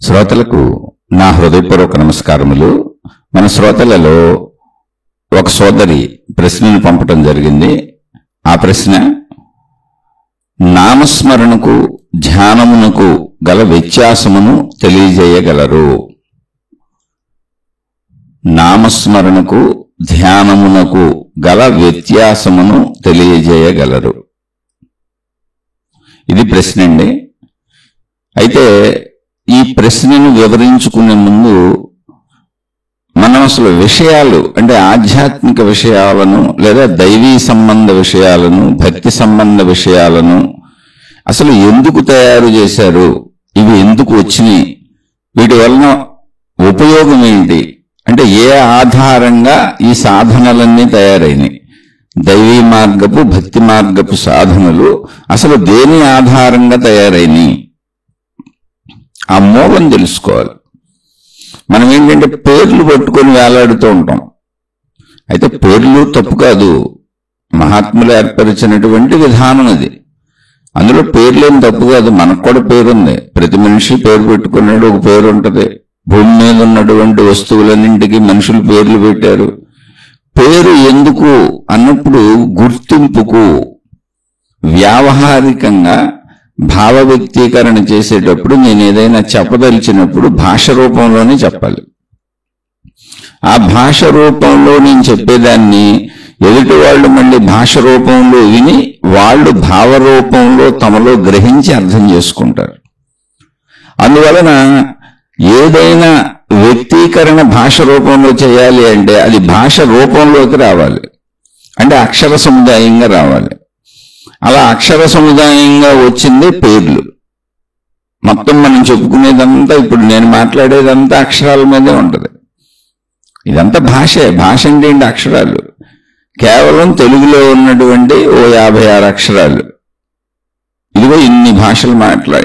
శ్రోతలకు నా హృదయపూర్వక నమస్కారములు. మన శ్రోతలలో ఒక సోదరి ప్రశ్నను పంపటం జరిగింది. ఆ ప్రశ్న, నామస్మరణకు ధ్యానమునకు గల వ్యత్యాసమును తెలియజేయగలరు? నామస్మరణకు ధ్యానమునకు గల వ్యత్యాసమును తెలియజేయగలరు? ఇది ప్రశ్న అండి. అయితే ఈ ప్రశ్నను వివరించుకునే ముందు మనం అసలు విషయాలు అంటే ఆధ్యాత్మిక విషయాలను లేదా దైవీ సంబంధ విషయాలను, భక్తి సంబంధ విషయాలను అసలు ఎందుకు తయారు చేశారు, ఇవి ఎందుకు వచ్చినాయి, వీటి వలన ఉపయోగం ఏంటి, అంటే ఏ ఆధారంగా ఈ సాధనలన్నీ తయారైనాయి, దైవీ మార్గపు భక్తి మార్గపు సాధనలు అసలు దేని ఆధారంగా తయారైనాయి, ఆ మూలం తెలుసుకోవాలి. మనం ఏంటంటే పేర్లు పట్టుకొని వేలాడుతూ ఉంటాం. అయితే పేర్లు తప్పు కాదు, మహాత్ములు ఏర్పరిచినటువంటి విధానం అది. అందులో పేర్లేం తప్పు కాదు, మనకు కూడా పేరుంది. ప్రతి మనిషి పేరు పెట్టుకున్నాడు, ఒక పేరు ఉంటుంది. భూమి మీద ఉన్నటువంటి వస్తువులన్నింటికి మనుషులు పేర్లు పెట్టారు. పేరు ఎందుకు అన్నప్పుడు గుర్తింపుకు, వ్యావహారికంగా భావ వ్యక్తీకరణ చేసేటప్పుడు నేను ఏదైనా చెప్పదలిచినప్పుడు భాష రూపంలోనే చెప్పాలి. ఆ భాష రూపంలో నేను చెప్పేదాన్ని ఎదుటి వాళ్ళు మళ్ళీ భాష రూపంలో విని వాళ్ళు భావ రూపంలో తమలో గ్రహించి అర్థం చేసుకుంటారు. అందువలన ఏదైనా వ్యక్తీకరణ భాష రూపంలో చేయాలి అంటే అది భాష రూపంలోకి రావాలి, అంటే అక్షర సముదాయంగా రావాలి. అలా అక్షర సముదాయంగా వచ్చిందే పేర్లు. మొత్తం మనం చెప్పుకునేదంతా, ఇప్పుడు నేను మాట్లాడేదంతా అక్షరాల మీదే ఉంటుంది. ఇదంతా భాషే. భాష అంటే ఏంటి? అక్షరాలు. కేవలం తెలుగులో ఉన్నటువంటి 56 అక్షరాలు. ఇదిగో ఇన్ని భాషలు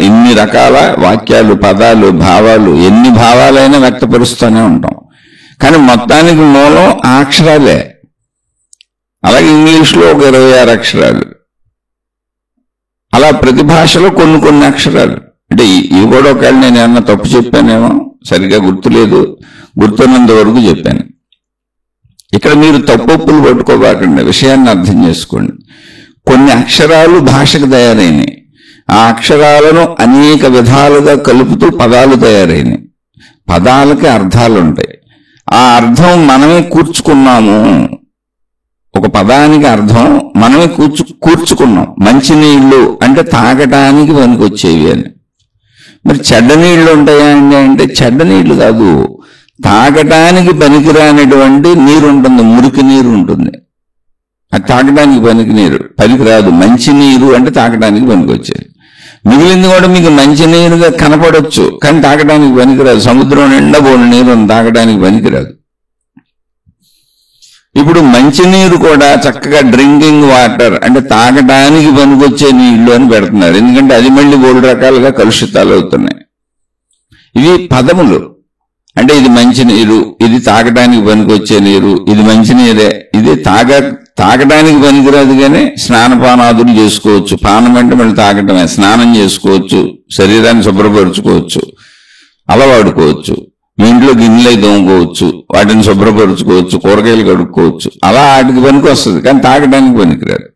ఇన్ని రకాల వాక్యాలు, పదాలు, భావాలు, ఎన్ని భావాలైనా వ్యక్తపరుస్తూనే ఉంటాం. కానీ మొత్తానికి మూలం ఆ అక్షరాలే. అలాగే ఇంగ్లీష్లో ఒక 26 అక్షరాలు. అలా ప్రతి భాషలో కొన్ని అక్షరాలు. అంటే ఇవి కూడా ఒకవేళ నేను ఏమన్నా తప్పు చెప్పానేమో, సరిగ్గా గుర్తులేదు, గుర్తున్నంత వరకు చెప్పాను. ఇక్కడ మీరు తప్పులు పట్టుకోబాకండి, విషయాన్ని అర్థం చేసుకోండి. కొన్ని అక్షరాలు భాషకు తయారైనాయి. ఆ అక్షరాలను అనేక విధాలుగా కలుపుతూ పదాలు తయారైనాయి. పదాలకి అర్థాలు ఉంటాయి. ఆ అర్థం మనమే కూర్చుకున్నాము. ఒక పదానికి అర్థం మనమే కూర్చుకున్నాం. మంచినీళ్లు అంటే తాగటానికి పనికొచ్చేవి అని. మరి చెడ్డ నీళ్లు ఉంటాయా అంటే చెడ్డ నీళ్లు కాదు, తాగటానికి పనికిరానటువంటి నీరు ఉంటుంది, మురికి నీరు ఉంటుంది. అది తాగడానికి పనికిరాదు. మంచినీరు అంటే తాగటానికి పనికొచ్చేది. మిగిలింది కూడా మీకు మంచినీరుగా కనపడవచ్చు, కానీ తాగడానికి పనికిరాదు. సముద్రం నిండా పోని నీరు తాగడానికి పనికిరాదు. ఇప్పుడు మంచినీరు కూడా చక్కగా డ్రింకింగ్ వాటర్ అంటే తాగడానికి పనికొచ్చే నీళ్లు అని పెడుతున్నారు. ఎందుకంటే అది మళ్ళీ 3 రకాలుగా కలుషితాలు అవుతున్నాయి. ఇవి పదములు. అంటే ఇది మంచినీరు, ఇది తాగడానికి పనికొచ్చే నీరు, ఇది మంచినీరే, ఇది తాగడానికి పనికిరాదు. కానీ స్నానపానాదులు చేసుకోవచ్చు. పానం అంటే మళ్ళీ తాగటమే. స్నానం చేసుకోవచ్చు, శరీరాన్ని శుభ్రపరుచుకోవచ్చు, అలవాడుకోవచ్చు, మీ ఇంట్లో గిన్నెలు తోముకోవచ్చు, వాటిని శుభ్రపరుచుకోవచ్చు, కూరగాయలు కడుక్కోవచ్చు. అలా వాటికి పనికి వస్తుంది, కానీ తాగడానికి పనికిరాదు.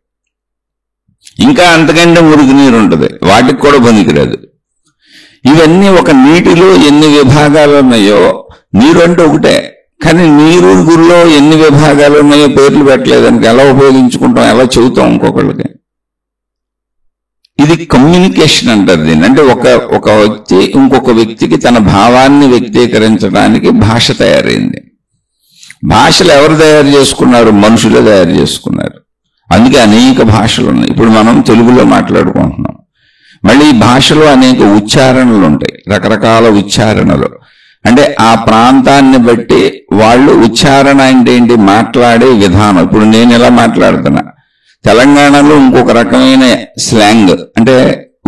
ఇంకా అంతకంటే మురికి నీరు ఉంటుంది, వాటికి కూడా పనికిరాదు. ఇవన్నీ ఒక నీటిలో ఎన్ని విభాగాలు ఉన్నాయో, నీరు అంటే ఒకటే, కానీ నీరు గురిలో ఎన్ని విభాగాలు ఉన్నాయో పేర్లు పెట్టలేదానికి ఎలా ఉపయోగించుకుంటాం, ఎలా చెబుతాం ఇంకొకళ్ళకి. ఇది కమ్యూనికేషన్ అంటారు దీన్ని. అంటే ఒక వ్యక్తి ఇంకొక వ్యక్తికి తన భావాన్ని వ్యక్తీకరించడానికి భాష తయారైంది. భాషలు ఎవరు తయారు చేసుకున్నారు? మనుషులే తయారు చేసుకున్నారు. అందుకే అనేక భాషలు ఉన్నాయి. ఇప్పుడు మనం తెలుగులో మాట్లాడుకుంటున్నాం. మళ్ళీ ఈ భాషలో అనేక ఉచ్చారణలు ఉంటాయి, రకరకాల ఉచ్చారణలు. అంటే ఆ ప్రాంతాన్ని బట్టి వాళ్ళు ఉచ్చారణ అంటే ఏంటి, మాట్లాడే విధానం. ఇప్పుడు నేను ఎలా మాట్లాడుతున్నా, తెలంగాణలో ఇంకొక రకమైన స్లాంగ్ అంటే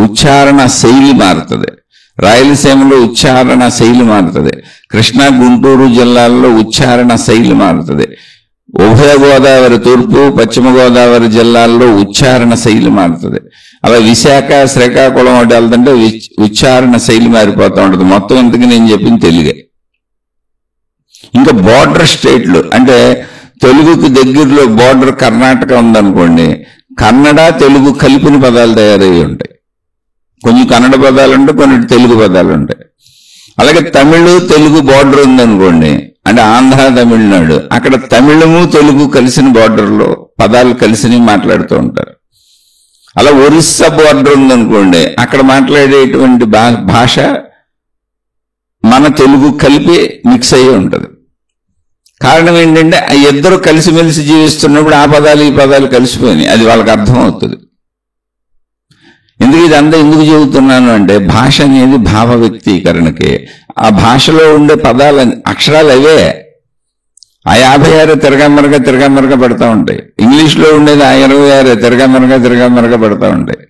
ఉచ్చారణ శైలి మారుతుంది. రాయలసీమలో ఉచ్చారణ శైలి మారుతుంది. కృష్ణా గుంటూరు జిల్లాల్లో ఉచ్చారణ శైలి మారుతుంది. ఉభయ గోదావరి, తూర్పు పశ్చిమ గోదావరి జిల్లాల్లో ఉచ్చారణ శైలి మారుతుంది. అలా విశాఖ శ్రీకాకుళం ఒకటి వెళ్తుంటే ఉచ్చారణ శైలి మారిపోతూ ఉంటుంది. మొత్తం ఇంతకు నేను చెప్పింది తెలుగే. ఇంకా బోర్డర్ స్టేట్లు అంటే తెలుగుకి దగ్గరలో బోర్డర్ కర్ణాటక ఉందనుకోండి, కన్నడ తెలుగు కలిపిన పదాలు తయారయ్యి ఉంటాయి. కొన్ని కన్నడ పదాలు ఉంటాయి, కొన్ని తెలుగు పదాలు ఉంటాయి. అలాగే తమిళ్ తెలుగు బోర్డర్ ఉందనుకోండి, అంటే ఆంధ్ర తమిళనాడు, అక్కడ తమిళము తెలుగు కలిసిన బోర్డర్లో పదాలు కలిసి మాట్లాడుతూ ఉంటారు. అలా ఒరిస్సా బోర్డర్ ఉందనుకోండి, అక్కడ మాట్లాడేటువంటి భాష మన తెలుగు కలిపి మిక్స్ అయ్యి ఉంటుంది. కారణం ఏంటంటే ఆ ఇద్దరు కలిసిమెలిసి జీవిస్తున్నప్పుడు ఆ పదాలు ఈ పదాలు కలిసిపోయినాయి, అది వాళ్ళకి అర్థమవుతుంది. ఇది అంతా ఎందుకు చెబుతున్నాను అంటే, భాష అనేది భావ వ్యక్తీకరణకి. ఆ భాషలో ఉండే పదాలు అక్షరాలు అవే. ఆ 56 తిరగమరగా పెడతా ఉంటాయి. ఇంగ్లీష్లో ఉండేది ఆ 26 తిరగమరగా పెడతా ఉంటాయి.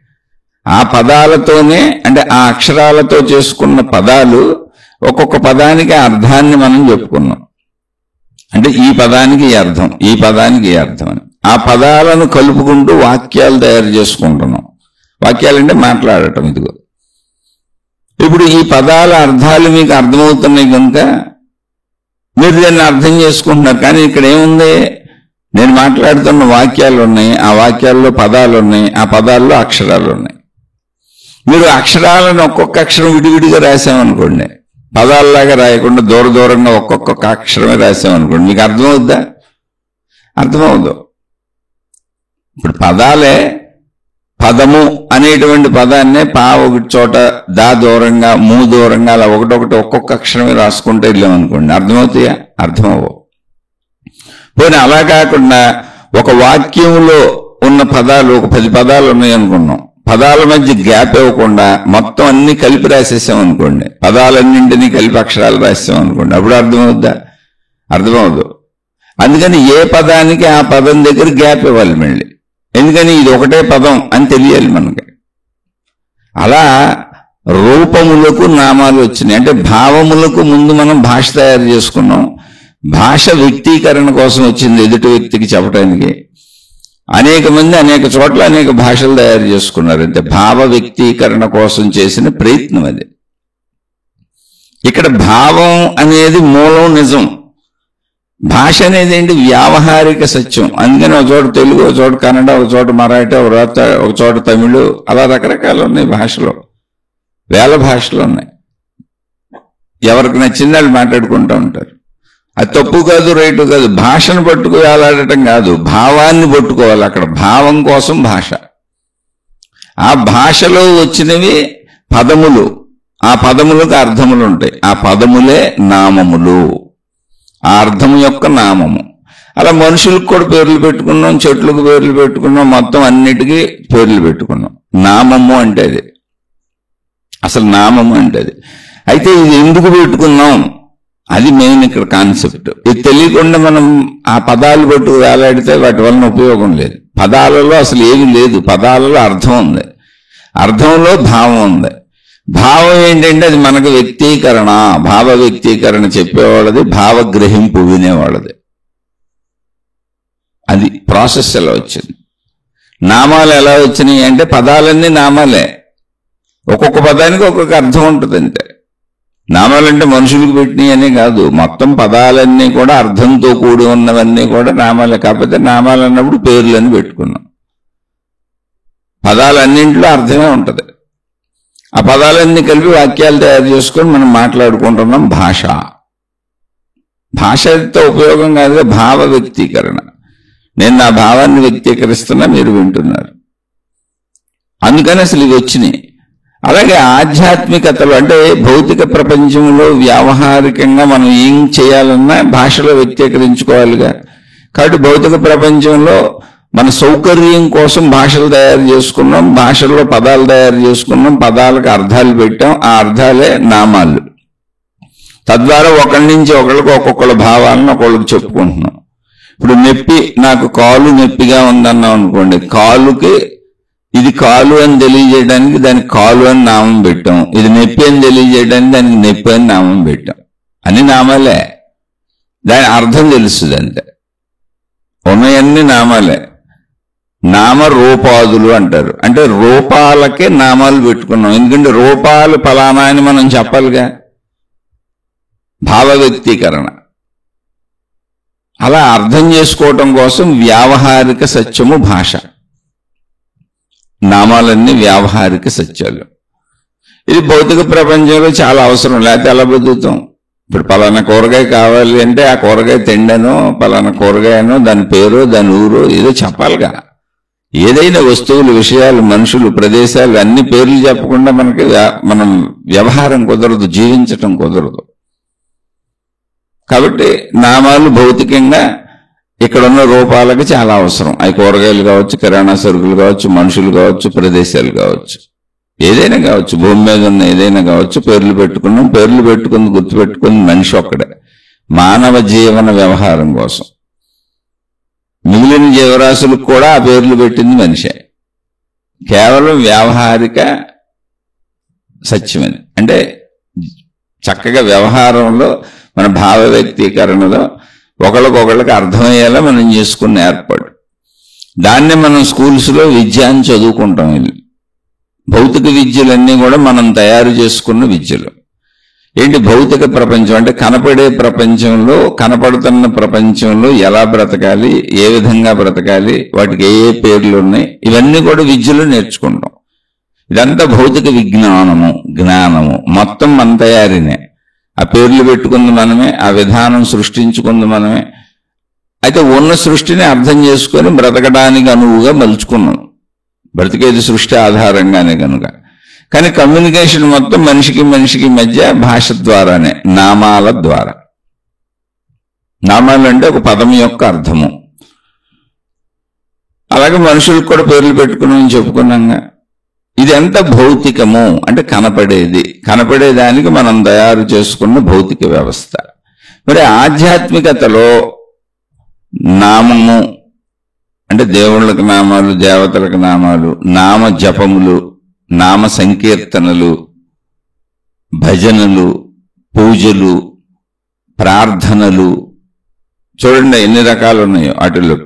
ఆ పదాలతోనే, అంటే ఆ అక్షరాలతో చేసుకున్న పదాలు, ఒక్కొక్క పదానికి అర్థాన్ని మనం చెప్పుకున్నాం. అంటే ఈ పదానికి ఈ అర్థం, ఈ పదానికి ఈ అర్థం అని ఆ పదాలను కలుపుకుంటూ వాక్యాలు తయారు చేసుకుంటున్నాం. వాక్యాలంటే మాట్లాడటం. ఇదిగో ఇప్పుడు ఈ పదాల అర్థాలు మీకు అర్థమవుతున్నాయి కనుక మీరు దాన్ని అర్థం చేసుకుంటున్నారు. కానీ ఇక్కడ ఏముంది, నేను మాట్లాడుతున్న వాక్యాలు ఉన్నాయి, ఆ వాక్యాల్లో పదాలు ఉన్నాయి, ఆ పదాల్లో అక్షరాలు ఉన్నాయి. మీరు అక్షరాలను ఒక్కొక్క అక్షరం విడివిడిగా రాసామనుకోండి, పదాల్లాగా రాయకుండా దూరంగా ఒక్కొక్క అక్షరమే రాసామనుకోండి, మీకు అర్థమవుద్దా? అర్థమవుదు. ఇప్పుడు పదాలే, పదము అనేటువంటి పదాన్నే పా ఒకటి చోట, దా దూరంగా, మూ దూరంగా, అలా ఒకటొకటి ఒక్కొక్క అక్షరమే రాసుకుంటే వెళ్ళామనుకోండి, అర్థమవుతాయా? అర్థమవు. పోనీ అలా కాకుండా ఒక వాక్యంలో ఉన్న పదాలు ఒక 10 పదాలు ఉన్నాయనుకున్నాం, పదాల మధ్య గ్యాప్ ఇవ్వకుండా మొత్తం అన్ని కలిపి రాసేసామనుకోండి, పదాలన్నింటినీ కలిపి అక్షరాలు రాసామనుకోండి, అప్పుడు అర్థమవుద్దా? అర్థమవుదు. అందుకని ఏ పదానికి ఆ పదం దగ్గర గ్యాప్ ఇవ్వాలి మళ్ళీ. ఎందుకని ఇది ఒకటే పదం అని తెలియాలి మనకి. అలా రూపములకు నామాలు వచ్చినాయి. అంటే భావములకు ముందు మనం భాష తయారు చేసుకున్నాం. భాష వ్యక్తీకరణ కోసం వచ్చింది, ఎదుటి వ్యక్తికి చెప్పడానికి. అనేక మంది అనేక చోట్ల అనేక భాషలు తయారు చేసుకున్నారు. అంటే భావ వ్యక్తీకరణ కోసం చేసిన ప్రయత్నం అది. ఇక్కడ భావం అనేది మూలం, నిజం. భాష అనేది ఏంటి? వ్యావహారిక సత్యం. అందుకని ఒక చోట తెలుగు, ఒక చోట కన్నడ, ఒక చోట మరాఠీ, ఒక చోట తమిళు, అలా రకరకాలు ఉన్నాయి భాషలో. వేల భాషలు ఉన్నాయి. ఎవరికి నచ్చింది వాళ్ళు మాట్లాడుకుంటూ ఉంటారు. అది తప్పు కాదు, రైటు కాదు. భాషను పట్టుకు వేలాడటం కాదు, భావాన్ని పట్టుకోవాలి. అక్కడ భావం కోసం భాష. ఆ భాషలో వచ్చినవి పదములు, ఆ పదములకు అర్థములు ఉంటాయి. ఆ పదములే నామములు, ఆ అర్థం యొక్క నామము. అలా మనుషులకు కూడా పేర్లు పెట్టుకున్నాం, చెట్లకు పేర్లు పెట్టుకున్నాం, మొత్తం అన్నిటికీ పేర్లు పెట్టుకున్నాం. నామము అంటే అది, అసలు నామము అంటే అది. అయితే ఇది ఎందుకు పెట్టుకున్నాం, అది మెయిన్ ఇక్కడ కాన్సెప్ట్. ఇది తెలియకుండా మనం ఆ పదాలు పట్టు వేలాడితే వాటి వలన ఉపయోగం లేదు. పదాలలో అసలు ఏమీ లేదు, పదాలలో అర్థం ఉంది, అర్థంలో భావం ఉంది. భావం ఏంటంటే అది మనకు వ్యక్తీకరణ, భావ వ్యక్తీకరణ చెప్పేవాళ్ళది, భావగ్రహింపు వినేవాళ్ళది. అది ప్రాసెస్ ఎలా వచ్చింది. నామాలు ఎలా వచ్చినాయి అంటే పదాలన్నీ నామాలే, ఒక్కొక్క పదానికి ఒక్కొక్క అర్థం ఉంటుంది అంతే. నామాలంటే మనుషులకు పెట్టినవి అనే కాదు, మొత్తం పదాలన్నీ కూడా అర్థంతో కూడి ఉన్నవన్నీ కూడా నామాలే. కాకపోతే నామాలు అన్నప్పుడు పేర్లని పెట్టుకున్నాం. పదాలన్నింటిలో అర్థమే ఉంటుంది. ఆ పదాలన్నీ కలిపి వాక్యాలు తయారు చేసుకొని మనం మాట్లాడుకుంటున్నాం. భాష, భాషతో ఉపయోగం కాదుగా, భావ వ్యక్తీకరణ. నేను నా భావాన్ని వ్యక్తీకరిస్తున్నా, మీరు వింటున్నారు. అందుకని అసలు ఇవి వచ్చినాయి. అలాగే ఆధ్యాత్మికతలు అంటే భౌతిక ప్రపంచంలో వ్యావహారికంగా మనం ఏం చేయాలన్నా భాషలో వ్యక్తీకరించుకోవాలిగా. కాబట్టి భౌతిక ప్రపంచంలో మన సౌకర్యం కోసం భాషలు తయారు చేసుకున్నాం, భాషల్లో పదాలు తయారు చేసుకున్నాం, పదాలకు అర్థాలు పెట్టాం, ఆ అర్థాలే నామాలు. తద్వారా ఒకరి నుంచి ఒకరికి ఒక్కొక్కళ్ళ భావాలను ఒకళ్ళకి చెప్పుకుంటున్నాం. ఇప్పుడు నొప్పి, నాకు కాలు నొప్పిగా ఉందన్నాం అనుకోండి, కాలుకి ఇది కాలు అని తెలియజేయడానికి దానికి కాలు అని నామం పెట్టాం, ఇది నొప్పి అని తెలియజేయడానికి దానికి నొప్పి అని నామం పెట్టాం. అన్ని నామాలే, దాని అర్థం తెలుస్తుంది అంతే. ఉన్నాయన్ని నామాలే. నామరూపాదులు అంటారు. అంటే రూపాలకే నామాలు పెట్టుకున్నాం. ఎందుకంటే రూపాలు ఫలానా అని మనం చెప్పాలిగా, భావ వ్యక్తీకరణ. అలా అర్థం చేసుకోవటం కోసం వ్యావహారిక సత్యము భాష. నామాలన్నీ వ్యావహారిక సత్యాలు. ఇది భౌతిక ప్రపంచంలో చాలా అవసరం, లేకపోతే ఎలా బతుకుతాం? ఇప్పుడు పలానా కూరగాయ కావాలి అంటే ఆ కూరగాయ తిండనో పలానా కూరగాయనో దాని పేరు దాని ఊరు ఏదో చెప్పాలిగా. ఏదైనా వస్తువులు, విషయాలు, మనుషులు, ప్రదేశాలు అన్ని పేర్లు చెప్పకుండా మనం వ్యవహారం కుదరదు, జీవించటం కుదరదు. కాబట్టి నామాలు భౌతికంగా ఇక్కడున్న రూపాలకి చాలా అవసరం. అవి కూరగాయలు కావచ్చు, కిరాణా సరుకులు కావచ్చు, మనుషులు కావచ్చు, ప్రదేశాలు కావచ్చు, ఏదైనా కావచ్చు, భూమి మీద ఉన్న ఏదైనా కావచ్చు. పేర్లు పెట్టుకున్నాం, పేర్లు పెట్టుకుని గుర్తుపెట్టుకుని మనిషి ఒక్కడే మానవ జీవన వ్యవహారం కోసం. మిగిలిన జీవరాశులకు కూడా ఆ పేర్లు పెట్టింది మనిషే. కేవలం వ్యావహారిక సత్యమని అంటే చక్కగా వ్యవహారంలో మన భావ వ్యక్తీకరణలో ఒకళ్ళకొకళ్ళకి అర్థమయ్యేలా మనం చేసుకున్న ఏర్పాటు. దాన్నే మనం స్కూల్స్లో విద్య అని చదువుకుంటాం. భౌతిక విద్యలన్నీ కూడా మనం తయారు చేసుకున్న విద్యలు. ఏంటి భౌతిక ప్రపంచం అంటే కనపడే ప్రపంచంలో, కనపడుతున్న ప్రపంచంలో ఎలా బ్రతకాలి, ఏ విధంగా బ్రతకాలి, వాటికి ఏ పేర్లు ఉన్నాయి, ఇవన్నీ కూడా విద్యలో నేర్చుకుంటాం. ఇదంతా భౌతిక విజ్ఞానము, జ్ఞానము మొత్తం మన తయారీనే. ఆ పేర్లు పెట్టుకుంది మనమే, ఆ విధానం సృష్టించుకుంది మనమే. అయితే ఉన్న సృష్టిని అర్థం చేసుకొని బ్రతకడానికి అనువుగా మలుచుకున్నాం. బ్రతికేది సృష్టి ఆధారంగానే కనుక. కానీ కమ్యూనికేషన్ మొత్తం మనిషికి మనిషికి మధ్య భాష ద్వారానే, నామాల ద్వారా. నామాలు అంటే ఒక పదం యొక్క అర్థము. అలాగే మనుషులకు కూడా పేర్లు పెట్టుకున్నామని చెప్పుకున్నాగా. ఇది ఎంత భౌతికము అంటే కనపడేది, కనపడేదానికి మనం తయారు చేసుకున్న భౌతిక వ్యవస్థ. మరి ఆధ్యాత్మికతలో నామము అంటే దేవుళ్ళకి నామాలు, దేవతలకు నామాలు, నామ జపములు, నామ సంకీర్తనలు, భజనలు, పూజలు, ప్రార్థనలు, చూడండి ఎన్ని రకాలు ఉన్నాయో వాటిలో.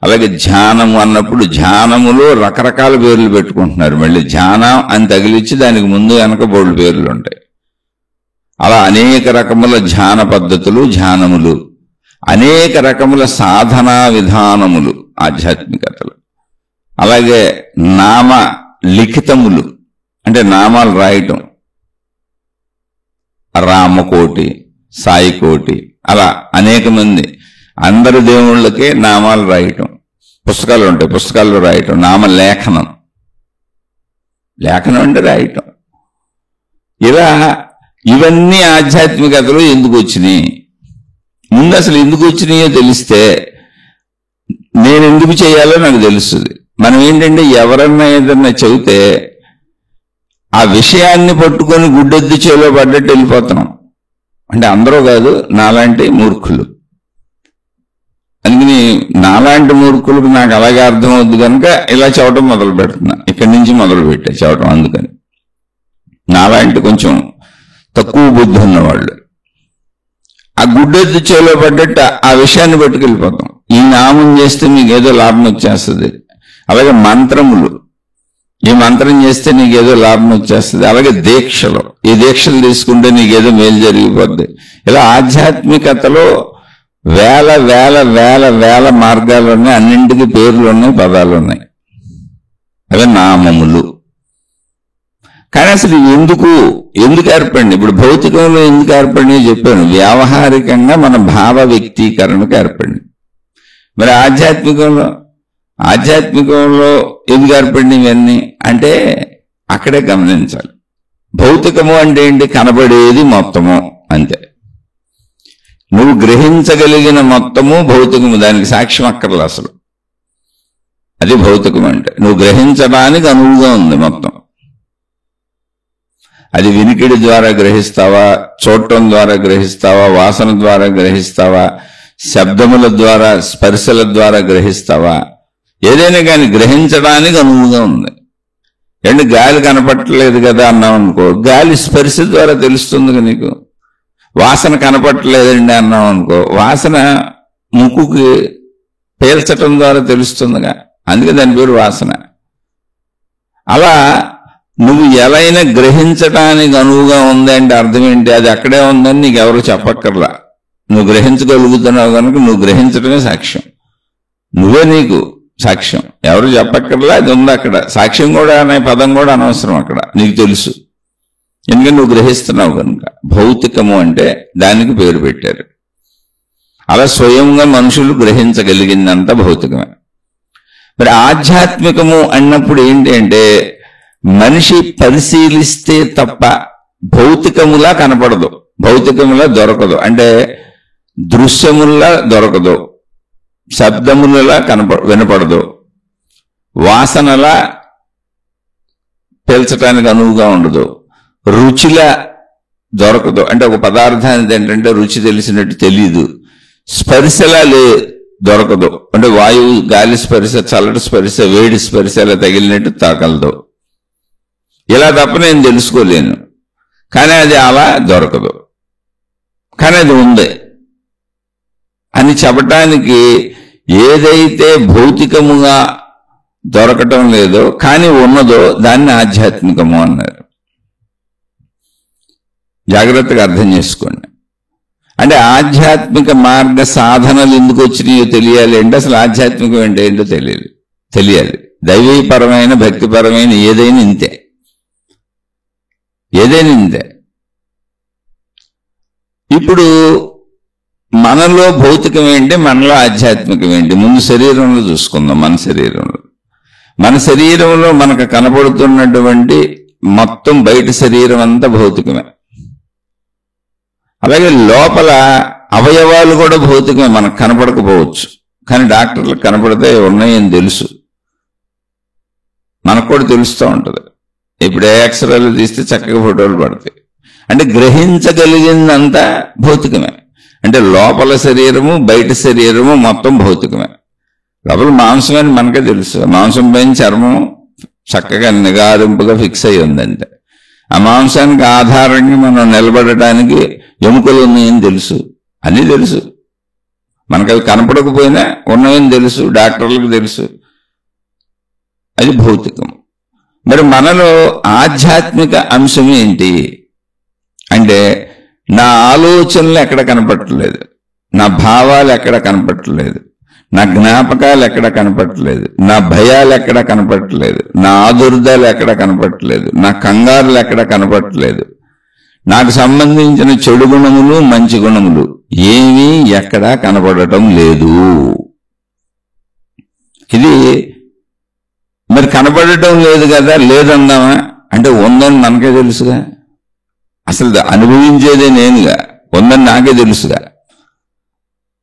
అలాగే ధ్యానము అన్నప్పుడు ధ్యానములో రకరకాల పేర్లు పెట్టుకుంటున్నారు. మళ్ళీ ధ్యానం అని తగిలిచ్చి దానికి ముందు వెనక బోల్డ్ పేర్లు ఉంటాయి. అలా అనేక రకముల ధ్యాన పద్ధతులు, ధ్యానములు, అనేక రకముల సాధనా విధానములు ఆధ్యాత్మికతలు. అలాగే నామ లిఖితములు అంటే నామాలు రాయటం, రామకోటి, సాయికోటి, అలా అనేక మంది అందరు దేవుళ్ళకే నామాలు రాయటం. పుస్తకాలు ఉంటాయి, పుస్తకాల్లో రాయటం. నామ లేఖనం, లేఖనం అంటే రాయటం. ఇలా ఇవన్నీ ఆధ్యాత్మికతలు ఎందుకు వచ్చినాయి? ముందు అసలు ఎందుకు వచ్చినాయో తెలిస్తే నేను ఎందుకు చేయాలో నాకు తెలుస్తుంది. మనం ఏంటంటే ఎవరన్నా ఏదన్నా చెబితే ఆ విషయాన్ని పట్టుకొని గుడ్డెద్దు చేలో పడ్డట్టు వెళ్ళిపోతున్నాం. అంటే అందరూ కాదు, నాలాంటి మూర్ఖులు. అందుకని నాలాంటి మూర్ఖులకు నాకు అలాగే అర్థమవుద్ది కనుక ఇలా చెప్పడం మొదలు పెడుతున్నా. ఇక్కడి నుంచి మొదలు పెట్టే చెప్పడం. అందుకని నాలాంటి కొంచెం తక్కువ బుద్ధి ఉన్నవాళ్ళు ఆ గుడ్డెద్దు చేలో పడ్డట్టు ఆ విషయాన్ని పట్టుకెళ్ళిపోతాం. ఈ నామం చేస్తే మీకు ఏదో లాభం వచ్చేస్తుంది. అలాగే మంత్రములు, ఈ మంత్రం చేస్తే నీకేదో లాభం వచ్చేస్తుంది. అలాగే దీక్షలు, ఈ దీక్షలు తీసుకుంటే నీకేదో మేలు జరిగిపోద్ది. ఇలా ఆధ్యాత్మికతలో వేల వేల వేల వేల మార్గాలు ఉన్నాయి. అన్నింటికి పేర్లు ఉన్నాయి, పదాలు ఉన్నాయి. అవి నామములు. కానీ అసలు ఎందుకు ఏర్పడింది? ఇప్పుడు భౌతికంలో ఎందుకు ఏర్పడి చెప్పాను. వ్యావహారికంగా మన భావ వ్యక్తీకరణకు ఏర్పడింది. మరి ఆధ్యాత్మికంలో ఎందుకు ఏర్పడింది ఇవన్నీ అంటే అక్కడే గమనించాలి. భౌతికము అంటే ఏంటి? కనబడేది మొత్తము అంతే. నువ్వు గ్రహించగలిగిన మొత్తము భౌతికము, దానికి సాక్ష్యం అక్కర్లేదు అసలు. అది భౌతికం అంటే నువ్వు గ్రహించడానికి అనువుగా ఉంది మొత్తం. అది వినికిడి ద్వారా గ్రహిస్తావా, చూడటం ద్వారా గ్రహిస్తావా, వాసన ద్వారా గ్రహిస్తావా, శబ్దముల ద్వారా, స్పర్శల ద్వారా గ్రహిస్తావా, ఏదైనా కానీ గ్రహించడానికి అనువుగా ఉంది. ఏంటి గాలి కనపట్టలేదు కదా అన్నావు అనుకో, గాలి స్పర్శ ద్వారా తెలుస్తుంది నీకు. వాసన కనపట్టలేదండి అన్నావు అనుకో, వాసన ముక్కుకి పీల్చటం ద్వారా తెలుస్తుందిగా. అందుకే దాని పేరు వాసన. అలా నువ్వు ఎలా అయినా గ్రహించటానికి అనువుగా ఉందంటే అర్థం ఏంటి? అది అక్కడే ఉందని నీకు ఎవరు చెప్పక్కర్లా. నువ్వు గ్రహించగలుగుతున్నావు కనుక నువ్వు గ్రహించడమే సాక్ష్యం. నువ్వే నీకు సాక్ష్యం, ఎవరు చెప్పక్కర్లా. అది ఉంది అక్కడ. సాక్ష్యం కూడా అనే పదం కూడా అనవసరం అక్కడ, నీకు తెలుసు. ఎందుకంటే నువ్వు గ్రహిస్తున్నావు కనుక. భౌతికము అంటే దానికి పేరు పెట్టారు. అలా స్వయంగా మనుషులు గ్రహించగలిగిందంతా భౌతికమే. మరి ఆధ్యాత్మికము అన్నప్పుడు ఏంటి అంటే మనిషి పరిశీలిస్తే తప్ప భౌతికములా కనపడదు, భౌతికములా దొరకదు. అంటే దృశ్యములా దొరకదు, శబ్దములలా వినపడదు, వాసనలా పీల్చడానికి అనువుగా ఉండదు, రుచిలా దొరకదు. అంటే ఒక పదార్థానికి ఏంటంటే రుచి తెలిసినట్టు తెలియదు. స్పర్శలా దొరకదు. అంటే వాయువు, గాలి స్పర్శ, చల్లటి స్పర్శ, వేడి స్పర్శ అలా తగిలినట్టు తాకలదు. ఇలా తప్ప నేను తెలుసుకోలేను. కానీ అది అలా దొరకదు. కానీ అది ఉంది అని చెప్పటానికి ఏదైతే భౌతికముగా దొరకటం లేదో కానీ ఉన్నదో దాన్ని ఆధ్యాత్మికము అన్నారు. జాగ్రత్తగా అర్థం చేసుకోండి. అంటే ఆధ్యాత్మిక మార్గ సాధనలు ఎందుకు వచ్చినాయో తెలియాలి అంటే అసలు ఆధ్యాత్మికం అంటే ఏంటో తెలియాలి. దైవీపరమైన భక్తిపరమైన ఏదైనా ఇంతే, ఏదైనా ఇంతే. ఇప్పుడు మనలో భౌతికం ఏంటి, మనలో ఆధ్యాత్మికం ఏంటి? ముందు శరీరంలో చూసుకుందాం. మన శరీరంలో మనకు కనబడుతున్నటువంటి మొత్తం బయట శరీరం అంతా భౌతికమే. అలాగే లోపల అవయవాలు కూడా భౌతికమే, మనకు కనపడకపోవచ్చు. కానీ డాక్టర్లకు కనపడితే ఉన్నాయని తెలుసు, మనకు కూడా తెలుస్తూ ఉంటుంది. ఇప్పుడు ఎక్స్రేలు తీస్తే చక్కగా ఫోటోలు పడతాయి. అంటే గ్రహించగలిగిందంతా భౌతికమే. అంటే లోపల శరీరము బయట శరీరము మొత్తం భౌతికమే. లోపల మాంసం అని మనకే తెలుసు, మాంసం పైన చర్మం చక్కగా నిగారింపుగా ఫిక్స్ అయి ఉందంటే ఆ మాంసానికి ఆధారంగా మనం నిలబడటానికి ఎముకలు ఉన్నాయని తెలుసు, అన్నీ తెలుసు. మనకు అవి కనపడకపోయినా ఉన్నాయని తెలుసు, డాక్టర్లకు తెలుసు. అది భౌతికం. మరి మనలో ఆధ్యాత్మిక అంశం ఏంటి అంటే నా ఆలోచనలు ఎక్కడ కనపట్టలేదు, నా భావాలు ఎక్కడ కనపట్టలేదు, నా జ్ఞాపకాలు ఎక్కడ కనపట్టలేదు, నా భయాలు ఎక్కడ కనపట్టలేదు, నా ఆదుర్దాలు ఎక్కడ కనపట్టలేదు, నా కంగారులు ఎక్కడ కనపట్టలేదు, నాకు సంబంధించిన చెడు గుణములు మంచి గుణములు ఏమీ ఎక్కడా కనపడటం లేదు. ఇది మరి కనపడటం లేదు కదా, లేదన్నామా అంటే ఉందని మనకే తెలుసుగా. అసలు అనుభవించేదే నేనుగా, ఉందని నాకే తెలుసుగా.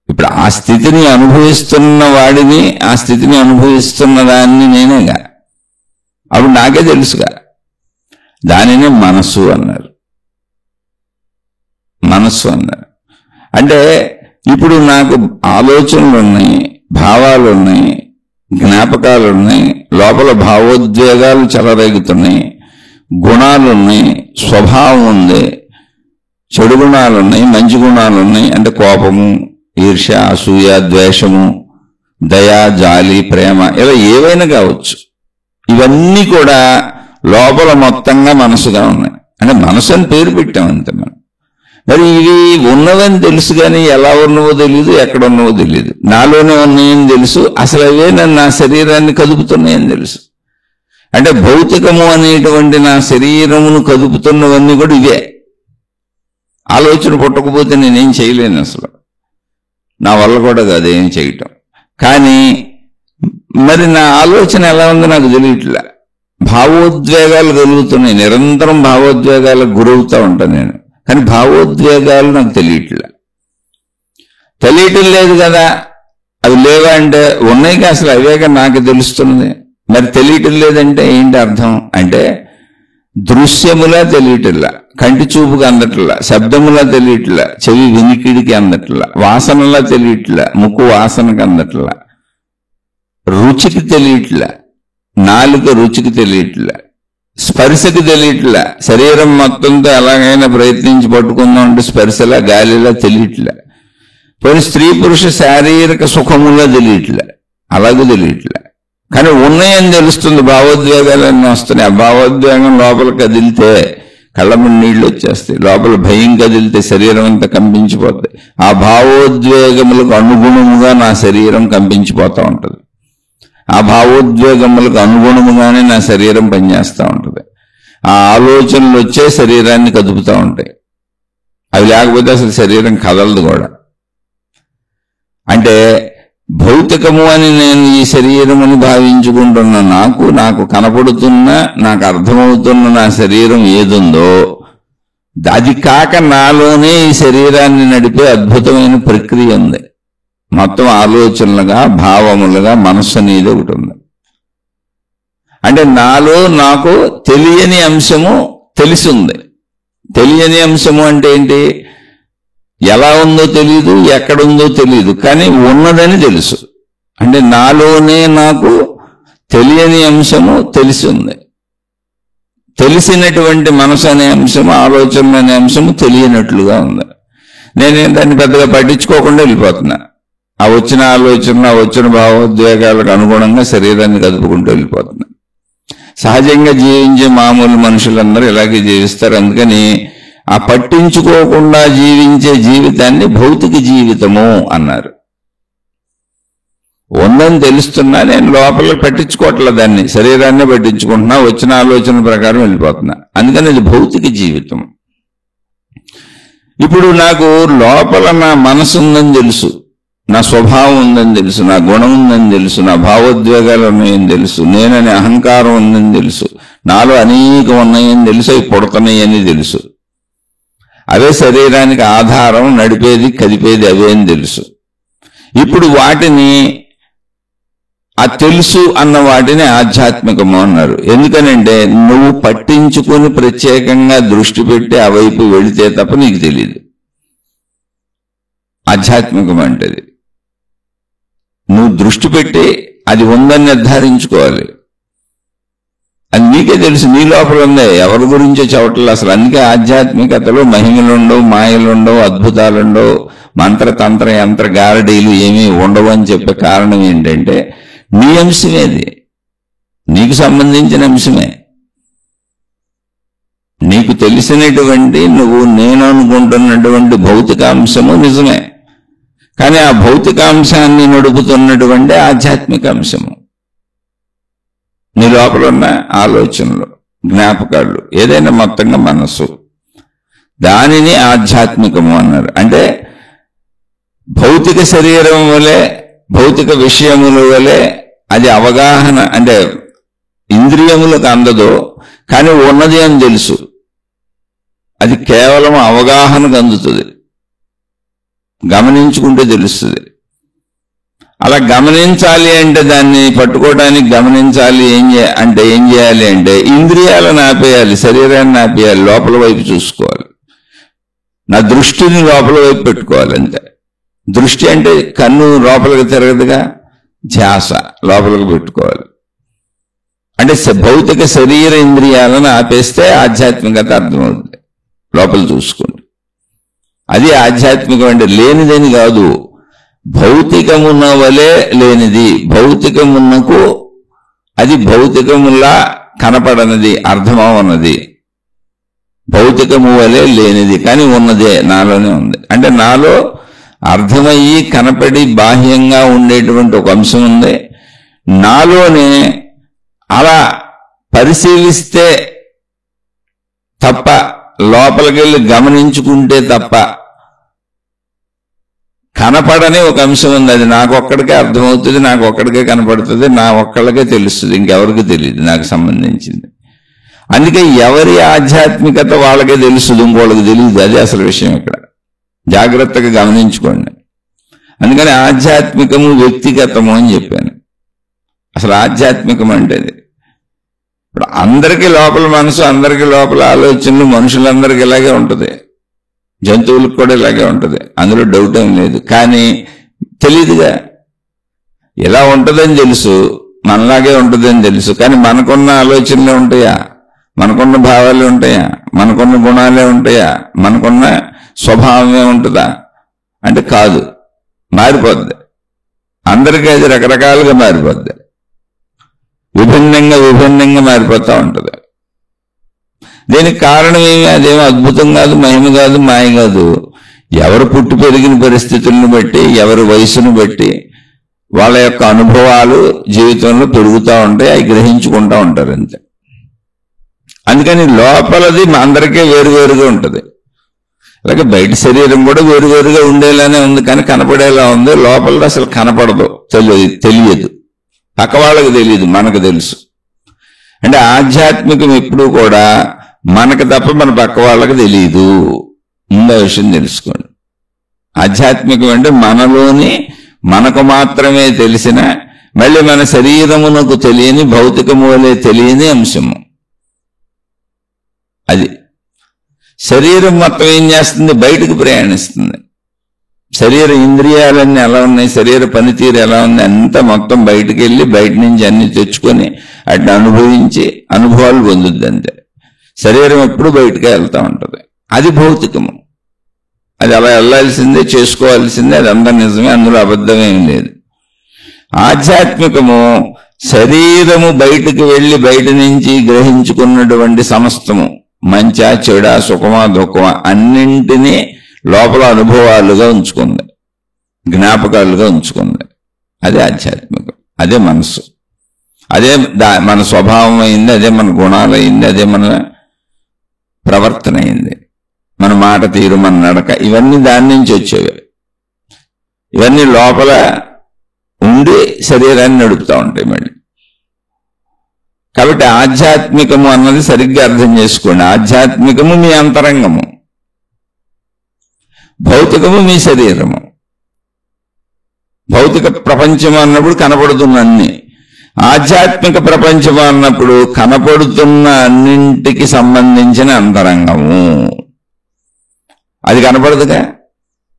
ఇప్పుడు ఆ స్థితిని అనుభవిస్తున్న వాడిని, ఆ స్థితిని అనుభవిస్తున్న దాన్ని నేనేగా, అప్పుడు నాకే తెలుసుగా. దానినే మనస్సు అన్నారు. అంటే ఇప్పుడు నాకు ఆలోచనలు ఉన్నాయి, భావాలు ఉన్నాయి, జ్ఞాపకాలు ఉన్నాయి, లోపల భావోద్వేగాలు చెలరేగుతున్నాయి, గుణాలు ఉన్నాయి, స్వభావం ఉంది, చెడు గుణాలు ఉన్నాయి, మంచి గుణాలు ఉన్నాయి. అంటే కోపము, ఈర్ష్య, అసూయ, ద్వేషము, దయ, జాలి, ప్రేమ, ఇలా ఏవైనా కావచ్చు. ఇవన్నీ కూడా లోపల మొత్తంగా మనసుగా ఉన్నాయి. అంటే మనసు అని పేరు పెట్టామంతే మనం. మరి ఇవి ఉన్నవని తెలుసు కానీ ఎలా ఉన్నవో తెలియదు, ఎక్కడ ఉన్నవో తెలియదు. నాలోనే ఉన్నాయని తెలుసు, అసలు అవే నన్ను నా శరీరాన్ని కదుపుతున్నాయని తెలుసు. అంటే భౌతికము అనేటువంటి నా శరీరమును కదుపుతున్నవన్నీ కూడా ఇవే. ఆలోచన పుట్టకపోతే నేనేం చేయలేను, అసలు నా వల్ల కూడా కాదు ఏం చేయటం. కానీ మరి నా ఆలోచన ఎలా ఉందో నాకు తెలియట్లా. భావోద్వేగాలు కలుగుతున్నాయి, నిరంతరం భావోద్వేగాలకు గురవుతూ ఉంటాను నేను. కానీ భావోద్వేగాలు నాకు తెలియటం లేదు కదా. అవి లేవా అంటే ఉన్నాయి, అసలు అవేగా నాకు తెలుస్తుంది. మరి తెలియటం లేదంటే ఏంటి అర్థం అంటే దృశ్యములా తెలియటల్లా, కంటి చూపుగా అందట్లా, శబ్దములా తెలియట్లా, చెవి వినికిడికి అందట్లా, వాసనలా తెలియట్లా, ముక్కు వాసనకి అందట్లా, రుచికి తెలియట్లా, నాలుక రుచికి తెలియట్లా, స్పర్శకి తెలియట్లా. శరీరం మొత్తంతో ఎలాగైనా ప్రయత్నించి పట్టుకుందాం అంటే స్పర్శలా, గాలిలా తెలియట్లా. పోనీ స్త్రీ పురుష శారీరక సుఖములా తెలియట్లా, అలాగే తెలియట్లా. కానీ ఉన్నాయని తెలుస్తుంది, భావోద్వేగాలన్నీ వస్తున్నాయి. ఆ భావోద్వేగం లోపల కదిలితే కళ్ళము నీళ్లు వచ్చేస్తాయి, లోపల భయం కదిలితే శరీరం అంతా కంపించిపోతాయి. ఆ భావోద్వేగములకు అనుగుణముగా నా శరీరం కంపించిపోతూ ఉంటుంది. ఆ భావోద్వేగములకు అనుగుణముగానే నా శరీరం పనిచేస్తూ ఉంటుంది. ఆ ఆలోచనలు వచ్చే శరీరాన్ని కదుపుతూ ఉంటాయి. అవి లేకపోతే అసలు శరీరం కదలదు కూడా. అంటే భౌతికము అని నేను ఈ శరీరముని భావించుకుంటున్న నాకు కనపడుతున్న, నాకు అర్థమవుతున్న నా శరీరం ఏదుందో అది కాక నాలోనే ఈ శరీరాన్ని నడిపే అద్భుతమైన ప్రక్రియ ఉంది. మొత్తం ఆలోచనలుగా, భావములుగా మనస్సు అనేది ఒకటి ఉంది. అంటే నాలో నాకు తెలియని అంశము తెలిసింది. తెలియని అంశము అంటే ఏంటి? ఎలా ఉందో తెలియదు, ఎక్కడుందో తెలియదు, కానీ ఉన్నదని తెలుసు. అంటే నాలోనే నాకు తెలియని అంశము తెలిసింది. తెలిసినటువంటి మనసు అనే అంశము, ఆలోచన అనే అంశము తెలియనట్లుగా ఉంది. నేనేం దాన్ని పెద్దగా పట్టించుకోకుండా వెళ్ళిపోతున్నా. ఆ వచ్చిన ఆలోచన, ఆ వచ్చిన భావోద్వేగాలకు అనుగుణంగా శరీరాన్ని కదుపుకుంటూ వెళ్ళిపోతున్నా. సహజంగా జీవించే మామూలు మనుషులందరూ ఇలాగే జీవిస్తారు. అందుకని ఆ పట్టించుకోకుండా జీవించే జీవితాన్ని భౌతిక జీవితము అన్నారు. ఉందని తెలుస్తున్నా, నేను లోపల పట్టించుకోవట్లే, దాన్ని శరీరాన్ని పట్టించుకుంటున్నా, వచ్చిన ఆలోచన ప్రకారం వెళ్ళిపోతున్నా. అందుకని ఇది భౌతిక జీవితం. ఇప్పుడు నాకు లోపల నా మనసు ఉందని తెలుసు, నా స్వభావం ఉందని తెలుసు, నా గుణం ఉందని తెలుసు, నా భావోద్వేగాలు ఉన్నాయని తెలుసు, నేననే అహంకారం ఉందని తెలుసు, నాలో అనేక ఉన్నాయని తెలుసు, అవి పుడతాయని తెలుసు. అవే శరీరానికి ఆధారం, నడిపేది, కదిపేది అవే అని తెలుసు. ఇప్పుడు వాటిని, ఆ తెలుసు అన్న వాటిని ఆధ్యాత్మికము అన్నారు. ఎందుకనంటే నువ్వు పట్టించుకొని ప్రత్యేకంగా దృష్టి పెట్టి ఆ వైపు వెళితే తప్ప నీకు తెలియదు. ఆధ్యాత్మికం అంటే నువ్వు దృష్టి పెట్టి అది ఉందని నిర్ధారించుకోవాలి. అది నీకే తెలుసు, నీ లోపల ఉందే, ఎవరి గురించో చెప్పట్లేదు అసలు. అందుకే ఆధ్యాత్మికతలో మహిమలుండవు, మాయలుండవు, అద్భుతాలుండవు, మంత్రతంత్ర యంత్ర గారడీలు ఏమీ ఉండవు అని చెప్పే కారణం ఏంటంటే నీ అంశమేది, నీకు సంబంధించిన అంశమే. నీకు తెలిసినటువంటి, నువ్వు నేను అనుకుంటున్నటువంటి భౌతికాంశము నిజమే, కానీ ఆ భౌతికాంశాన్ని నడుపుతున్నటువంటి ఆధ్యాత్మిక అంశము నీ లోపల ఉన్న ఆలోచనలు, జ్ఞాపకాలు, ఏదైనా మొత్తంగా మనస్సు, దానిని ఆధ్యాత్మికము అన్నారు. అంటే భౌతిక శరీరం వలె, భౌతిక విషయముల వలె అది అవగాహన, అంటే ఇంద్రియములకు అందదో కానీ ఉన్నది అని తెలుసు. అది కేవలం అవగాహనకు అందుతుంది, గమనించుకుంటే తెలుస్తుంది. అలా గమనించాలి అంటే, దాన్ని పట్టుకోవడానికి గమనించాలి అంటే ఏం చేయాలి అంటే ఇంద్రియాలను ఆపేయాలి, శరీరాన్ని ఆపేయాలి, లోపల వైపు చూసుకోవాలి. నా దృష్టిని లోపల వైపు పెట్టుకోవాలి అంతే. దృష్టి అంటే కన్ను లోపలికి తిరగదుగా, ధ్యాస లోపలికి పెట్టుకోవాలి. అంటే భౌతిక శరీర ఇంద్రియాలను ఆపేస్తే ఆధ్యాత్మికత అర్థమవుతుంది. లోపల చూసుకోండి, అది ఆధ్యాత్మికం. అంటే లేనిదని కాదు, భౌతికమున్న వలె లేనిది, భౌతికమున్నకు అది భౌతికములా కనపడనది, అర్థమవన్నది. భౌతికము వలె లేనిది కానీ ఉన్నదే, నాలోనే ఉంది. అంటే నాలో అర్థమయ్యి కనపడి బాహ్యంగా ఉండేటువంటి ఒక అంశం ఉంది. నాలోనే అలా పరిశీలిస్తే తప్ప, లోపలికి వెళ్ళి గమనించుకుంటే తప్ప కనపడని ఒక అంశం ఉంది. అది నాకు ఒక్కడికే అర్థమవుతుంది, నాకు ఒక్కడికే కనపడుతుంది, నా ఒక్కళ్ళకే తెలుస్తుంది, ఇంకెవరికి తెలియదు నాకు సంబంధించింది. అందుకే ఎవరి ఆధ్యాత్మికత వాళ్ళకే తెలుస్తుంది, ఇంకోళ్ళకి తెలియదు. అది అసలు విషయం ఇక్కడ, జాగ్రత్తగా గమనించుకోండి. అందుకని ఆధ్యాత్మికము వ్యక్తిగతము అని చెప్పాను. అసలు ఆధ్యాత్మికం అంటే ఇప్పుడు అందరికీ లోపల మనసు, అందరికీ లోపల ఆలోచనలు, మనుషులందరికీ ఇలాగే ఉంటుంది, జంతువులకు కూడా ఇలాగే ఉంటుంది, అందులో డౌట్ ఏం లేదు. కానీ తెలియదుగా, ఎలా ఉంటుందని తెలుసు, మనలాగే ఉంటుందని తెలుసు, కానీ మనకున్న ఆలోచనలే ఉంటాయా, మనకున్న భావాలే ఉంటాయా, మనకున్న గుణాలే ఉంటాయా, మనకున్న స్వభావమే ఉంటుందా అంటే కాదు, మారిపోద్ది. అందరికీ అది రకరకాలుగా మారిపోద్ది. విభిన్నంగా మారిపోతూ ఉంటుంది. దీనికి కారణం ఏమి? అదేమో అద్భుతం కాదు, మహిమ కాదు, మాయ కాదు. ఎవరు పుట్టి పెరిగిన పరిస్థితులను బట్టి, ఎవరి వయసును బట్టి వాళ్ళ యొక్క అనుభవాలు జీవితంలో పెరుగుతూ ఉంటాయి, అవి గ్రహించుకుంటూ ఉంటారు అంతే. అందుకని లోపలది అందరికీ వేరువేరుగా ఉంటుంది. అలాగే బయట శరీరం కూడా వేరువేరుగా ఉండేలానే ఉంది, కానీ కనపడేలా ఉంది. లోపలది అసలు కనపడదు, తెలియదు. పక్క వాళ్ళకి తెలియదు, మనకు తెలుసు. అంటే ఆధ్యాత్మికం ఎప్పుడూ కూడా మనకు తప్ప మన పక్క వాళ్ళకి తెలియదు. ముందు విషయం తెలుసుకోండి. ఆధ్యాత్మికం అంటే మనలోని మనకు మాత్రమే తెలిసిన, మళ్ళీ మన శరీరమునకు తెలియని, భౌతికము వలె తెలియని అంశము అది. శరీరం మొత్తం ఏం చేస్తుంది? బయటకు ప్రయాణిస్తుంది. శరీర ఇంద్రియాలన్నీ ఎలా ఉన్నాయి, శరీర పనితీరు ఎలా ఉంది, అంతా మొత్తం బయటకు వెళ్ళి బయట నుంచి అన్ని తెచ్చుకొని అట్లా అనుభవించి అనుభవాలు పొందుద్ది అంతే. శరీరం ఎప్పుడు బయటకే వెళ్తూ ఉంటుంది. అది భౌతికము. అది అలా వెళ్ళాల్సిందే, చేసుకోవాల్సిందే. అది అందరూ నిజమే, అందులో అబద్ధమేం లేదు. ఆధ్యాత్మికము శరీరము బయటకు వెళ్ళి బయట నుంచి గ్రహించుకున్నటువంటి సమస్తము, మంచా చెడా, సుఖమా దుఃఖమా, అన్నింటినీ లోపల అనుభవాలుగా ఉంచుకుంది, జ్ఞాపకాలుగా ఉంచుకుంది. అదే ఆధ్యాత్మికం, అదే మనసు, అదే మన స్వభావం అయింది, అదే మన గుణాలైంది, అదే మన ప్రవర్తన అయింది, మన మాట తీరు, మన నడక, ఇవన్నీ దాని నుంచి వచ్చేవి. ఇవన్నీ లోపల ఉండి శరీరాన్ని నడుపుతూ ఉంటాయి మళ్ళీ. కాబట్టి ఆధ్యాత్మికము అన్నది సరిగ్గా అర్థం చేసుకోండి. ఆధ్యాత్మికము మీ అంతరంగము, భౌతికము మీ శరీరము. భౌతిక ప్రపంచం అన్నప్పుడు కనపడుతున్న అన్ని, ఆధ్యాత్మిక ప్రపంచం అన్నప్పుడు కనపడుతున్న అన్నింటికి సంబంధించిన అంతరంగము. అది కనపడదుగా,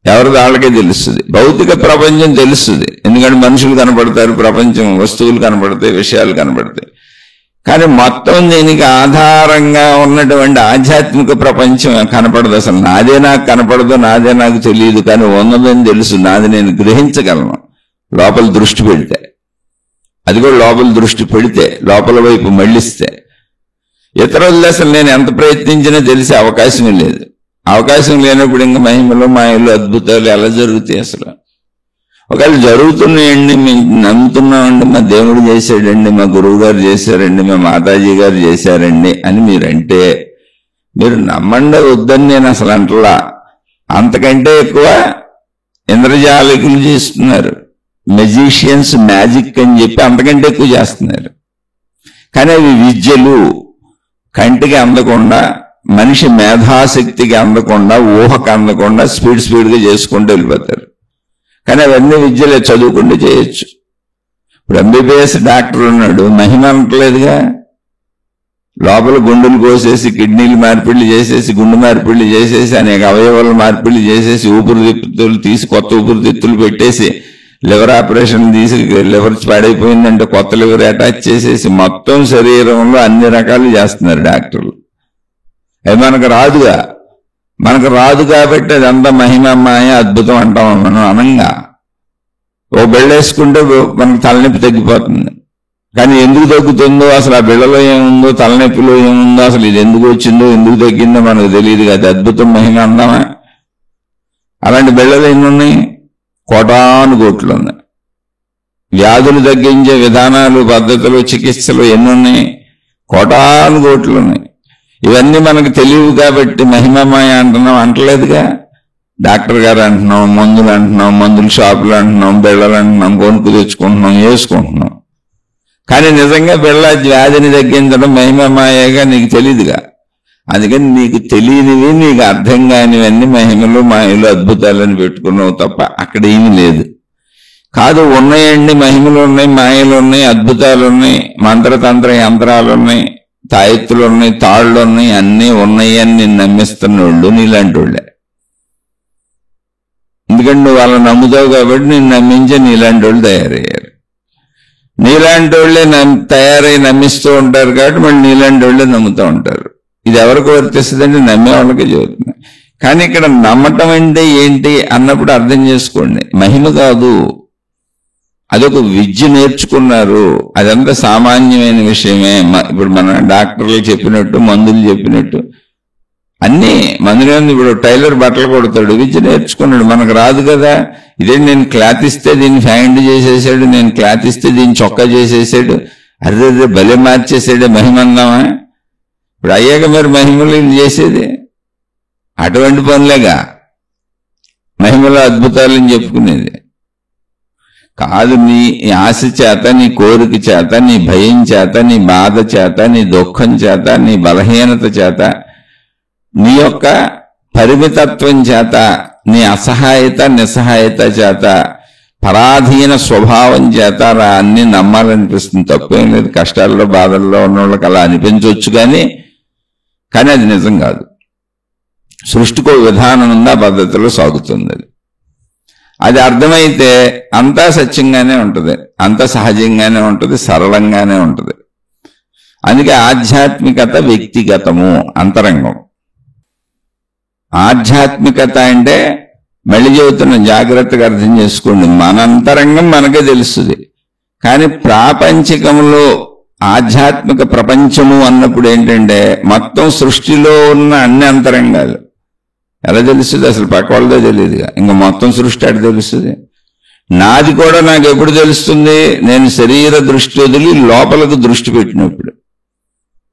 ఎవరిది వాళ్ళకే తెలుస్తుంది. భౌతిక ప్రపంచం తెలుస్తుంది, ఎందుకంటే మనుషులు కనపడతారు, ప్రపంచం వస్తువులు కనపడతాయి, విషయాలు కనపడతాయి. కానీ మొత్తం దీనికి ఆధారంగా ఉన్నటువంటి ఆధ్యాత్మిక ప్రపంచం కనపడదు. అసలు నాదే నాకు కనపడదు, నాదే నాకు తెలియదు, కానీ ఉన్నదని తెలుసు, నాది నేను గ్రహించగలను లోపల దృష్టి పెడితే. అది కూడా లోపల దృష్టి పెడితే, లోపల వైపు మళ్ళిస్తే. ఇతరులు అసలు నేను ఎంత ప్రయత్నించినా తెలిసే అవకాశమే లేదు. అవకాశం లేనప్పుడు ఇంకా మహిమలు, మాయలు, అద్భుతాలు ఎలా జరుగుతాయి? అసలు ఒకవేళ జరుగుతున్నాయండి, మేము నమ్ముతున్నామండి, మా దేవుడు చేశాడండి, మా గురువు గారు చేశారండి, మా మాతాజీ గారు చేశారండి అని మీరంటే, మీరు నమ్మండి, వద్దని నేను అసలు అంటలా. అంతకంటే ఎక్కువ ఇంద్రజాలికులు చేస్తున్నారు, మెజిషియన్స్, మ్యాజిక్ అని చెప్పి అంతకంటే ఎక్కువ చేస్తున్నారు. కానీ అవి విద్యలు, కంటికి అందకుండా, మనిషి మేధాశక్తికి అందకుండా, ఊహకు అందకుండా స్పీడ్గా చేసుకుంటూ వెళ్ళిపోతారు. కానీ అవన్నీ విద్యలే, చదువుకుంటూ చేయొచ్చు. ఇప్పుడు ఎంబీబీఎస్ డాక్టర్ ఉన్నాడు, మహిమ అనట్లేదుగా. లోపల గుండెలు కోసేసి, కిడ్నీలు మార్పిళ్ళు చేసేసి, గుండె మార్పిళ్ళు చేసేసి, అనేక అవయవాల మార్పిళ్ళు చేసేసి, ఊపిరితిత్తులు తీసి కొత్త ఊపిరితిత్తులు పెట్టేసి, లివర్ ఆపరేషన్ తీసి, లివర్ పాడైపోయిందంటే కొత్త లివర్ అటాచ్ చేసేసి, మొత్తం శరీరంలో అన్ని రకాలు చేస్తున్నారు డాక్టర్లు. అది మనకు రాదుగా. మనకు రాదు కాబట్టి అదంతా మహిమ, మాయ, అద్భుతం అంటాం మనం. అనంగా ఓ బెళ్ళేసుకుంటే మనకు తలనొప్పి తగ్గిపోతుంది. కానీ ఎందుకు తగ్గుతుందో, అసలు ఆ బిళ్ళలో ఏముందో, తలనొప్పిలో ఏముందో, అసలు ఇది ఎందుకు వచ్చిందో, ఎందుకు తగ్గిందో మనకు తెలియదు కదా. అద్భుతం, మహిమ అందామా? అలాంటి బిళ్ళలు ఎన్ని ఉన్నాయి? కోటాను కోట్లు ఉన్నాయి. వ్యాధులు తగ్గించే విధానాలు, పద్ధతులు, చికిత్సలు ఎన్ని ఉన్నాయి? కోటాను కోట్లు ఉన్నాయి. ఇవన్నీ మనకు తెలియవు కాబట్టి మహిమమాయ అంటున్నాం, అంటలేదుగా. డాక్టర్ గారు అంటున్నాం, మందులు అంటున్నాం, మందుల షాపులు అంటున్నాం, బిళ్ళలు అంటున్నాం, కొనుక్కు తెచ్చుకుంటున్నాం, వేసుకుంటున్నాం. కానీ నిజంగా బిళ్ళ వ్యాధిని తగ్గించడం మహిమమాయగా నీకు తెలియదుగా. అందుకని నీకు తెలియనివి, నీకు అర్థం కానివన్నీ మహిమలు, మాయలు, అద్భుతాలని పెట్టుకున్నావు తప్ప అక్కడ ఏమీ లేదు. కాదు, ఉన్నాయండి, మహిమలు ఉన్నాయి, మాయలు ఉన్నాయి, అద్భుతాలు ఉన్నాయి, మంత్రతంత్ర యంత్రాలు ఉన్నాయి, తాయెత్తులు ఉన్నాయి, తాళ్ళు ఉన్నాయి, అన్నీ ఉన్నాయి అని నేను నమ్మిస్తున్న వాళ్ళు నీలాంటి వాళ్ళే. ఎందుకంటే నువ్వు వాళ్ళని నమ్ముతావు కాబట్టి నేను నమ్మించే నీలాంటి వాళ్ళు తయారయ్యారు. నీలాంటి వాళ్ళే తయారై నమ్మిస్తూ ఉంటారు కాబట్టి మళ్ళీ నీలాంటి వాళ్ళే నమ్ముతూ ఉంటారు. ఇది ఎవరికి వర్తిస్తుందంటే నమ్మే వాళ్ళకే చదువుతుంది. కానీ ఇక్కడ నమ్మటం అంటే ఏంటి అన్నప్పుడు అర్థం చేసుకోండి. మహిమ కాదు, అదొక విద్య నేర్చుకున్నారు. అదంతా సామాన్యమైన విషయమే. ఇప్పుడు మన డాక్టర్లు చెప్పినట్టు, మందులు చెప్పినట్టు అన్నీ మందులు. ఇప్పుడు టైలర్ బట్టలు కొడతాడు, విద్య నేర్చుకున్నాడు. మనకు రాదు కదా. ఇదే నేను క్లాత్ ఇస్తే దీన్ని ఫ్యాంట్ చేసేసాడు, నేను క్లాత్ ఇస్తే దీన్ని చొక్కా చేసేసాడు, అదే భలే మార్చేసాడు, మహిమందామా? ఇప్పుడు అయ్యాక మరి మహిమలు చేసేది అటువంటి పనులేగా మహిమలో అద్భుతాలని చెప్పుకునేది కాదు. నీ ఆశ చేత, నీ కోరిక చేత, నీ భయం చేత, నీ బాధ చేత, నీ దుఃఖం చేత, నీ బలహీనత చేత, నీ యొక్క పరిమితత్వం చేత, నీ అసహాయత నిస్సహాయత చేత, పరాధీన స్వభావం చేత అన్ని నమ్మాలనిపిస్తుంది. తప్పేం లేదు. కష్టాల్లో బాధల్లో ఉన్న వాళ్ళకి అలా అనిపించవచ్చు, కానీ అది నిజం కాదు. సృష్టికో విధానం ఉందా, పద్ధతిలో సాగుతుంది. అది అర్థమైతే అంతా సత్యంగానే ఉంటుంది, అంతా సహజంగానే ఉంటుంది, సరళంగానే ఉంటుంది. అందుకే ఆధ్యాత్మికత వ్యక్తిగతము, అంతరంగం. ఆధ్యాత్మికత అంటే మళ్ళీ చెబుతున్న, జాగ్రత్తగా అర్థం చేసుకోండి, మన అంతరంగం మనకే తెలుస్తుంది. కానీ ప్రాపంచికంలో ఆధ్యాత్మిక ప్రపంచము అన్నప్పుడు ఏంటంటే మొత్తం సృష్టిలో ఉన్న అన్ని అంతరంగాలు ఎలా తెలుస్తుంది? అసలు పక్క వాళ్ళదో తెలియదుగా, ఇంకా మొత్తం సృష్టి అటు తెలుస్తుంది. నాది కూడా నాకు ఎప్పుడు తెలుస్తుంది? నేను శరీర దృష్టి వదిలి లోపలకు దృష్టి పెట్టినప్పుడు,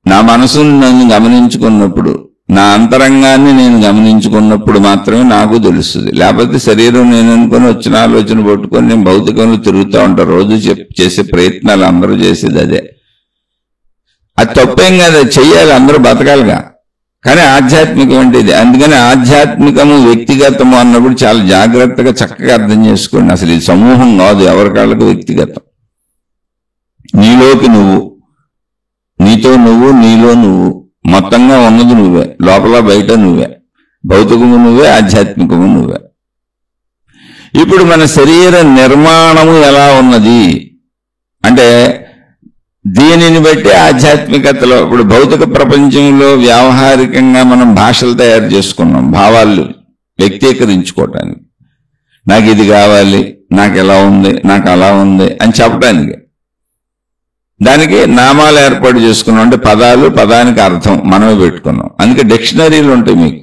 నా మనసును నన్ను గమనించుకున్నప్పుడు, నా అంతరంగాన్ని నేను గమనించుకున్నప్పుడు మాత్రమే నాకు తెలుస్తుంది. లేకపోతే శరీరం నేను అనుకుని వచ్చిన ఆలోచన పట్టుకొని నేను భౌతికంలో తిరుగుతూ ఉంటాను. రోజు చేసే ప్రయత్నాలు అందరూ చేసేది అదే. అది తప్పేం కాదు, చెయ్యాలి, అందరూ బతకాలిగా. కానీ ఆధ్యాత్మికం అంటే ఇది. అందుకని ఆధ్యాత్మికము వ్యక్తిగతము అన్నప్పుడు చాలా జాగ్రత్తగా చక్కగా అర్థం చేసుకోండి. అసలు ఇది సమూహం కాదు, ఎవరికాళ్ళకు వ్యక్తిగతం. నీలోకి నువ్వు, నీతో నువ్వు, నీలో నువ్వు, మొత్తంగా ఉన్నది నువ్వే, లోపల బయట నువ్వే, భౌతికము నువ్వే, ఆధ్యాత్మికము నువ్వే. ఇప్పుడు మన శరీర నిర్మాణము ఎలా ఉన్నది అంటే దీనిని బట్టి ఆధ్యాత్మికతలో, ఇప్పుడు భౌతిక ప్రపంచంలో వ్యావహారికంగా మనం భాషలు తయారు చేసుకున్నాం, భావాలు వ్యక్తీకరించుకోవటానికి. నాకు ఇది కావాలి, నాకు ఎలా ఉంది, నాకు అలా ఉంది అని చెప్పడానికి. దానికి నామాలు ఏర్పాటు చేసుకున్నాం, అంటే పదాలు, పదానికి అర్థం మనమే పెట్టుకున్నాం. అందుకే డిక్షనరీలు ఉంటాయి మీకు.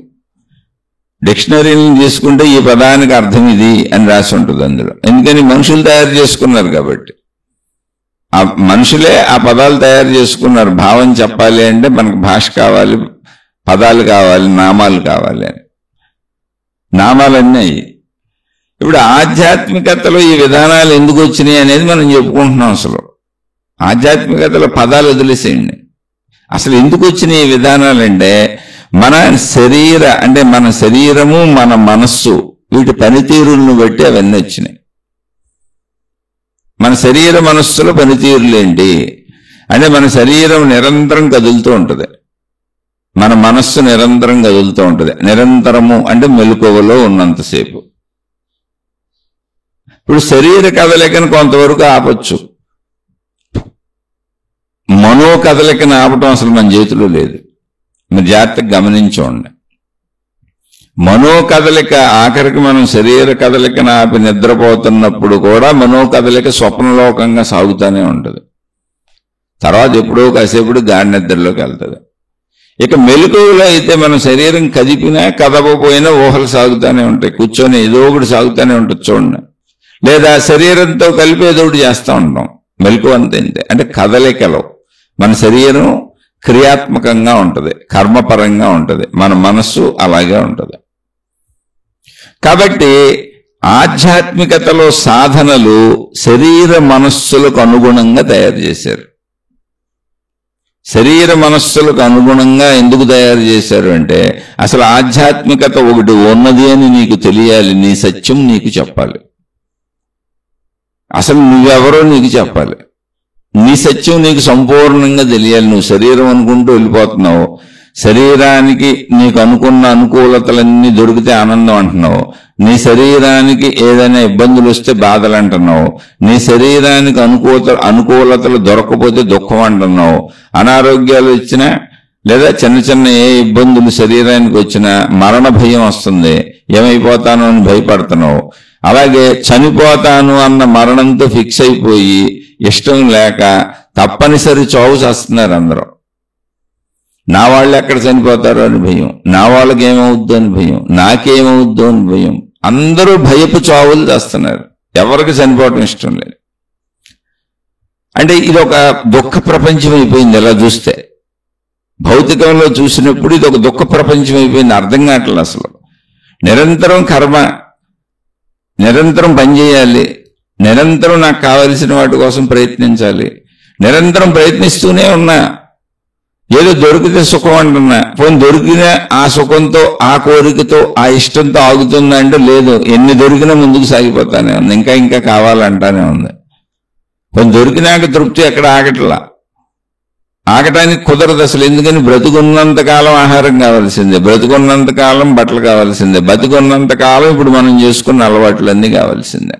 డిక్షనరీలను తీసుకుంటే ఈ పదానికి అర్థం ఇది అని రాసి ఉంటుంది అందులో. ఎందుకని మనుషులు తయారు చేసుకున్నారు కాబట్టి. ఆ మనుషులే ఆ పదాలు తయారు చేసుకున్నారు. భావం చెప్పాలి అంటే మనకు భాష కావాలి, పదాలు కావాలి, నామాలు కావాలి అని. నామాలన్నీ. ఇప్పుడు ఆధ్యాత్మికతలో ఈ విధానాలు ఎందుకు వచ్చినాయి అనేది మనం చెప్పుకుంటున్నాం. అసలు ఆధ్యాత్మికతలో పదాలు వదిలేసేయండి. అసలు ఎందుకు వచ్చినాయి ఈ విధానాలంటే మన మన శరీరము, మన మనస్సు, వీటి పనితీరులను బట్టి అవన్నీ వచ్చినాయి. మన శరీర మనస్సుల పనితీరులేంటి అంటే మన శరీరం నిరంతరం కదులుతూ ఉంటుంది, మన మనస్సు నిరంతరం కదులుతూ ఉంటుంది. నిరంతరము అంటే మెలకువలో ఉన్నంతసేపు. ఇప్పుడు శరీర కదలికను కొంతవరకు ఆపచ్చు, మనో కదలికను ఆపటం అసలు మన చేతిలో లేదు. మీరు జాగ్రత్తగా గమనించండి. మనో కదలిక ఆఖరికి మనం శరీర కదలికను ఆపి నిద్రపోతున్నప్పుడు కూడా మనో కదలిక స్వప్నలోకంగా సాగుతూనే ఉంటుంది. తర్వాత ఎప్పుడో కాసేపుడు గాఢ నిద్రలోకి వెళ్తుంది. ఇక మెలకువలో అయితే మన శరీరం కదిపినా కదపపోయినా ఊహలు సాగుతూనే ఉంటాయి, కూర్చొని ఏదో ఒకటి సాగుతూనే ఉంటుంది చూడండి. లేదా శరీరంతో కలిపి ఏదో ఒకటి చేస్తూ ఉంటాం. మెలకువ అంతే. అంటే కదలికలో మన శరీరం క్రియాత్మకంగా ఉంటుంది, కర్మపరంగా ఉంటుంది, మన మనస్సు అలాగే ఉంటుంది. కాబట్టి ఆధ్యాత్మికతలో సాధనలు శరీర మనస్సులకు అనుగుణంగా తయారు చేశారు. శరీర మనస్సులకు అనుగుణంగా ఎందుకు తయారు చేశారు అంటే అసలు ఆధ్యాత్మికత ఒకటి ఉన్నది అని నీకు తెలియాలి, నీ సత్యం నీకు చెప్పాలి, అసలు నువ్వెవరో నీకు చెప్పాలి, నీ సత్యం నీకు సంపూర్ణంగా తెలియాలి. నువ్వు శరీరం అనుకుంటూ వెళ్ళిపోతున్నావు, శరీరానికి నీకు అనుకున్న అనుకూలతలన్నీ దొరికితే ఆనందం అంటున్నావు, నీ శరీరానికి ఏదైనా ఇబ్బందులు వస్తే బాధలు అంటున్నావు, నీ శరీరానికి అనుకూలతలు దొరకకపోతే దుఃఖం అంటున్నావు, అనారోగ్యాలు వచ్చినా లేదా చిన్న చిన్న ఏ ఇబ్బందులు శరీరానికి వచ్చినా మరణ భయం వస్తుంది, ఏమైపోతానో అని భయపడుతున్నావు. అలాగే చనిపోతాను అన్న మరణంతో ఫిక్స్ అయిపోయి ఇష్టం లేక తప్పనిసరి చావు చేస్తున్నారు అందరూ. నా వాళ్ళు ఎక్కడ చనిపోతారో అని భయం, నా వాళ్ళకి ఏమవుద్దో అని భయం, నాకేమవుద్దో అని భయం. అందరూ భయపు చావులు చేస్తున్నారు, ఎవరికి చనిపోవటం ఇష్టం లేదు. అంటే ఇది ఒక దుఃఖ ప్రపంచం అయిపోయింది. ఎలా చూస్తే భౌతికంలో చూసినప్పుడు ఇది ఒక దుఃఖ ప్రపంచం అయిపోయింది, అర్థం కావట్లేదు అసలు. నిరంతరం కర్మ, నిరంతరం పనిచేయాలి, నిరంతరం నాకు కావలసిన వాటి కోసం ప్రయత్నించాలి, నిరంతరం ప్రయత్నిస్తూనే ఉన్నా. ఏదో దొరికితే సుఖం అంటున్నా, పోనీ దొరికిన ఆ సుఖంతో, ఆ కోరికతో, ఆ ఇష్టంతో ఆగుతుందా అంటే లేదు. ఎన్ని దొరికినా ముందుకు సాగిపోతానే ఉంది, ఇంకా ఇంకా కావాలంటానే ఉంది. పోనీ దొరికినాక తృప్తి ఎక్కడ ఆగట్లా, ఆగటానికి కుదరదు అసలు. ఎందుకని బ్రతుకున్నంత కాలం ఆహారం కావాల్సిందే, బ్రతుకున్నంత కాలం బట్టలు కావాల్సిందే, బతుకున్నంత కాలం ఇప్పుడు మనం చేసుకున్న అలవాట్లన్నీ కావాల్సిందే,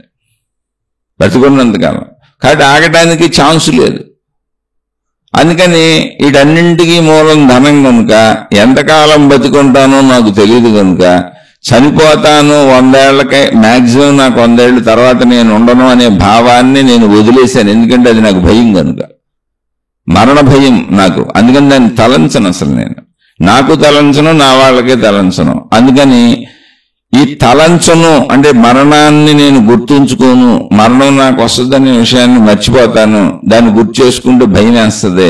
బ్రతుకున్నంత కాలం. కాబట్టి ఆగటానికి ఛాన్స్ లేదు. అందుకని వీటన్నింటికీ మూలం ధనం కనుక ఎంతకాలం బతుకుంటానో నాకు తెలియదు కనుక చనిపోతాను 100 ఏళ్లకే, మ్యాక్సిమం నాకు 100 ఏళ్ళ తర్వాత నేను ఉండను అనే భావాన్ని నేను వదిలేశాను. ఎందుకంటే అది నాకు భయం కనుక, మరణ భయం నాకు. అందుకని దాన్ని తలంచను అసలు. నేను నాకు తలంచను, నా వాళ్ళకే తలంచను. అందుకని ఈ తలంచను అంటే మరణాన్ని నేను గుర్తుంచుకోను, మరణం నాకు వస్తుందనే విషయాన్ని మర్చిపోతాను, దాన్ని గుర్తు చేసుకుంటూ భయం వేస్తుంది.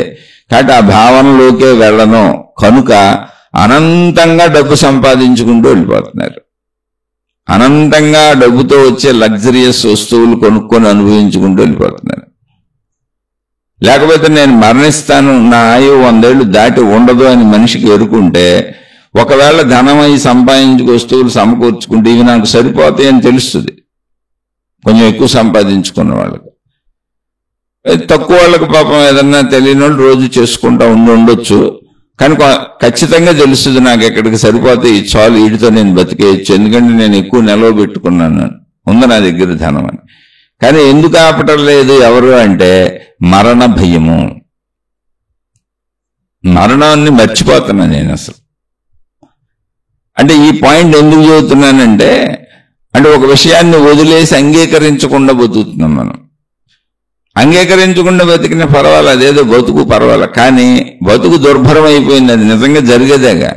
కాబట్టి ఆ భావనలోకే వెళ్ళను కనుక అనంతంగా డబ్బు సంపాదించుకుంటూ వెళ్ళిపోతున్నారు. అనంతంగా డబ్బుతో వచ్చే లగ్జరియస్ వస్తువులు కొనుక్కొని అనుభవించుకుంటూ వెళ్ళిపోతున్నారు. లేకపోతే నేను మరణిస్తాను, నా ఆయువు 100 ఏళ్ళు దాటి ఉండదు అని మనిషికి ఎరుకుంటే, ఒకవేళ ధనమై సంపాదించుకు వస్తువులు సమకూర్చుకుంటే ఇవి నాకు సరిపోతాయి అని తెలుస్తుంది. కొంచెం ఎక్కువ సంపాదించుకున్న వాళ్ళకి, తక్కువ వాళ్ళకి పాపం ఏదన్నా తెలియని వాళ్ళు రోజు చేసుకుంటా ఉండొచ్చు. కానీ ఖచ్చితంగా తెలుస్తుంది నాకు ఎక్కడికి సరిపోతే ఈ చాలు, వీటితో నేను బతికేయచ్చు, ఎందుకంటే నేను ఎక్కువ నిలవ పెట్టుకున్నాను, ఉంది నా దగ్గర ధనం అని. కానీ ఎందుకు ఆపటం లేదు ఎవరు అంటే మరణ భయము. మరణాన్ని మర్చిపోతున్నా నేను అసలు. అంటే ఈ పాయింట్ ఎందుకు చెబుతున్నానంటే, అంటే ఒక విషయాన్ని వదిలేసి అంగీకరించకుండా బతుకుతున్నాం మనం. అంగీకరించకుండా బతికిన పర్వాలేదు, అదేదో బతుకు పర్వాలేదు. కానీ బతుకు దుర్భరం అయిపోయింది, అది నిజంగా జరిగేదేగా.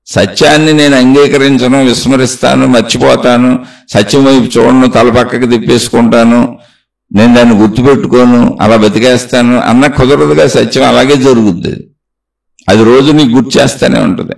సత్యాన్ని నేను అంగీకరించను, విస్మరిస్తాను, మర్చిపోతాను, సత్యం వైపు చూడను, తల పక్కకి తిప్పేసుకుంటాను, నేను దాన్ని గుర్తుపెట్టుకోను, అలా బతికేస్తాను అన్న కుదరదుగా. సత్యం అలాగే జరుగుద్ది, అది రోజు నీకు గుర్తు చేస్తూనే ఉంటుంది.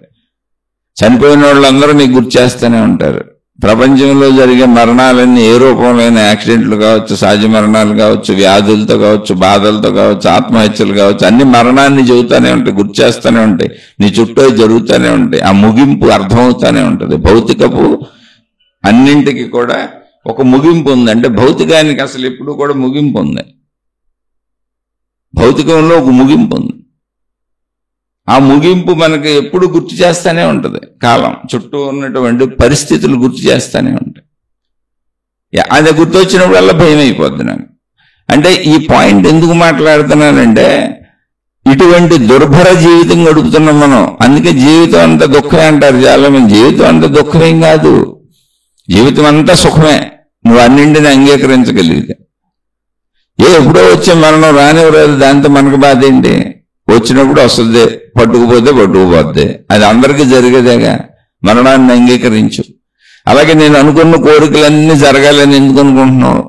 చనిపోయిన వాళ్ళందరూ నీకు గుర్తు చేస్తూనే ఉంటారు. ప్రపంచంలో జరిగే మరణాలన్నీ ఏ రూపంలో అయినా, యాక్సిడెంట్లు కావచ్చు, సహజ మరణాలు కావచ్చు, వ్యాధులతో కావచ్చు, బాధలతో కావచ్చు, ఆత్మహత్యలు కావచ్చు, అన్ని మరణాన్ని చెబుతూనే ఉంటాయి, గుర్తు చేస్తూనే ఉంటాయి, నీ చుట్టూ జరుగుతూనే ఉంటాయి. ఆ ముగింపు అర్థమవుతూనే ఉంటుంది. భౌతికపు అన్నింటికి కూడా ఒక ముగింపు ఉంది. అంటే భౌతికానికి అసలు ఎప్పుడు కూడా ముగింపు ఉంది, భౌతికంలో ఒక ముగింపు ఉంది. ఆ ముగింపు మనకి ఎప్పుడు గుర్తు చేస్తూనే ఉంటుంది. కాలం చుట్టూ ఉన్నటువంటి పరిస్థితులు గుర్తు చేస్తూనే ఉంటాయి. అది గుర్తొచ్చినప్పుడల్లా భయం అయిపోద్ది నాకు. అంటే ఈ పాయింట్ ఎందుకు మాట్లాడుతున్నానంటే, ఇటువంటి దుర్భర జీవితం గడుపుతున్నాం మనం. అందుకే జీవితం అంతా దుఃఖమే అంటారు చాలా మంది. జీవితం అంతా దుఃఖమేం కాదు, జీవితం అంతా సుఖమే, నువ్వు అన్నింటిని అంగీకరించగలిగితే. ఎప్పుడో వచ్చే మరణం రానివ్వలేదు, దాంతో మనకు బాధ ఏంటి? వచ్చినప్పుడు వస్తుంది, పట్టుకుపోతే పట్టుకుపోద్ది, అది అందరికీ జరిగేదేగా. మరణాన్ని అంగీకరించు. అలాగే నేను అనుకున్న కోరికలన్నీ జరగాలని ఎందుకు అనుకుంటున్నావు?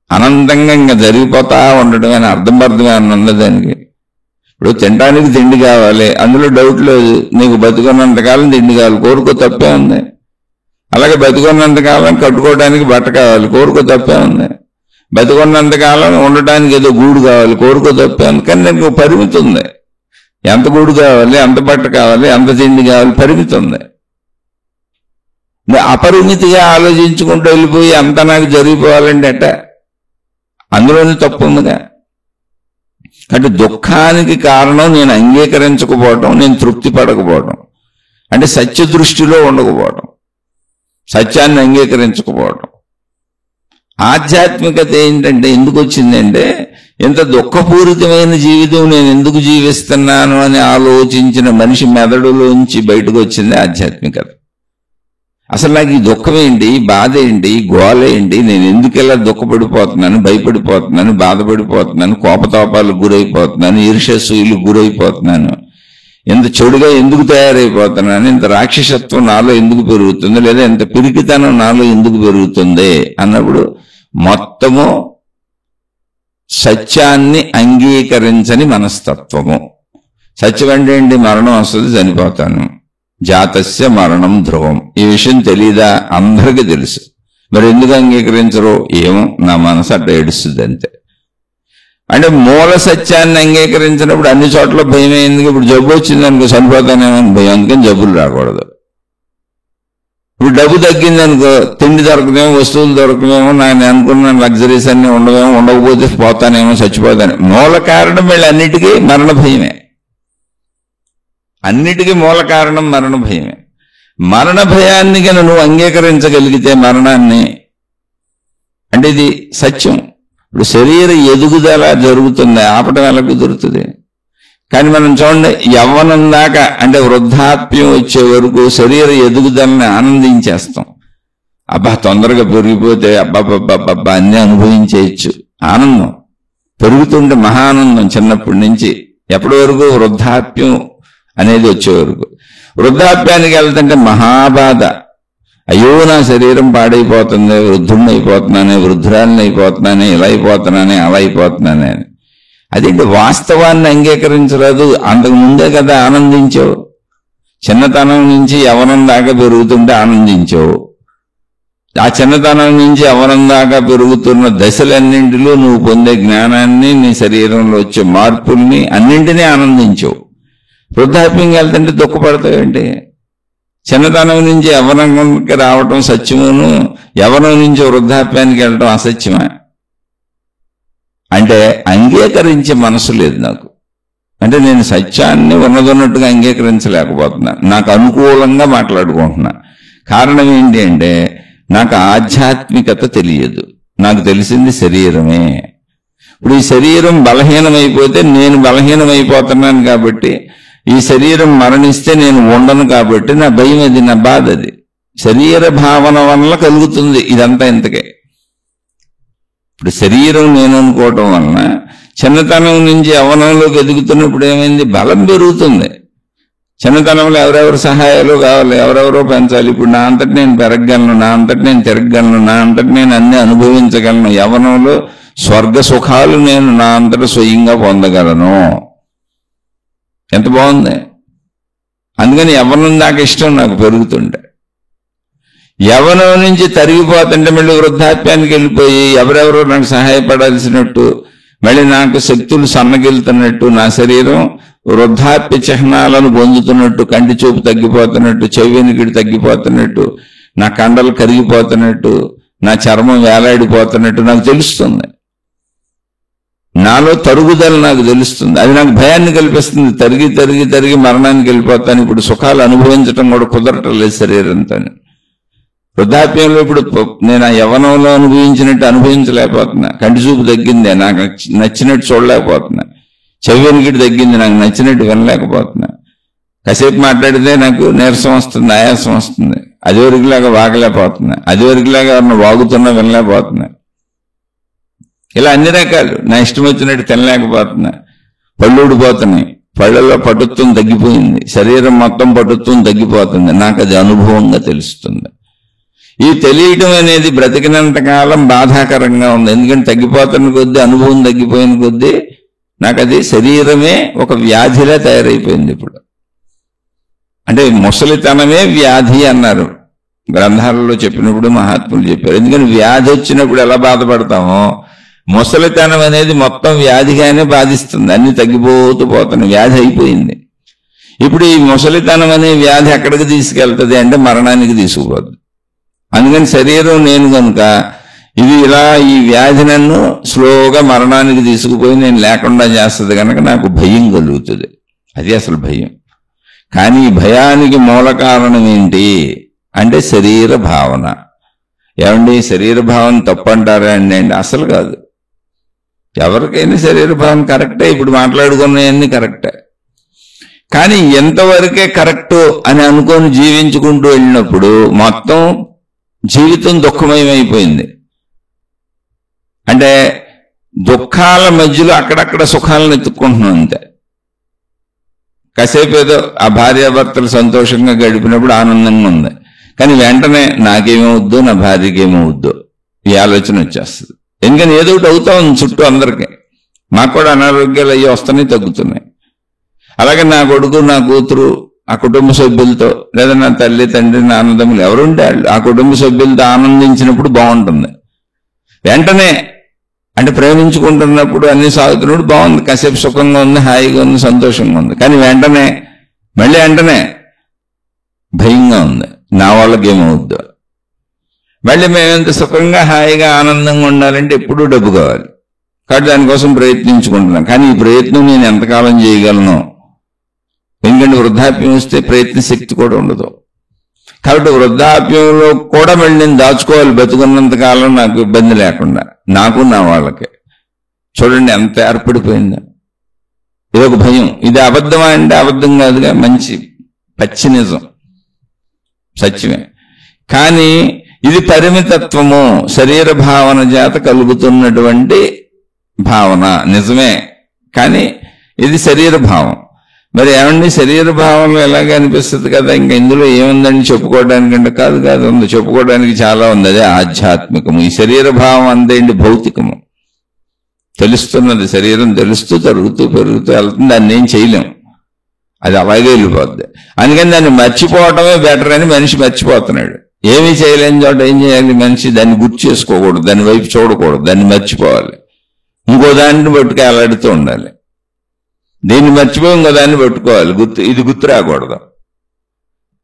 అనంతంగా ఇంకా జరిగిపోతా ఉండడం అని అర్థమే ఉన్నది దానికి. ఇప్పుడు తినడానికి తిండి కావాలి, అందులో డౌట్ లేదు. నీకు బతుకున్నంతకాలం తిండి కావాలి, కోరుకో తప్పే ఉంది. అలాగే బతుకున్నంతకాలం కట్టుకోవడానికి బట్ట కావాలి, కోరుకో తప్పే ఉంది. బతుకున్నంతకాలం ఉండటానికి ఏదో గూడు కావాలి, కోరుకో తప్పే ఉంది. కానీ దానికి పరిమితి ఉంది. ఎంత గూడు కావాలి, ఎంత బట్ట కావాలి, ఎంత తిండి కావాలి, పరిమితి ఉంది. అపరిమితిగా ఆలోచించుకుంటూ వెళ్ళిపోయి అంత నాకు జరిగిపోవాలంటే అట్ట, అందులోనే తప్పు ఉందిగా. అంటే దుఃఖానికి కారణం నేను అంగీకరించకపోవటం, నేను తృప్తి పడకపోవటం, అంటే సత్య దృష్టిలో ఉండకపోవటం, సత్యాన్ని అంగీకరించకపోవటం. ఆధ్యాత్మికత ఏంటంటే ఎందుకు వచ్చిందంటే, ఇంత దుఃఖపూరితమైన జీవితం నేను ఎందుకు జీవిస్తున్నాను అని ఆలోచించిన మనిషి మెదడులోంచి బయటకు వచ్చింది ఆధ్యాత్మికత. అసలు నాకు ఈ దుఃఖం ఏంటి, బాధ ఏంటి, గోల ఏంటి, నేను ఎందుకు ఇలా దుఃఖపడిపోతున్నాను, భయపడిపోతున్నాను, బాధపడిపోతున్నాను, కోపతాపాలకు గురైపోతున్నాను, ఈర్ష్యసూయులకు గురైపోతున్నాను, ఇంత చెడుగా ఎందుకు తయారైపోతున్నాను, ఇంత రాక్షసత్వం నాలో ఎందుకు పెరుగుతుంది, లేదా ఇంత పిరికితనం నాలో ఎందుకు పెరుగుతుంది అన్నప్పుడు మొత్తము సత్యాన్ని అంగీకరించని మనస్తత్వము. సత్యం అంటే ఏంటి? మరణం వస్తుంది, చనిపోతాను, జాతస్య మరణం ధ్రువం. ఈ విషయం తెలీదా? అందరికీ తెలుసు. మరి ఎందుకు అంగీకరించరు? ఏమో, నా మనసు అట్లా ఏడుస్తుంది అంతే. అంటే మూల సత్యాన్ని అంగీకరించినప్పుడు అన్ని చోట్ల భయం అయింది. ఇప్పుడు జబ్బు వచ్చింది అనుకో, చనిపోతానేమని భయం, అందుకని జబ్బులు రాకూడదు. ఇప్పుడు డబ్బు తగ్గింది అనుకో, తిండి దొరకదేమో, వస్తువులు దొరకమేమో, నేను అనుకున్న లగ్జరీస్ అన్ని ఉండవేమో, ఉండకపోతే పోతానేమో, చచ్చిపోతాను. మూల కారణం వీళ్ళు అన్నిటికీ మరణ భయమే. అన్నిటికీ మూల కారణం మరణ భయమే. మరణ భయాన్ని కనుక నువ్వు అంగీకరించగలిగితే మరణాన్ని, అంటే ఇది సత్యం. ఇప్పుడు శరీర ఎదుగుదల జరుగుతుంది, ఆపటం ఎలా కుదురుతుంది? కానీ మనం చూడండి, యవ్వనం దాకా అంటే వృద్ధాప్యం వచ్చే వరకు శరీర ఎదుగుదలని ఆనందించేస్తాం. అబ్బా తొందరగా పెరిగిపోతే అబ్బాబ్బా అన్నీ అనుభవించేయచ్చు. ఆనందం పెరుగుతుంటే మహానందం చిన్నప్పటి నుంచి. ఎప్పటి వరకు? వృద్ధాప్యం అనేది వచ్చే వరకు. వృద్ధాప్యానికి వెళ్తుంటే మహాబాధ. అయ్యో నా శరీరం పాడైపోతుంది, వృద్ధుడిని అయిపోతున్నానే, వృద్ధురాలిని అయిపోతున్నానే, ఇలా అయిపోతున్నానే, అలా అయిపోతున్నానే అని. అదేంటి? వాస్తవాన్ని అంగీకరించలేదు. అంతకు ముందే కదా ఆనందించావు. చిన్నతనం నుంచి యవ్వనం దాకా పెరుగుతుంటే ఆనందించావు. ఆ చిన్నతనం నుంచి యవ్వనం దాకా పెరుగుతున్న దశలన్నింటిలో నువ్వు పొందే జ్ఞానాన్ని, నీ శరీరంలో వచ్చే మార్పుల్ని అన్నింటినీ ఆనందించావు. వృద్ధాప్యంకి వెళ్తుంటే దుఃఖపడతావేంటి? చిన్నతనం నుంచి యవ్వనంకి రావటం సత్యమును, యవ్వనం నుంచి వృద్ధాప్యానికి వెళ్ళటం అసత్యమా? అంటే అంగీకరించే మనసు లేదు నాకు. అంటే నేను సత్యాన్ని ఉన్నదన్నట్టుగా అంగీకరించలేకపోతున్నా, నాకు అనుకూలంగా మాట్లాడుకుంటున్నా. కారణం ఏంటి అంటే నాకు ఆధ్యాత్మికత తెలియదు. నాకు తెలిసింది శరీరమే. ఇప్పుడు ఈ శరీరం బలహీనమైపోతే నేను బలహీనమైపోతున్నాను కాబట్టి, ఈ శరీరం మరణిస్తే నేను ఉండను కాబట్టి నా భయం, అది నా బాధ. అది శరీర భావన వల్ల కలుగుతుంది ఇదంతా. ఇంతకే ఇప్పుడు శరీరం నేను అనుకోవటం వలన చిన్నతనం నుంచి యవ్వనంలోకి ఎదుగుతున్నప్పుడు ఏమైంది? బలం పెరుగుతుంది. చిన్నతనంలో ఎవరెవరు సహాయాలు కావాలి, ఎవరెవరో పెంచాలి. ఇప్పుడు నా అంతటి నేను పెరగగలను, నా అంతటి నేను తిరగగలను, నా అంతటి నేను అన్ని అనుభవించగలను. యవ్వనంలో స్వర్గ సుఖాలు నేను నా అంతటా స్వయంగా పొందగలను. ఎంత బాగుంది! అందుకని యవ్వనం దాకా ఇష్టం నాకు పెరుగుతుంటే. యవ్వనం నుంచి తరిగిపోతుంటే మళ్ళీ వృద్ధాప్యానికి వెళ్ళిపోయి ఎవరెవరో నాకు సహాయపడాల్సినట్టు, మళ్ళీ నాకు శక్తులు సన్నగిలుతున్నట్టు, నా శరీరం వృద్ధాప్య చిహ్నాలను పొందుతున్నట్టు, కంటి చూపు తగ్గిపోతున్నట్టు, చెవినికిడి తగ్గిపోతున్నట్టు, నా కండలు కరిగిపోతున్నట్టు, నా చర్మం వేలాడిపోతున్నట్టు నాకు తెలుస్తుంది. నాలో తరుగుదల నాకు తెలుస్తుంది. అది నాకు భయాన్ని కల్పిస్తుంది. తరిగి తరిగి తరిగి మరణానికి వెళ్ళిపోతాను. ఇప్పుడు సుఖాలు అనుభవించడం కూడా కుదరటం లేదు శరీరంతో. వృద్ధాప్యంలో ఇప్పుడు నేను ఆ యవ్వనంలో అనుభవించినట్టు అనుభవించలేకపోతున్నా. కంటి చూపు తగ్గింది, నాకు నచ్చినట్టు చూడలేకపోతున్నా. చెవినికిడి తగ్గింది, నాకు నచ్చినట్టు వినలేకపోతున్నా. కాసేపు మాట్లాడితే నాకు నీరసం వస్తుంది, ఆయాసం వస్తుంది. అదివరకులాగా వాగలేకపోతున్నా, అదివరకులాగా ఎవరిని వాగుతున్నా వినలేకపోతున్నా. ఇలా అన్ని రకాలు నా ఇష్టం వచ్చినట్టు తినలేకపోతున్నా. పళ్ళు ఊడిపోతున్నాయి, పళ్ళల్లో పటుత్వం తగ్గిపోయింది, శరీరం మొత్తం పటుత్వం తగ్గిపోతుంది. నాకు అది అనుభవంగా తెలుస్తుంది. ఈ తెలియటం అనేది బ్రతికినంత కాలం బాధాకరంగా ఉంది. ఎందుకంటే తగ్గిపోతున్న కొద్దీ, అనుభవం తగ్గిపోయిన కొద్దీ నాకు అది శరీరమే ఒక వ్యాధిలా తయారైపోయింది. ఇప్పుడు అంటే ముసలితనమే వ్యాధి అన్నారు గ్రంథాలలో చెప్పినప్పుడు, మహాత్ములు చెప్పారు. ఎందుకని వ్యాధి వచ్చినప్పుడు ఎలా బాధపడతామో ముసలితనం అనేది మొత్తం వ్యాధిగానే బాధిస్తుంది. అన్ని తగ్గిపోతూ పోతున్నాయి, వ్యాధి అయిపోయింది. ఇప్పుడు ఈ ముసలితనం అనే వ్యాధి ఎక్కడికి తీసుకెళ్తుంది అంటే మరణానికి తీసుకుపోతుంది. అందుకని శరీరం నేను కనుక ఇది ఇలా ఈ వ్యాధి నన్ను స్లోగా మరణానికి తీసుకుపోయి నేను లేకుండా చేస్తుంది కనుక నాకు భయం కలుగుతుంది. అది అసలు భయం. కానీ ఈ భయానికి మూల కారణం ఏంటి అంటే శరీర భావన. ఏమండి శరీర భావన తప్పంటారా అండి? అసలు కాదు. ఎవరికైనా శరీర భావన కరెక్టే. ఇప్పుడు మాట్లాడుకున్నవన్నీ కరెక్టే. కానీ ఎంతవరకే కరెక్టు అని అనుకొని జీవించుకుంటూ వెళ్ళినప్పుడు మొత్తం జీవితం దుఃఖమయమైపోయింది. అంటే దుఃఖాల మధ్యలో అక్కడక్కడ సుఖాలను ఎత్తుక్కుంటున్నాం అంతే. కాసేపు ఏదో ఆ భార్యాభర్తలు సంతోషంగా గడిపినప్పుడు ఆనందంగా ఉంది, కానీ వెంటనే నాకేమవుద్దో నా భార్యకి ఏమవుద్దో ఈ ఆలోచన వచ్చేస్తుంది. ఎందుకని ఏదో ఒకటి అవుతా ఉంది చుట్టూ అందరికీ. మాకు కూడా అనారోగ్యాలు అయ్యి వస్తున్నాయి, తగ్గుతున్నాయి. అలాగే నా కొడుకు నా కూతురు ఆ కుటుంబ సభ్యులతో, లేదా నా తల్లి తండ్రి నా అన్నదమ్ములు ఎవరుంటే ఆ కుటుంబ సభ్యులతో ఆనందించినప్పుడు బాగుంటుంది. వెంటనే అంటే ప్రేమించుకుంటున్నప్పుడు అన్ని సాగుతున్నప్పుడు బాగుంది, కాసేపు సుఖంగా ఉంది, హాయిగా ఉంది, సంతోషంగా ఉంది. కానీ వెంటనే భయంగా ఉంది, నా వాళ్ళకి ఏమవుద్దో. మళ్ళీ మేమెంత సుఖంగా హాయిగా ఆనందంగా ఉండాలంటే ఎప్పుడూ డబ్బు కావాలి. కాబట్టి దానికోసం ప్రయత్నించుకుంటున్నాను. కానీ ఈ ప్రయత్నం నేను ఎంతకాలం చేయగలను? ఎందుకంటే వృద్ధాప్యం వస్తే ప్రయత్న శక్తి కూడా ఉండదు. కాబట్టి వృద్ధాప్యంలో కూడా మళ్ళీ నేను దాచుకోవాలి బతుకున్నంత కాలం, నాకు ఇబ్బంది లేకుండా, నాకు నా వాళ్ళకి. చూడండి ఎంత ఏర్పడిపోయిందో. ఇదొక భయం. ఇది అబద్ధమా అంటే అబద్ధం కాదుగా, మంచి పచ్చి నిజం, సత్యమే. కానీ ఇది పరిమితత్వము, శరీర భావన చేత కలుగుతున్నటువంటి భావన నిజమే, కానీ ఇది శరీర భావం. మరి ఏమండి శరీర భావంలో ఎలాగే అనిపిస్తుంది కదా, ఇంకా ఇందులో ఏముందని చెప్పుకోవడానికంటే కాదు ఉంది, చెప్పుకోవడానికి చాలా ఉంది. అదే ఆధ్యాత్మికము. ఈ శరీర భావం అంతేంటి భౌతికము, తెలుస్తున్నది. శరీరం తెలుస్తూ తరుగుతూ పెరుగుతూ వెళ్తుంది, దాన్ని ఏం చేయలేం, అది అలాగే వెళ్ళిపోద్ది. అందుకని దాన్ని మర్చిపోవటమే బెటర్ అని మనిషి మర్చిపోతున్నాడు. ఏమీ చేయలేని చోట ఏం చేయాలి మనిషి? దాన్ని గుర్తు చేసుకోకూడదు, దాని వైపు చూడకూడదు, దాన్ని మర్చిపోవాలి. ఇంకో దాన్ని పట్టుకు ఎలాడుతూ ఉండాలి. దీన్ని మర్చిపోయి ఇంకో దాన్ని పట్టుకోవాలి. ఇది గుర్తు రాకూడదు.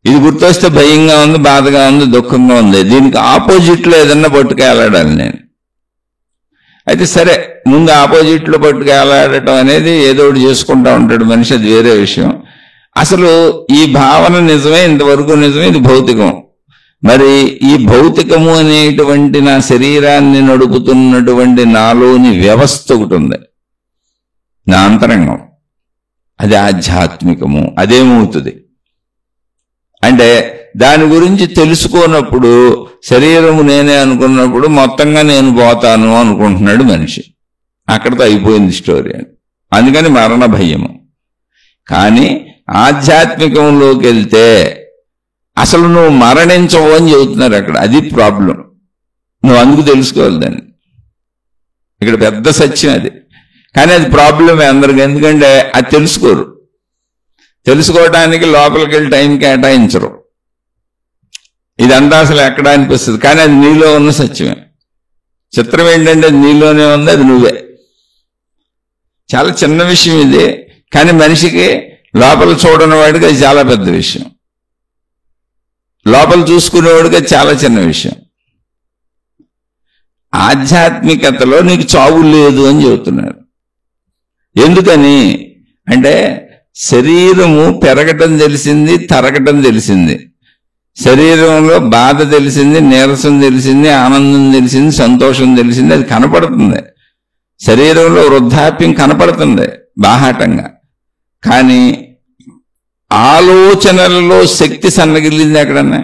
ఇది గుర్తొస్తే భయంగా ఉంది, బాధగా ఉంది, దుఃఖంగా ఉంది. దీనికి ఆపోజిట్లో ఏదన్నా పట్టుకు ఎలాడాలి నేను. అయితే సరే, ముందు ఆపోజిట్లో పట్టుకు ఎలాడటం అనేది ఏదో ఒకటి చేసుకుంటా ఉంటాడు మనిషి, అది వేరే విషయం. అసలు ఈ భావన నిజమే, ఇంతవరకు నిజమే, ఇది భౌతికం. మరి ఈ భౌతికము అనేటువంటి నా శరీరాన్ని నడుపుతున్నటువంటి నాలోని వ్యవస్థ ఒకటి ఉంది, నా అంతరంగం, అది ఆధ్యాత్మికము. అదేమవుతుంది అంటే దాని గురించి తెలుసుకోనప్పుడు, శరీరము నేనే అనుకున్నప్పుడు మొత్తంగా నేను పోతాను అనుకుంటున్నాడు మనిషి. అక్కడితో అయిపోయింది స్టోరీ అని. అందుకని మరణ భయము. కానీ ఆధ్యాత్మికంలోకి వెళ్తే అసలు నువ్వు మరణించవు అని చెబుతున్నారు అక్కడ. అది ప్రాబ్లం. నువ్వు అందుకు తెలుసుకోవాలి దాన్ని. ఇక్కడ పెద్ద సత్యం అది. కానీ అది ప్రాబ్లమే అందరికి. ఎందుకంటే అది తెలుసుకోరు. తెలుసుకోవడానికి లోపలికి వెళ్ళి టైం కేటాయించరు. ఇదంతా అసలు ఎక్కడ అనిపిస్తుంది, కానీ అది నీలో ఉన్న సత్యమే. చిత్రం ఏంటంటే అది నీలోనే ఉంది, అది నువ్వే. చాలా చిన్న విషయం ఇది, కానీ మనిషికి లోపల చూడని వాడికి అది చాలా పెద్ద విషయం, లోపల చూసుకునేవాడికి అది చాలా చిన్న విషయం. ఆధ్యాత్మికతలో నీకు చావు లేదు అని చెబుతున్నారు. ఎందుకని అంటే శరీరము పెరగటం తెలిసింది, తరగటం తెలిసింది. శరీరంలో బాధ తెలిసింది, నీరసం తెలిసింది, ఆనందం తెలిసింది, సంతోషం తెలిసింది. అది కనపడుతుంది. శరీరంలో వృద్ధాప్యం కనపడుతుంది బాహాటంగా. కానీ ఆలోచనలలో శక్తి సన్నగిల్లింది ఎక్కడన్నా?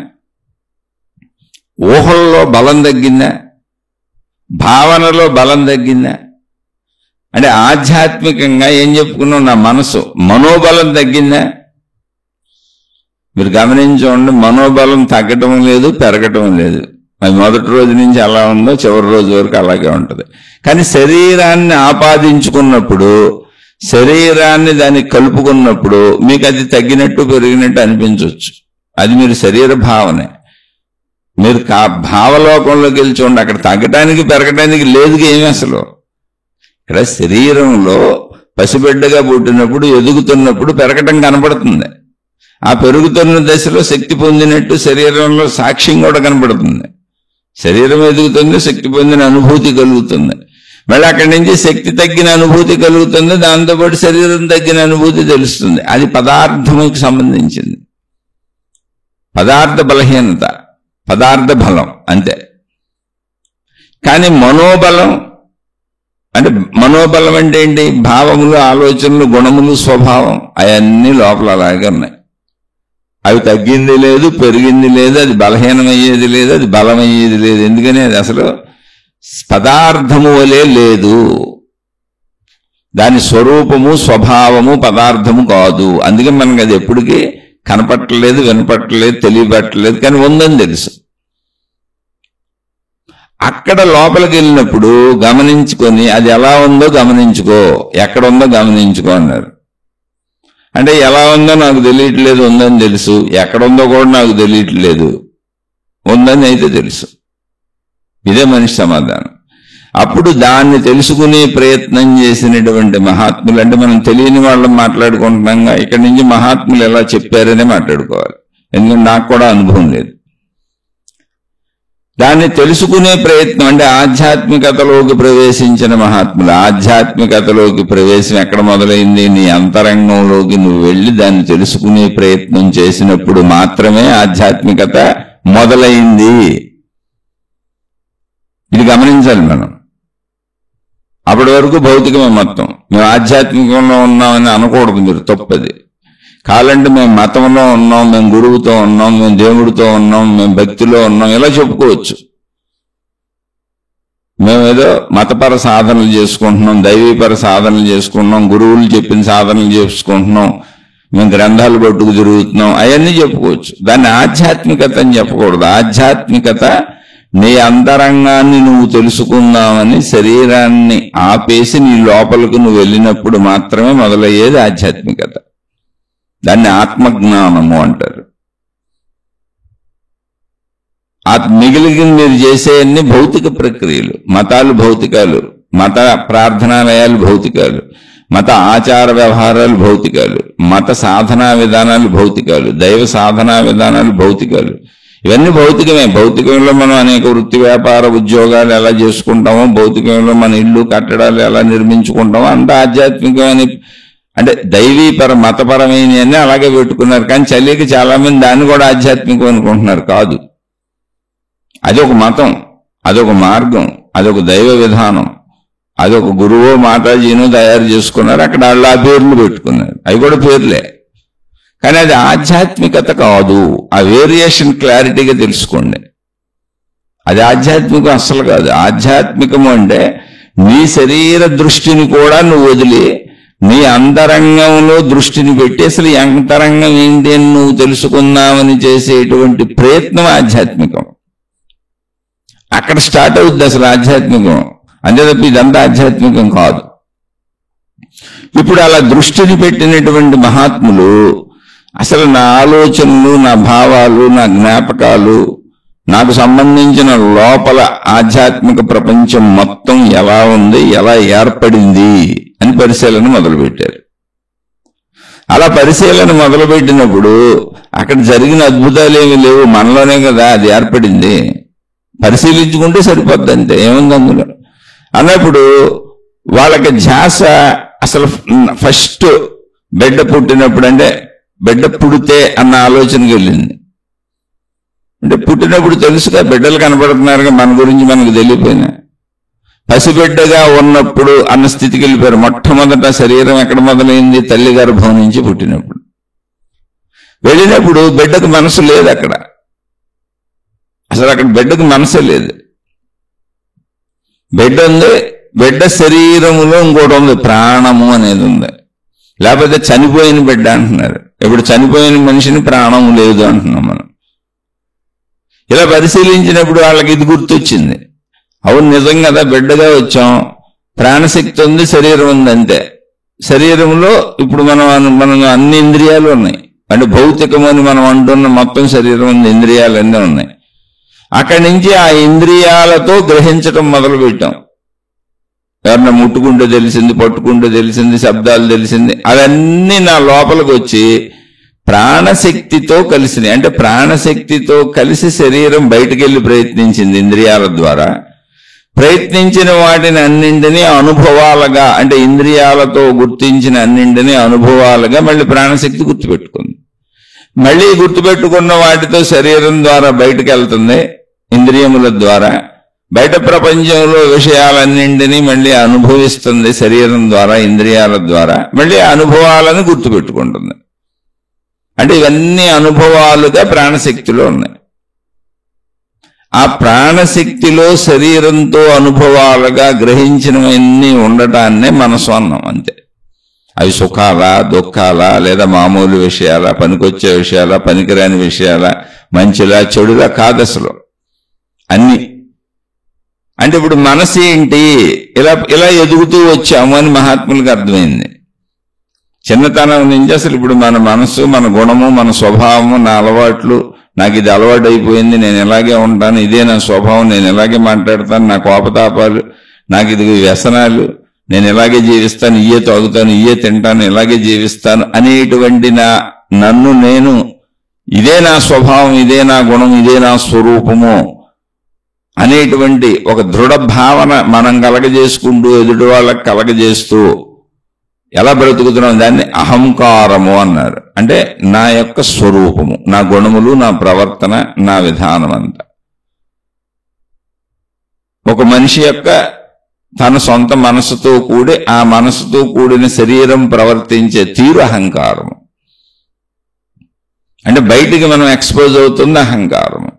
ఊహల్లో బలం తగ్గిందా? భావనలో బలం తగ్గిందా? అంటే ఆధ్యాత్మికంగా ఏం చెప్పుకున్నాం, నా మనసు మనోబలం తగ్గిందా? మీరు గమనించండి, మనోబలం తగ్గటం లేదు, పెరగటం లేదు. అది మొదటి రోజు నుంచి అలా ఉందో చివరి రోజు వరకు అలాగే ఉంటుంది. కానీ శరీరాన్ని ఆపాదించుకున్నప్పుడు, శరీరాన్ని దానికి కలుపుకున్నప్పుడు మీకు అది తగ్గినట్టు పెరిగినట్టు అనిపించవచ్చు. అది మీరు శరీర భావనే. మీరు భావలోకంలోకి వెళ్ళి చూడండి, అక్కడ తగ్గటానికి పెరగటానికి లేదుగా ఏమి. అసలు ఇక్కడ శరీరంలో పసిబిడ్డగా పుట్టినప్పుడు, ఎదుగుతున్నప్పుడు పెరగటం కనపడుతుంది. ఆ పెరుగుతున్న దశలో శక్తి పొందినట్టు శరీరంలో సాక్ష్యం కూడా కనపడుతుంది. శరీరం ఎదుగుతుంది, శక్తి పొందిన అనుభూతి కలుగుతుంది. మళ్ళీ అక్కడి నుంచి శక్తి తగ్గిన అనుభూతి కలుగుతుంది, దాంతోపాటు శరీరం తగ్గిన అనుభూతి తెలుస్తుంది. అది పదార్థముకి సంబంధించింది. పదార్థ బలహీనత, పదార్థ బలం అంతే. కానీ మనోబలం అంటే మనోబలం అంటే ఏంటి? భావములు, ఆలోచనలు, గుణములు, స్వభావం అవన్నీ లోపల అలాగే ఉన్నాయి. అవి తగ్గింది లేదు, పెరిగింది లేదు, అది బలహీనమయ్యేది లేదు, అది బలమయ్యేది లేదు. ఎందుకని అది అసలు పదార్థము వలె లేదు. దాని స్వరూపము, స్వభావము పదార్థము కాదు. అందుకే మనకు అది ఎప్పటికీ కనపట్టలేదు, వినపట్టలేదు, తెలియబట్టలేదు, కానీ ఉందని తెలుసు. అక్కడ లోపలికి వెళ్ళినప్పుడు గమనించుకొని అది ఎలా ఉందో గమనించుకో, ఎక్కడ ఉందో గమనించుకో అన్నారు. అంటే ఎలా ఉందో నాకు తెలియట్లేదు, ఉందని తెలుసు. ఎక్కడ ఉందో కూడా నాకు తెలియట్లేదు, ఉందని అయితే తెలుసు. ఇదే మనిషి సమాధానం. అప్పుడు దాన్ని తెలుసుకునే ప్రయత్నం చేసినటువంటి మహాత్ములు, అంటే మనం తెలియని వాళ్ళని మాట్లాడుకుంటున్నాగా, ఇక్కడి నుంచి మహాత్ములు ఎలా చెప్పారనే మాట్లాడుకోవాలి. ఎందుకంటే నాకు కూడా అనుభవం లేదు. దాన్ని తెలుసుకునే ప్రయత్నం అంటే ఆధ్యాత్మికతలోకి ప్రవేశించిన మహాత్ములు. ఆధ్యాత్మికతలోకి ప్రవేశం ఎక్కడ మొదలైంది? నీ అంతరంగంలోకి నువ్వు వెళ్ళి దాన్ని తెలుసుకునే ప్రయత్నం చేసినప్పుడు మాత్రమే ఆధ్యాత్మికత మొదలైంది. ఇది గమనించాలి మనం. అప్పటి వరకు భౌతికమే మొత్తం. మేము ఆధ్యాత్మికంలో ఉన్నామని అనకూడదు, మీరు తప్పది. కావాలంటే మేము మతంలో ఉన్నాం, మేము గురువుతో ఉన్నాం, మేము దేవుడితో ఉన్నాం, మేము భక్తిలో ఉన్నాం, ఇలా చెప్పుకోవచ్చు. మేమేదో మతపర సాధనలు చేసుకుంటున్నాం, దైవీపర సాధనలు చేసుకుంటున్నాం, గురువులు చెప్పిన సాధనలు చేసుకుంటున్నాం, మేము గ్రంథాలు పట్టుకు తిరుగుతున్నాం, అవన్నీ చెప్పుకోవచ్చు. దాన్ని ఆధ్యాత్మికత అని చెప్పకూడదు. ఆధ్యాత్మికత నీ అంతరంగాన్ని నువ్వు తెలుసుకుందామని శరీరాన్ని ఆపేసి నీ లోపలికి నువ్వు వెళ్ళినప్పుడు మాత్రమే మొదలయ్యేది ఆధ్యాత్మికత. దాన్ని ఆత్మజ్ఞానము అంటారు. మిగిలిన మీరు చేసేవన్నీ భౌతిక ప్రక్రియలు. మతాలు భౌతికాలు, మత ప్రార్థనాలయాలు భౌతికాలు, మత ఆచార వ్యవహారాలు భౌతికాలు, మత సాధనా విధానాలు భౌతికాలు, దైవ సాధనా విధానాలు భౌతికాలు. ఇవన్నీ భౌతికమే. భౌతికంలో మనం అనేక వృత్తి, వ్యాపార, ఉద్యోగాలు ఎలా చేసుకుంటామో, భౌతికంలో మన ఇల్లు, కట్టడాలు ఎలా నిర్మించుకుంటామో అంత ఆధ్యాత్మికమని, అంటే దైవీపర మతపరమైన అలాగే పెట్టుకున్నారు. కానీ చలికి చాలా మంది దాన్ని కూడా ఆధ్యాత్మికం అనుకుంటున్నారు. కాదు, అదొక మతం, అదొక మార్గం, అదొక దైవ విధానం, అదొక గురువో మాతాజీనో తయారు చేసుకున్నారు. అక్కడ వాళ్ళు ఆ పేర్లు పెట్టుకున్నారు. అవి కూడా పేర్లే, కానీ అది ఆధ్యాత్మికత కాదు. ఆ వేరియేషన్ క్లారిటీగా తెలుసుకోండి. అది ఆధ్యాత్మికం అస్సలు కాదు. ఆధ్యాత్మికము అంటే నీ శరీర దృష్టిని కూడా నువ్వు వదిలి నీ అంతరంగంలో దృష్టిని పెట్టి అసలు ఈ అంతరంగం ఏంటి అని నువ్వు తెలుసుకుందామని చేసేటువంటి ప్రయత్నం ఆధ్యాత్మికం. అక్కడ స్టార్ట్ అవుద్ది అసలు ఆధ్యాత్మికం. అంతే తప్ప ఇదంతా ఆధ్యాత్మికం కాదు. ఇప్పుడు అలా దృష్టిని పెట్టినటువంటి మహాత్ములు అసలు నా ఆలోచనలు, నా భావాలు, నా జ్ఞాపకాలు, నాకు సంబంధించిన లోపల ఆధ్యాత్మిక ప్రపంచం మొత్తం ఎలా ఉంది, ఎలా ఏర్పడింది అని పరిశీలన మొదలుపెట్టారు. అలా పరిశీలన మొదలుపెట్టినప్పుడు అక్కడ జరిగిన అద్భుతాలు ఏమీ లేవు, మనలోనే కదా అది ఏర్పడింది. పరిశీలించుకుంటే సరిపోద్ది, అంతే, ఏముంది అందులో అన్నప్పుడు వాళ్ళకి ధ్యాస అసలు ఫస్ట్ బిడ్డ పుట్టినప్పుడు, అంటే బిడ్డ పుడితే అన్న ఆలోచనకి వెళ్ళింది. అంటే పుట్టినప్పుడు తెలుసుగా, బిడ్డలు కనపడుతున్నారుగా, మన గురించి మనకు తెలియపోయినా. పసిబిడ్డగా ఉన్నప్పుడు అన్న స్థితికి వెళ్ళిపోయారు. మొట్టమొదట శరీరం ఎక్కడ మొదలైంది? తల్లి గర్భం నుంచి పుట్టినప్పుడు. వెళ్ళినప్పుడు బిడ్డకు మనసు లేదు అక్కడ, అసలు అక్కడ బిడ్డకు మనసే లేదు. బిడ్డ ఉంది, బిడ్డ శరీరములో ఇంకోటి ఉంది, ప్రాణము అనేది ఉంది. లేకపోతే చనిపోయిన బిడ్డ అంటున్నారు. ఇప్పుడు చనిపోయిన మనిషిని ప్రాణం లేదు అంటున్నాం మనం. ఇలా పరిశీలించినప్పుడు వాళ్ళకి ఇది గుర్తొచ్చింది. అవును, నిజం కదా, బిడ్డగా వచ్చాం, ప్రాణశక్తి ఉంది, శరీరం ఉంది, అంతే. శరీరంలో ఇప్పుడు మనం అన్ని ఇంద్రియాలు ఉన్నాయి. అంటే భౌతికమని మనం అంటున్న మొత్తం శరీరం ఉంది, ఇంద్రియాలు అన్నీ ఉన్నాయి. అక్కడి నుంచి ఆ ఇంద్రియాలతో గ్రహించటం మొదలు పెట్టాం. ఎవరన్నా ముట్టుకుంటే తెలిసింది, పట్టుకుంటే తెలిసింది, శబ్దాలు తెలిసింది, అవన్నీ నా లోపలికి వచ్చి ప్రాణశక్తితో కలిసినాయి. అంటే ప్రాణశక్తితో కలిసి శరీరం బయటికి వెళ్ళి ప్రయత్నించింది ఇంద్రియాల ద్వారా. ప్రయత్నించిన వాటిని అన్నింటినీ అనుభవాలుగా, అంటే ఇంద్రియాలతో గుర్తించిన అన్నింటినీ అనుభవాలుగా మళ్ళీ ప్రాణశక్తి గుర్తుపెట్టుకుంది. మళ్ళీ గుర్తుపెట్టుకున్న వాటితో శరీరం ద్వారా బయటకు వెళ్తుంది, ఇంద్రియముల ద్వారా బయట ప్రపంచంలో విషయాలన్నింటినీ మళ్ళీ అనుభవిస్తుంది శరీరం ద్వారా, ఇంద్రియాల ద్వారా. మళ్ళీ అనుభవాలను గుర్తుపెట్టుకుంటుంది. అంటే ఇవన్నీ అనుభవాలుగా ప్రాణశక్తిలో ఉన్నాయి. ఆ ప్రాణశక్తిలో శరీరంతో అనుభవాలుగా గ్రహించినవన్నీ ఉండటాన్నే మనసు అన్నాం. అంతే. అవి సుఖాలా, దుఃఖాలా, లేదా మామూలు విషయాలా, పనికొచ్చే విషయాలా, పనికిరాని విషయాలా, మంచిలా, చెడులా కాదు అసలు అన్ని. అంటే ఇప్పుడు మనసు ఏంటి, ఇలా ఎదుగుతూ వచ్చాము అని మహాత్ములకు అర్థమైంది. చిన్నతనం నుంచి అసలు ఇప్పుడు మన మనసు, మన గుణము, మన స్వభావము, నా అలవాట్లు, నాకు ఇది అలవాటు అయిపోయింది, నేను ఇలాగే ఉంటాను, ఇదే నా స్వభావం, నేను ఇలాగే మాట్లాడతాను, నా కోపతాపాలు, నాకు ఇది వ్యసనాలు, నేను ఇలాగే జీవిస్తాను, ఇయ్యే తాగుతాను, ఇయ్యే తింటాను, ఇలాగే జీవిస్తాను అనేటువంటి నన్ను నేను, ఇదే నా స్వభావం, ఇదే నా గుణం, ఇదే నా స్వరూపము అనేటువంటి ఒక దృఢ భావన మనం కలగజేసుకుంటూ ఎదుటి వాళ్ళకి కలగజేస్తూ ఎలా బ్రతుకుతున్నాం, దాన్ని అహంకారము అన్నారు. అంటే నా యొక్క స్వరూపము, నా గుణములు, నా ప్రవర్తన, నా విధానం అంతా. ఒక మనిషి యొక్క తన సొంత మనసుతో కూడి, ఆ మనసుతో కూడిన శరీరం ప్రవర్తించే తీరు అహంకారము. అంటే బయటికి మనం ఎక్స్పోజ్ అవుతుంది అహంకారము.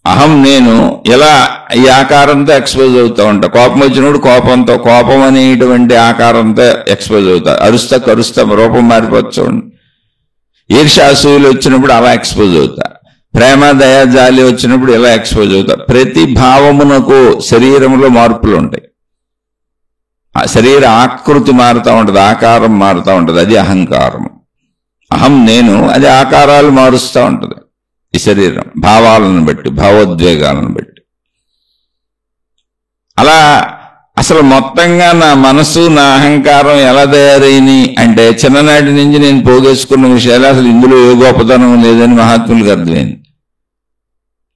అహం నేను ఇలా ఈ ఆకారంతో ఎక్స్పోజ్ అవుతూ ఉంటా. కోపం వచ్చినప్పుడు కోపంతో, కోపం అనేటువంటి ఆకారంతో ఎక్స్పోజ్ అవుతా. అరుస్తా కరుస్తా రూపం మారిపోవచ్చు. ఈర్ష్యాసూయులు వచ్చినప్పుడు అలా ఎక్స్పోజ్ అవుతా. ప్రేమ, దయ, జాలి వచ్చినప్పుడు ఇలా ఎక్స్పోజ్ అవుతా. ప్రతి భావమునకు శరీరంలో మార్పులు ఉంటాయి. ఆ శరీర ఆకృతి మారుతూ ఉంటుంది, ఆకారం మారుతూ ఉంటుంది. అది అహంకారం. అహం నేను, అది ఆకారాలు మారుస్తూ ఉంటుంది ఈ శరీరం, భావాలను బట్టి, భావోద్వేగాలను బట్టి. అలా అసలు మొత్తంగా నా మనసు, నా అహంకారం ఎలా తయారైంది అంటే చిన్ననాటి నుంచి నేను పోగేసుకున్న విషయాలు అసలు ఇందులో ఏ గొప్పతనం లేదని మహాత్ములకు అర్థమైంది.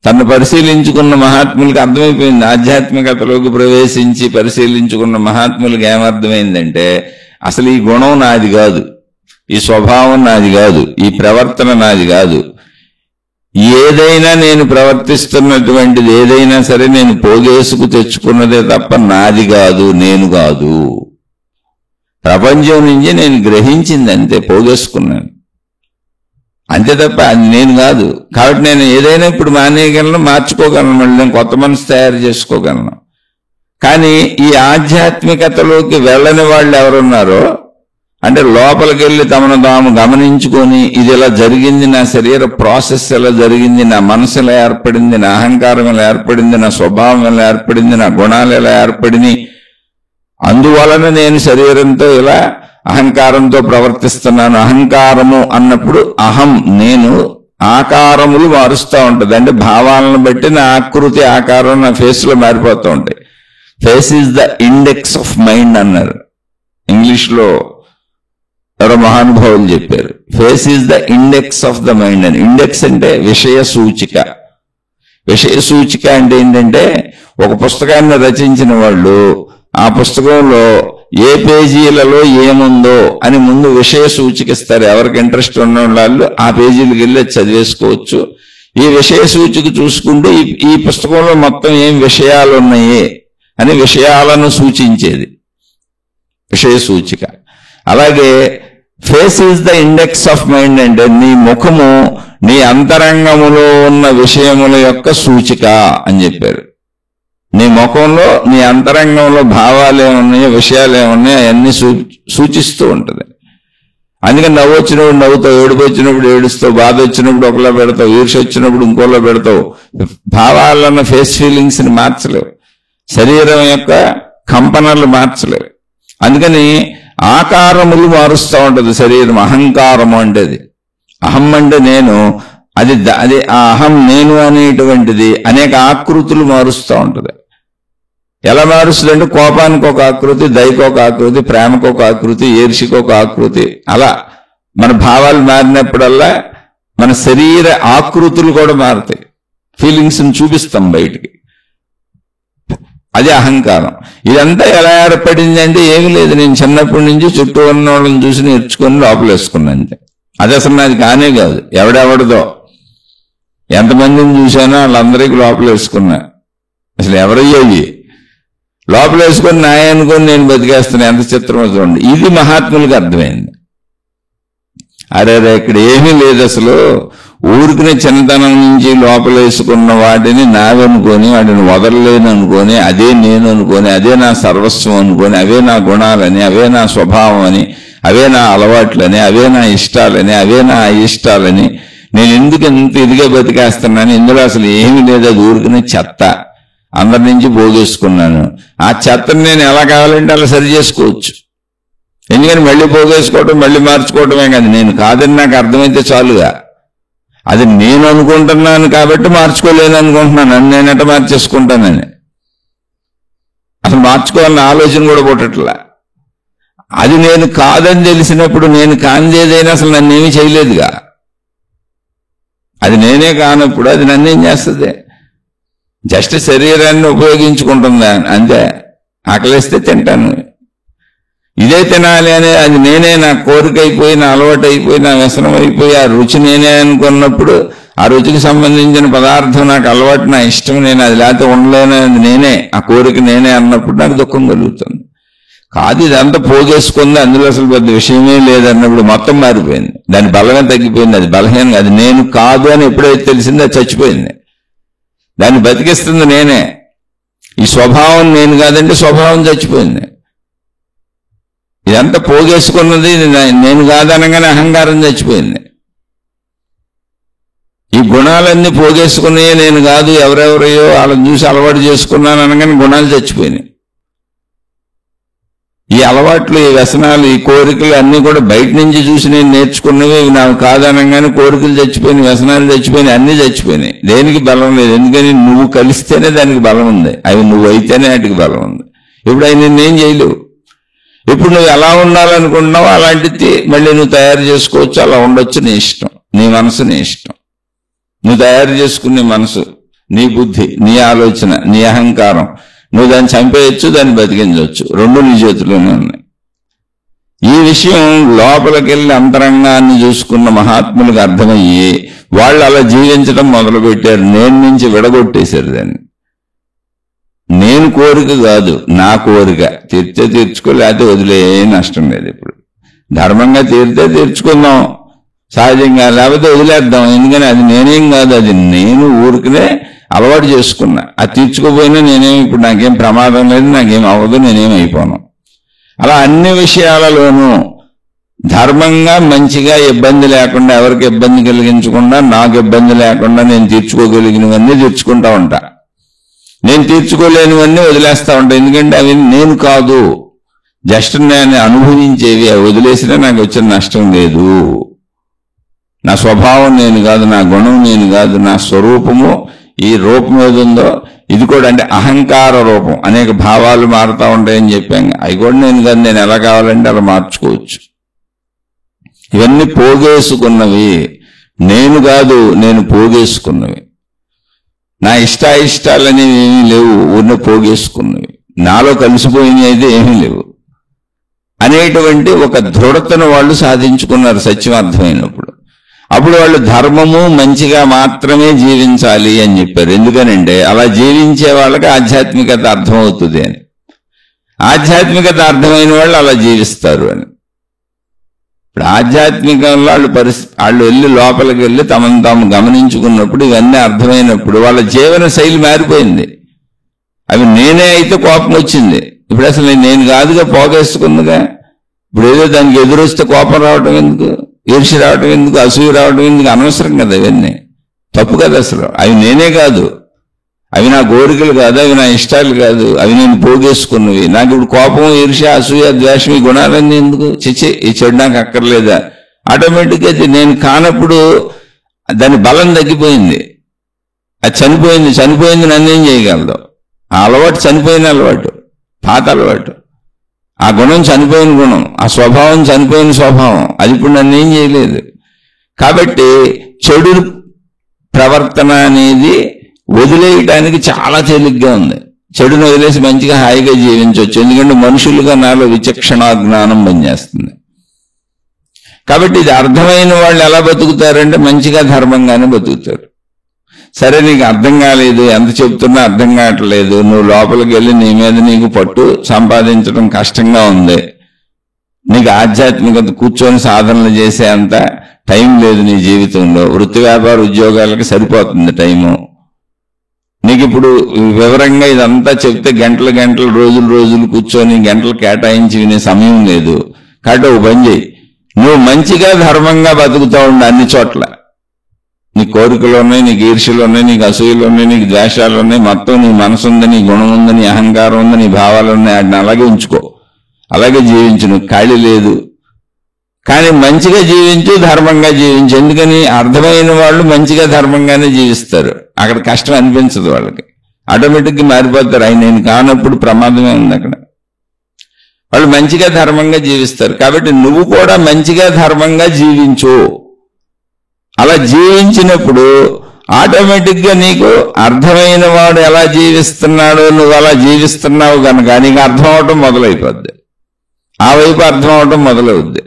తను పరిశీలించుకున్న మహాత్ములకు అర్థమైపోయింది. ఆధ్యాత్మికతలోకి ప్రవేశించి పరిశీలించుకున్న మహాత్ములకు ఏమర్థమైందంటే అసలు ఈ గుణం నాది కాదు, ఈ స్వభావం నాది కాదు, ఈ ప్రవర్తన నాది కాదు. ఏదైనా నేను ప్రవర్తిస్తున్నటువంటిది ఏదైనా సరే నేను పోగేసుకు తెచ్చుకున్నదే తప్ప నాది కాదు, నేను కాదు. ప్రపంచం నుంచి నేను గ్రహించింది అంతే, పోగేసుకున్నాను అంతే తప్ప అది నేను కాదు. కాబట్టి నేను ఏదైనా ఇప్పుడు మానేయగలను, మార్చుకోగలను, మళ్ళీ నేను కొత్త మనసు తయారు చేసుకోగలను. కానీ ఈ ఆధ్యాత్మికతలోకి వెళ్ళని వాళ్ళు ఎవరున్నారో, అంటే లోపలికి వెళ్ళి తమను తాము గమనించుకొని ఇది ఇలా జరిగింది, నా శరీర ప్రాసెస్ ఎలా జరిగింది, నా మనసు ఎలా ఏర్పడింది, నా అహంకారం ఎలా ఏర్పడింది, నా స్వభావం ఎలా ఏర్పడింది, నా గుణాలు ఎలా ఏర్పడినాయి, అందువలన నేను శరీరంతో ఇలా అహంకారంతో ప్రవర్తిస్తున్నాను. అహంకారము అన్నప్పుడు అహం నేను ఆకారములు మారుస్తూ ఉంటుంది. అంటే భావాలను బట్టి నా ఆకృతి, ఆకారం నా ఫేస్ లో మారిపోతూ ఉంటాయి. Face is the index of mind అన్నారు ఇంగ్లీష్లో ఎవరో మహానుభావులు చెప్పారు. Face is the index of the mind అని. ఇండెక్స్ అంటే విషయ సూచిక. విషయ సూచిక అంటే ఏంటంటే ఒక పుస్తకాన్ని రచించిన వాళ్ళు ఆ పుస్తకంలో ఏ పేజీలలో ఏముందో అని ముందు విషయ సూచిక ఇస్తారు. ఎవరికి ఇంట్రెస్ట్ ఉన్న వాళ్ళు ఆ పేజీలకు వెళ్ళి చదివేసుకోవచ్చు. ఈ విషయ సూచిక చూసుకుంటూ ఈ పుస్తకంలో మొత్తం ఏం విషయాలు ఉన్నాయి అని విషయాలను సూచించేది విషయ సూచిక. అలాగే face is the index of mind అంటే నీ ముఖము నీ అంతరంగములో ఉన్న విషయముల యొక్క సూచిక అని చెప్పారు. నీ ముఖంలో నీ అంతరంగంలో భావాలు ఏమున్నాయో, విషయాలు ఏమున్నాయో అవన్నీ సూచిస్తూ ఉంటుంది. అందుకని నవ్వు వచ్చినప్పుడు నవ్వుతావు, ఏడుపు వచ్చినప్పుడు ఏడుస్తావు, బాధ వచ్చినప్పుడు ఒకలా పెడతావు, ఈర్ష వచ్చినప్పుడు ఇంకోలా పెడతావు. భావాలన్న ఫేస్ ఫీలింగ్స్ ని మార్చలేవు, శరీరం యొక్క కంపనలు మార్చలేవు. అందుకని ఆకారములు మారుస్తూ ఉంటుంది శరీరం. అహంకారము అంటే అది. అహం అంటే నేను, అది ఆ అహం నేను అనేటువంటిది అనేక ఆకృతులు మారుస్తూ ఉంటుంది. ఎలా మారుస్తుంది అంటే కోపానికి ఒక ఆకృతి, దయకు ఒక ఆకృతి, ప్రేమకు ఒక ఆకృతి, ఈర్షికి ఒక ఆకృతి. అలా మన భావాలు మారినప్పుడల్లా మన శరీర ఆకృతులు కూడా మారుతాయి. ఫీలింగ్స్ ని చూపిస్తాం బయటికి. అది అహంకారం. ఇదంతా ఎలా ఏర్పడింది అంటే ఏమీ లేదు, నేను చిన్నప్పటి నుంచి చుట్టూ ఉన్న వాళ్ళని చూసి నేర్చుకొని లోపలేసుకున్నా అంతే. అది అసలు నాది కానే కాదు, ఎవడెవడదో. ఎంతమందిని చూశానో వాళ్ళందరికీ లోపల వేసుకున్నా. అసలు ఎవరయ్యాయి లోపల వేసుకొని నాయ అనుకొని నేను బతికేస్తున్నా. ఎంత చిత్రమో చూడండి. ఇది మహాత్ములకు అర్థమైంది. అరే ఇక్కడ ఏమీ లేదు, అసలు ఊరికినే చిన్నతనం నుంచి లోపల వేసుకున్న వాటిని నావనుకొని వాటిని వదలలేను అనుకొని అదే నేను అనుకొని అదే నా సర్వస్వం అనుకొని అవే నా గుణాలని అవే నా స్వభావం అని అవే నా అలవాట్లని అవే నా ఇష్టాలని అవే నా అయిష్టాలని నేను ఎందుకు ఎంత ఇదిగా బతికేస్తున్నాను. ఇందులో అసలు ఏమీ లేదు, అది ఊరికినే చెత్త, అందరి నుంచి పోగేసుకున్నాను. ఆ చెత్తని నేను ఎలా కావాలంటే అలా సరి చేసుకోవచ్చు. ఎందుకని మళ్ళీ పోగేసుకోవటం మళ్ళీ మార్చుకోవటమే కాదు. నేను కాదని నాకు అర్థమైతే చాలుగా. అది నేను అనుకుంటున్నాను కాబట్టి మార్చుకోలేను అనుకుంటున్నాను. నన్ను నేనట మార్చేసుకుంటానని అసలు మార్చుకోవాలన్న ఆలోచన కూడా పుట్టట్లా. అది నేను కాదని తెలిసినప్పుడు నేను కానిదేదైనా అసలు నన్నేమీ చేయలేదుగా. అది నేనే కానప్పుడు అది నన్నేం చేస్తుంది? జస్ట్ శరీరాన్ని ఉపయోగించుకుంటుందా అంతే. ఆకలిస్తే తింటాను, ఇదే తినాలి అనే అది నేనే నా కోరిక అయిపోయి నా అలవాటు అయిపోయి నా వ్యసనం అయిపోయి ఆ రుచి నేనే అనుకున్నప్పుడు ఆ రుచికి సంబంధించిన పదార్థం నాకు అలవాటు నా ఇష్టం నేను అది లేకపోతే ఉండలేనది నేనే, ఆ కోరిక నేనే అన్నప్పుడు నాకు దుఃఖం కలుగుతుంది. కాదు ఇదంతా పోగేసుకుంది, అందులో అసలు పెద్ద విషయమే లేదన్నప్పుడు మొత్తం మారిపోయింది. దాని బలమే తగ్గిపోయింది. అది బలహీనంగా అది నేను కాదు అని ఎప్పుడైతే తెలిసిందో అది చచ్చిపోయింది. దాన్ని బతికిస్తుంది నేనే. ఈ స్వభావం నేను కాదంటే స్వభావం చచ్చిపోయింది. ఇదంతా పోగేసుకున్నది నేను కాదనగానే అహంకారం చచ్చిపోయింది. ఈ గుణాలన్నీ పోగేసుకున్నాయే నేను కాదు, ఎవరెవరయో వాళ్ళని చూసి అలవాటు చేసుకున్నాను అనగానే గుణాలు చచ్చిపోయినాయి. ఈ అలవాట్లు ఈ వ్యసనాలు ఈ కోరికలు అన్నీ కూడా బయట నుంచి చూసి నేను నేర్చుకున్నవి. ఇవి నాకు కాదనగానే కోరికలు చచ్చిపోయినాయి, వ్యసనాలు చచ్చిపోయినాయి, అన్నీ చచ్చిపోయినాయి. దేనికి బలం లేదు. ఎందుకని నువ్వు కలిస్తేనే దానికి బలం ఉంది. అవి నువ్వు అయితేనే వాటికి బలం ఉంది. ఇప్పుడు అవి నిన్నేం చేయలేవు. ఇప్పుడు నువ్వు ఎలా ఉండాలనుకుంటున్నావో అలాంటిది మళ్ళీ నువ్వు తయారు చేసుకోవచ్చు. అలా ఉండొచ్చు, నీ ఇష్టం, నీ మనసు నీ ఇష్టం. నువ్వు తయారు చేసుకునే మనసు, నీ బుద్ధి, నీ ఆలోచన, నీ అహంకారం, నువ్వు దాన్ని చంపేయచ్చు, దాన్ని బతికించవచ్చు. రెండు నీ చేతిలోనే ఉన్నాయి. ఈ విషయం లోపలికెళ్ళి అంతరంగాన్ని చూసుకున్న మహాత్ములకు అర్థమయ్యి వాళ్ళు అలా జీవించడం మొదలుపెట్టారు. నేను నుంచి విడగొట్టేశారు దాన్ని. నేను కోరిక కాదు, నా కోరిక. తీర్చే తీర్చుకో, లేకపోతే వదిలే, నష్టం లేదు. ఇప్పుడు ధర్మంగా తీరితే తీర్చుకుందాం సహజంగా, లేకపోతే వదిలేద్దాం. ఎందుకని అది నేనేం కాదు, అది నేను ఊరికనే అలవాటు చేసుకున్నా. అది తీర్చుకోపోయినా నేనేం ఇప్పుడు నాకేం ప్రమాదం లేదు, నాకేం అవ్వదు, నేనేం అయిపోను. అలా అన్ని విషయాలలోనూ ధర్మంగా మంచిగా ఇబ్బంది లేకుండా, ఎవరికి ఇబ్బంది కలిగించకుండా, నాకు ఇబ్బంది లేకుండా నేను తీర్చుకోగలిగినవన్నీ తీర్చుకుంటా ఉంటా. నేను తీర్చుకోలేనివన్నీ వదిలేస్తా ఉంటా. ఎందుకంటే అవి నేను కాదు, జస్ట్ నేను అనుభవించేవి. అవి వదిలేసినా నాకు వచ్చిన నష్టం లేదు. నా స్వభావం నేను కాదు, నా గుణం నేను కాదు, నా స్వరూపము ఈ రూపం ఏది ఉందో ఇది కూడా అంటే అహంకార రూపం. అనేక భావాలు మారుతూ ఉంటాయని చెప్పాను. అవి కూడా నేను కాదు, నేను ఎలా కావాలంటే అలా మార్చుకోవచ్చు. ఇవన్నీ పోగేసుకున్నవి, నేను కాదు, నేను పోగేసుకున్నవి. నా ఇష్టాయిష్టాలనేవి ఏమీ లేవు, ఊరిని పోగేసుకున్నవి. నాలో కలిసిపోయినవి అయితే ఏమీ లేవు అనేటువంటి ఒక దృఢతను వాళ్ళు సాధించుకున్నారు సత్యం అర్థమైనప్పుడు. అప్పుడు వాళ్ళు ధర్మము మంచిగా మాత్రమే జీవించాలి అని చెప్పారు. ఎందుకనంటే అలా జీవించే వాళ్ళకి ఆధ్యాత్మికత అర్థమవుతుంది అని. ఆధ్యాత్మికత అర్థమైన వాళ్ళు అలా జీవిస్తారు అని. ఇప్పుడు ఆధ్యాత్మికంలో వాళ్ళు వెళ్ళి లోపలికి వెళ్ళి తమను తాము గమనించుకున్నప్పుడు ఇవన్నీ అర్థమైనప్పుడు వాళ్ళ జీవన శైలి మారిపోయింది. అవి నేనే అయితే కోపం వచ్చింది, ఇప్పుడు అసలు నేను కాదుగా, పోగేసుకుందిగా. ఇప్పుడు ఏదో దానికి ఎదురొస్తే కోపం రావటం ఎందుకు, ఈర్ష్య రావటం ఎందుకు, అసూయ రావటం ఎందుకు, అనవసరం కదా. ఇవన్నీ తప్పు కదా. అసలు అవి నేనే కాదు, అవి నా కోరికలు కాదు, అవి నా ఇష్టాలు కాదు, అవి నేను పోగేసుకున్నవి. నాకు ఇప్పుడు కోపం, ఈర్ష్య, అసూయ, ద్వేషం ఈ గుణాలన్నీ ఎందుకు? చిచ్చి ఈ చెడు నాకు అక్కర్లేదా? ఆటోమేటిక్గా నేను కానప్పుడు దాని బలం తగ్గిపోయింది, అది చనిపోయింది నన్నేం చేయగలదు? ఆ అలవాటు చనిపోయిన అలవాటు, పాత అలవాటు. ఆ గుణం చనిపోయిన గుణం, ఆ స్వభావం చనిపోయిన స్వభావం, అది ఇప్పుడు నన్నేం చేయలేదు. కాబట్టి చెడు ప్రవర్తన అనేది వదిలేయటానికి చాలా తేలిగ్గా ఉంది. చెడును వదిలేసి మంచిగా హాయిగా జీవించవచ్చు. ఎందుకంటే మనుషులుగా నాలో విచక్షణా జ్ఞానం పనిచేస్తుంది. కాబట్టి ఇది అర్థమైన వాళ్ళు ఎలా బతుకుతారంటే మంచిగా ధర్మంగానే బతుకుతారు. సరే నీకు అర్థం కాలేదు, ఎంత చెప్తున్నా అర్థం కావట్లేదు, నువ్వు లోపలికి వెళ్ళి నీ మీద నీకు పట్టు సంపాదించడం కష్టంగా ఉంది, నీకు ఆధ్యాత్మికత కూర్చొని సాధనలు చేసే అంత టైం లేదు నీ జీవితంలో, వృత్తి వ్యాపార ఉద్యోగాలకు సరిపోతుంది టైము, నీకు ఇప్పుడు వివరంగా ఇదంతా చెప్తే గంటలు గంటలు రోజులు కూర్చొని గంటలు కేటాయించి వినే సమయం లేదు. కాబట్టి ఓ పని చేయి, నువ్వు మంచిగా ధర్మంగా బతుకుతూ ఉండు అన్ని చోట్ల. నీ కోరికలు ఉన్నాయి, నీకు ఈర్ష్యలు ఉన్నాయి, నీకు అసూయలు ఉన్నాయి, నీకు ద్వేషాలు ఉన్నాయి, మొత్తం నీ మనసు ఉంది, నీ గుణం ఉంది, నీ అహంకారం ఉంది, నీ భావాలు ఉన్నాయి, వాటిని అలాగే ఉంచుకో, అలాగే జీవించు, నువ్వు ఖాళీ లేదు. కానీ మంచిగా జీవించు, ధర్మంగా జీవించు. ఎందుకని? అర్థమైన వాళ్ళు మంచిగా ధర్మంగానే జీవిస్తారు, అక్కడ కష్టం అనిపించదు వాళ్ళకి, ఆటోమేటిక్గా మారిపోతారు. నేను కానప్పుడు ప్రమాదమే ఉంది అక్కడ. వాళ్ళు మంచిగా ధర్మంగా జీవిస్తారు. కాబట్టి నువ్వు కూడా మంచిగా ధర్మంగా జీవించు. అలా జీవించినప్పుడు ఆటోమేటిక్గా నీకు అర్థమైన వాడు ఎలా జీవిస్తున్నాడో నువ్వు అలా జీవిస్తున్నావు కనుక నీకు అర్థం అవటం మొదలైపోద్ది, ఆ వైపు అర్థం అవటం మొదలవుద్ది.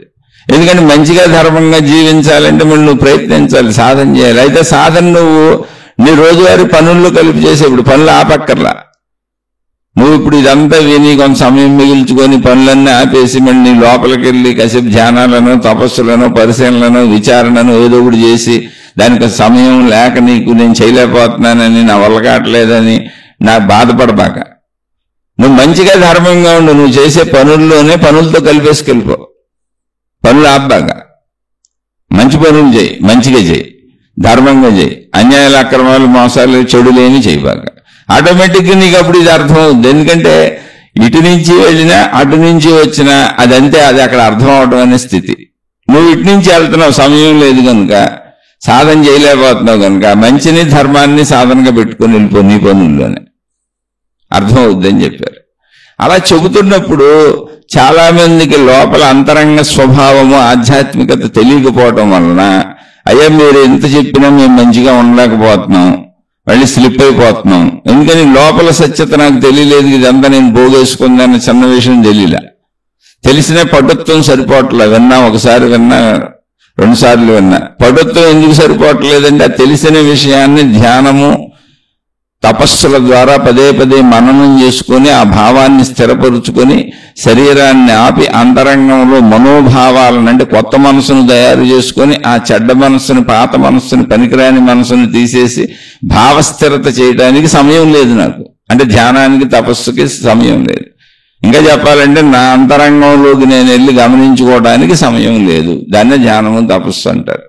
ఎందుకంటే మంచిగా ధర్మంగా జీవించాలంటే మళ్ళీ నువ్వు ప్రయత్నించాలి, సాధన చేయాలి. అయితే సాధన నువ్వు నీ రోజువారీ పనుల్లో కలిపి చేసేప్పుడు పనులు ఆపక్కర్లా. నువ్వు ఇప్పుడు ఇదంతా విని కొంత సమయం మిగిల్చుకొని పనులన్నీ ఆపేసి మళ్ళీ నీ లోపలికి వెళ్ళి కాసేపు ధ్యానాలను, తపస్సులను, పరిశీలనను, విచారణను ఏదో ఒకటి చేసి దానికి సమయం లేక నీకు నేను చేయలేకపోతున్నానని, నా వల్ల కావట్లేదని నాకు బాధపడబాక. నువ్వు మంచిగా ధర్మంగా ఉండు, నువ్వు చేసే పనుల్లోనే పనులతో కలిపేసుకెళ్ళిపో, పనులు ఆబ్బాగా. మంచి పనులు చేయి, మంచిగా చేయి, ధర్మంగా చేయి, అన్యాయాలు, అక్రమాలు, మోసాలు, చెడులేని చేయబాగా. ఆటోమేటిక్గా నీకు అప్పుడు ఇది అర్థం అవుతుంది. ఎందుకంటే ఇటు నుంచి వెళ్ళినా అటు నుంచి వచ్చినా అదంతే, అది అక్కడ అర్థం అవడం అనే స్థితి. నువ్వు ఇటు నుంచి వెళ్తున్నావు, సమయం లేదు కనుక, సాధన చేయలేకపోతున్నావు కనుక మంచిని ధర్మాన్ని సాధనగా పెట్టుకుని వెళ్ళిపో, నీ పనుల్లోనే అర్థం అవుద్దని చెప్పారు. అలా చెబుతున్నప్పుడు చాలా మందికి లోపల అంతరంగ స్వభావము, ఆధ్యాత్మికత తెలియకపోవటం వలన అయ్యా మీరు ఎంత చెప్పినా మేము మంచిగా ఉండలేకపోతున్నాం, మళ్ళీ స్లిప్ అయిపోతున్నాం. ఎందుకని? లోపల సత్యత నాకు తెలియలేదు, ఇదంతా నేను పోగేసుకుందన్న చిన్న విషయం తెలియలే. తెలిసిన పటుత్వం సరిపోవట్లే. విన్నా, ఒకసారి విన్నా, 2 సార్లు విన్నా. పటుత్వం ఎందుకు సరిపోవట్లేదంటే ఆ తెలిసిన విషయాన్ని ధ్యానము, తపస్సుల ద్వారా పదే పదే మననం చేసుకొని ఆ భావాన్ని స్థిరపరుచుకొని శరీరాన్ని ఆపి అంతరంగంలో మనోభావాలను, అంటే కొత్త మనసును తయారు చేసుకొని ఆ చెడ్డ మనస్సుని, పాత మనస్సుని, పనికిరాని మనసుని తీసేసి భావస్థిరత చేయడానికి సమయం లేదు నాకు. అంటే ధ్యానానికి, తపస్సుకి సమయం లేదు. ఇంకా చెప్పాలంటే నా అంతరంగంలోకి నేను వెళ్ళి గమనించుకోవడానికి సమయం లేదు. దాన్నే ధ్యానము, తపస్సు అంటారు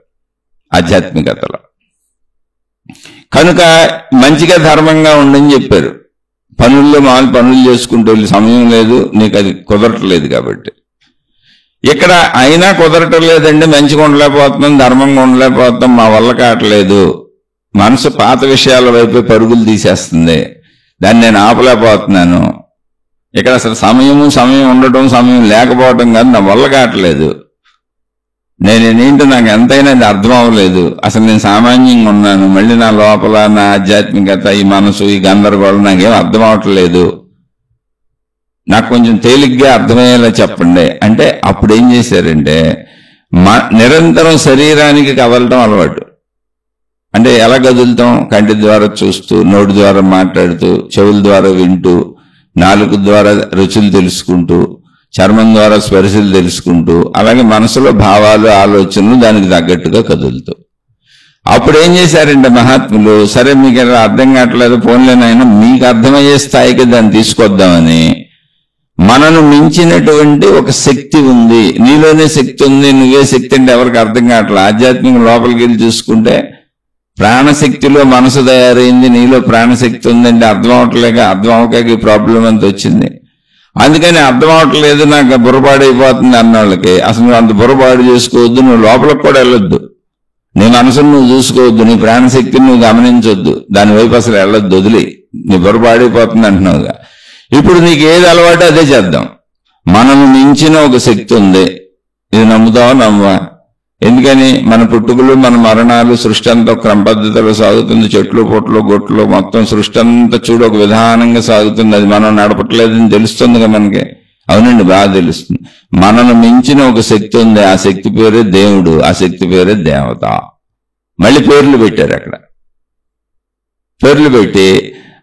ఆధ్యాత్మికతలో. కనుక మంచిగా ధర్మంగా ఉండని చెప్పారు. పనుల్లో మామూలు పనులు చేసుకుంటూ వెళ్ళి సమయం లేదు, నీకు అది కుదరట్లేదు. కాబట్టి ఇక్కడ అయినా కుదరటం లేదండి, మంచిగా ఉండలేకపోతున్నాం, ధర్మంగా ఉండలేకపోతున్నాం, మా వల్ల కావట్లేదు, మనసు పాత విషయాల వైపు పరుగులు తీసేస్తుంది, దాన్ని నేను ఆపలేకపోతున్నాను. ఇక్కడ అసలు సమయం ఉండటం, సమయం లేకపోవటం కాదు, నా వల్ల కావట్లేదు, నేనేంటో నాకు ఎంతైనా అది అర్థం అవ్వలేదు, అసలు నేను సామాన్యంగా ఉన్నాను, మళ్ళీ నా లోపల నా ఆధ్యాత్మికత, ఈ మనసు, ఈ గందరగోళం నాకేం అర్థం అవ్వట్లేదు, నాకు కొంచెం తేలిగ్గా అర్థమయ్యేలా చెప్పండి అంటే అప్పుడు ఏం చేశారంటే నిరంతరం శరీరానికి కదలటం అలవాటు. అంటే ఎలా కదులుతాం? కంటి ద్వారా చూస్తూ, నోటి ద్వారా మాట్లాడుతూ, చెవుల ద్వారా వింటూ, నాలుక ద్వారా రుచులు తెలుసుకుంటూ, చర్మం ద్వారా స్పర్శలు తెలుసుకుంటూ, అలాగే మనసులో భావాలు, ఆలోచనలు దానికి తగ్గట్టుగా కదులుతూ. అప్పుడు ఏం చేశారంటే మహాత్ములు, సరే మీకు ఎలా అర్థం కావట్లేదు, పోన్లేనైనా మీకు అర్థమయ్యే స్థాయికి దాన్ని తీసుకొద్దామని, మనను మించినటువంటి ఒక శక్తి ఉంది, నీలోనే శక్తి ఉంది, నువ్వే శక్తి అంటే ఎవరికి అర్థం కావట్లేదు. ఆధ్యాత్మిక లోపలికి వెళ్ళి చూసుకుంటే ప్రాణశక్తిలో మనసు తయారైంది, నీలో ప్రాణశక్తి ఉందంటే అర్థం అవట్లేక, అర్థం అవకాక ఈ ప్రాబ్లం అంత వచ్చింది. అందుకని అర్థం అవట్లేదు, నాకు బుర్రపాడైపోతుంది అన్న వాళ్ళకి అసలు నువ్వు అంత బుర్రపాడు చేసుకోవద్దు, నువ్వు లోపలికి కూడా వెళ్ళొద్దు, నీ మనసును నువ్వు చూసుకోవద్దు, నీ ప్రాణశక్తిని నువ్వు గమనించొద్దు, దాని వైపు అసలు వెళ్ళొద్దు, వదిలి, నీ బుర్రపాడైపోతుంది అంటున్నావుగా. ఇప్పుడు నీకు ఏది అలవాటు అదే చేద్దాం. మనను మించిన ఒక శక్తి ఉంది, ఇది నమ్ముతావా నమ్మవా? ఎందుకని? మన పుట్టుకలు, మన మరణాలు, సృష్టి అంతా క్రమ పద్ధతిలో సాగుతుంది, చెట్లు, పొట్లు, గొట్లు, మొత్తం సృష్టి అంతా చూడు ఒక విధానంగా సాగుతుంది, అది మనం నడపట్లేదని తెలుస్తుందిగా మనకి. అవునండి, బాగా తెలుస్తుంది. మనను మించిన ఒక శక్తి ఉంది, ఆ శక్తి పేరే దేవుడు, ఆ శక్తి పేరే దేవత. మళ్ళీ పేర్లు పెట్టారు అక్కడ. పేర్లు పెట్టి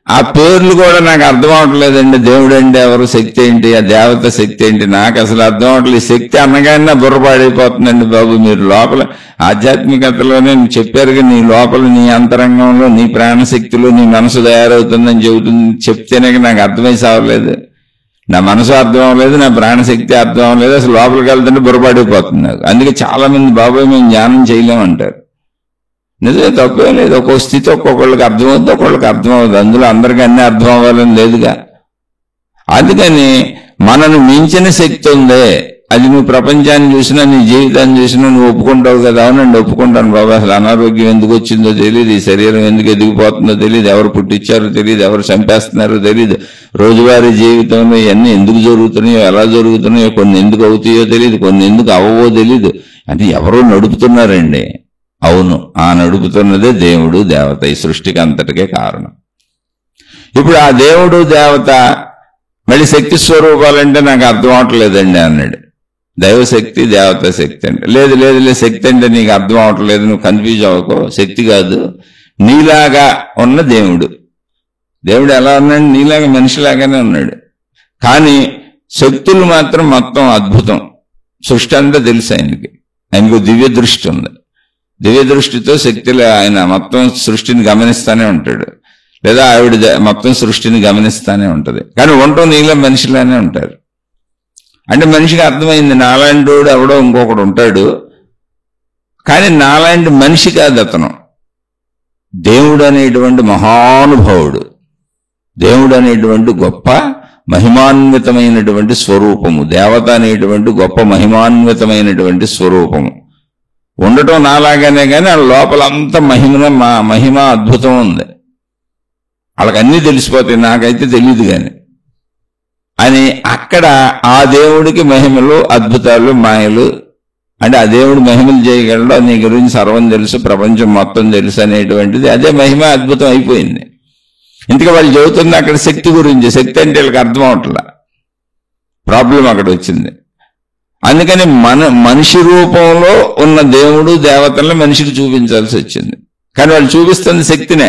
ఆ పేర్లు కూడా నాకు అర్థం అవట్లేదండి. దేవుడు అంటే ఎవరు, శక్తి ఏంటి, ఆ దేవత శక్తి ఏంటి, నాకు అసలు అర్థం అవట్లేదు. శక్తి అనగానే బుర్రపాడైపోతుందండి బాబు. మీరు లోపల ఆధ్యాత్మికతలోనే చెప్పారుగా, నీ లోపల నీ అంతరంగంలో నీ ప్రాణశక్తిలో నీ మనసు తయారవుతుందని చెప్తేనే నాకు అర్థమై సావలేదు. నా మనసు అర్థం అవ్వలేదు, నా ప్రాణశక్తి అర్థం అవ్వలేదు, అసలు లోపలికి వెళ్తుంటే బుర్రపాడైపోతుంది నాకు. అందుకే చాలా మంది బాబాయ్ మేము ధ్యానం చేయలేమంటారు. నిజమే, తప్పేం లేదు. ఒక్కొక్క స్థితి ఒక్కొక్కళ్ళకి అర్థమవుతుంది, ఒక్కొక్కళ్ళకి అర్థం అవుతుంది. అందులో అందరికీ అన్నీ అర్థం అవ్వాలని లేదుగా. అందుకని మనను మించిన శక్తి ఉందే, అది నువ్వు ప్రపంచాన్ని చూసినా నీ జీవితాన్ని చూసినా నువ్వు ఒప్పుకుంటావు కదా. అవునండి, ఒప్పుకుంటాను బాబా. అసలు అనారోగ్యం ఎందుకు వచ్చిందో తెలియదు, ఈ శరీరం ఎందుకు ఎదిగిపోతుందో తెలియదు, ఎవరు పుట్టించారో తెలియదు, ఎవరు చంపేస్తున్నారో తెలియదు, రోజువారీ జీవితంలో ఇవన్నీ ఎందుకు జరుగుతున్నాయో, ఎలా జరుగుతున్నాయో, కొన్ని ఎందుకు అవుతాయో తెలియదు, కొన్ని ఎందుకు అవ్వవో తెలియదు. అంటే ఎవరో నడుపుతున్నారండి. అవును, ఆ నడుపుతున్నదే దేవుడు దేవత, ఈ సృష్టికి అంతటికే కారణం. ఇప్పుడు ఆ దేవుడు దేవత మళ్ళీ శక్తి స్వరూపాలంటే నాకు అర్థం అవట్లేదండి అన్నాడు. దైవశక్తి దేవత శక్తి అంటే లేదు లేదు లేదు, శక్తి అంటే నీకు అర్థం అవట్లేదు, నువ్వు కన్ఫ్యూజ్ అవ్వకో. శక్తి కాదు, నీలాగా ఉన్న దేవుడు. దేవుడు ఎలా ఉన్నాడు? నీలాగా మనిషిలాగానే ఉన్నాడు. కానీ శక్తులు మాత్రం మొత్తం అద్భుతం. సృష్టి అంతా తెలుసు ఆయనకు దివ్య దృష్టి ఉంది. దివ్య దృష్టితో శక్తులు ఆయన మొత్తం సృష్టిని గమనిస్తానే ఉంటాడు, లేదా ఆవిడ మొత్తం సృష్టిని గమనిస్తానే ఉంటది. కానీ ఉండటం నీళ్ళ మనిషిలానే ఉంటారు. అంటే మనిషికి అర్థమైంది, నాలాంటి వాడు ఎవడో ఇంకొకడు ఉంటాడు, కానీ నాలాంటి మనిషి కాదు అతను. దేవుడు అనేటువంటి మహానుభావుడు, దేవుడు అనేటువంటి గొప్ప మహిమాన్వితమైనటువంటి స్వరూపము, దేవత అనేటువంటి గొప్ప మహిమాన్వితమైనటువంటి స్వరూపము ఉండటం నాలాగానే. కానీ వాళ్ళ లోపల అంత మహిమ అద్భుతం ఉంది. వాళ్ళకి అన్నీ తెలిసిపోతాయి, నాకైతే తెలియదు కానీ అని. అక్కడ ఆ దేవుడికి మహిమలు, అద్భుతాలు, మాయలు, అంటే ఆ దేవుడు మహిమలు చేయగలడు, నీ గురించి సర్వం తెలుసు, ప్రపంచం మొత్తం తెలుసు అనేటువంటిది అదే మహిమ అద్భుతం అయిపోయింది. ఇంతగా వాళ్ళు చెబుతుంది అక్కడ శక్తి గురించి. శక్తి అంటే వీళ్ళకి అర్థం అవట్లా, ప్రాబ్లం అక్కడ వచ్చింది. అందుకని మనిషి రూపంలో ఉన్న దేవుడు దేవతలను మనిషికి చూపించాల్సి వచ్చింది. కానీ వాళ్ళు చూపిస్తుంది శక్తినే.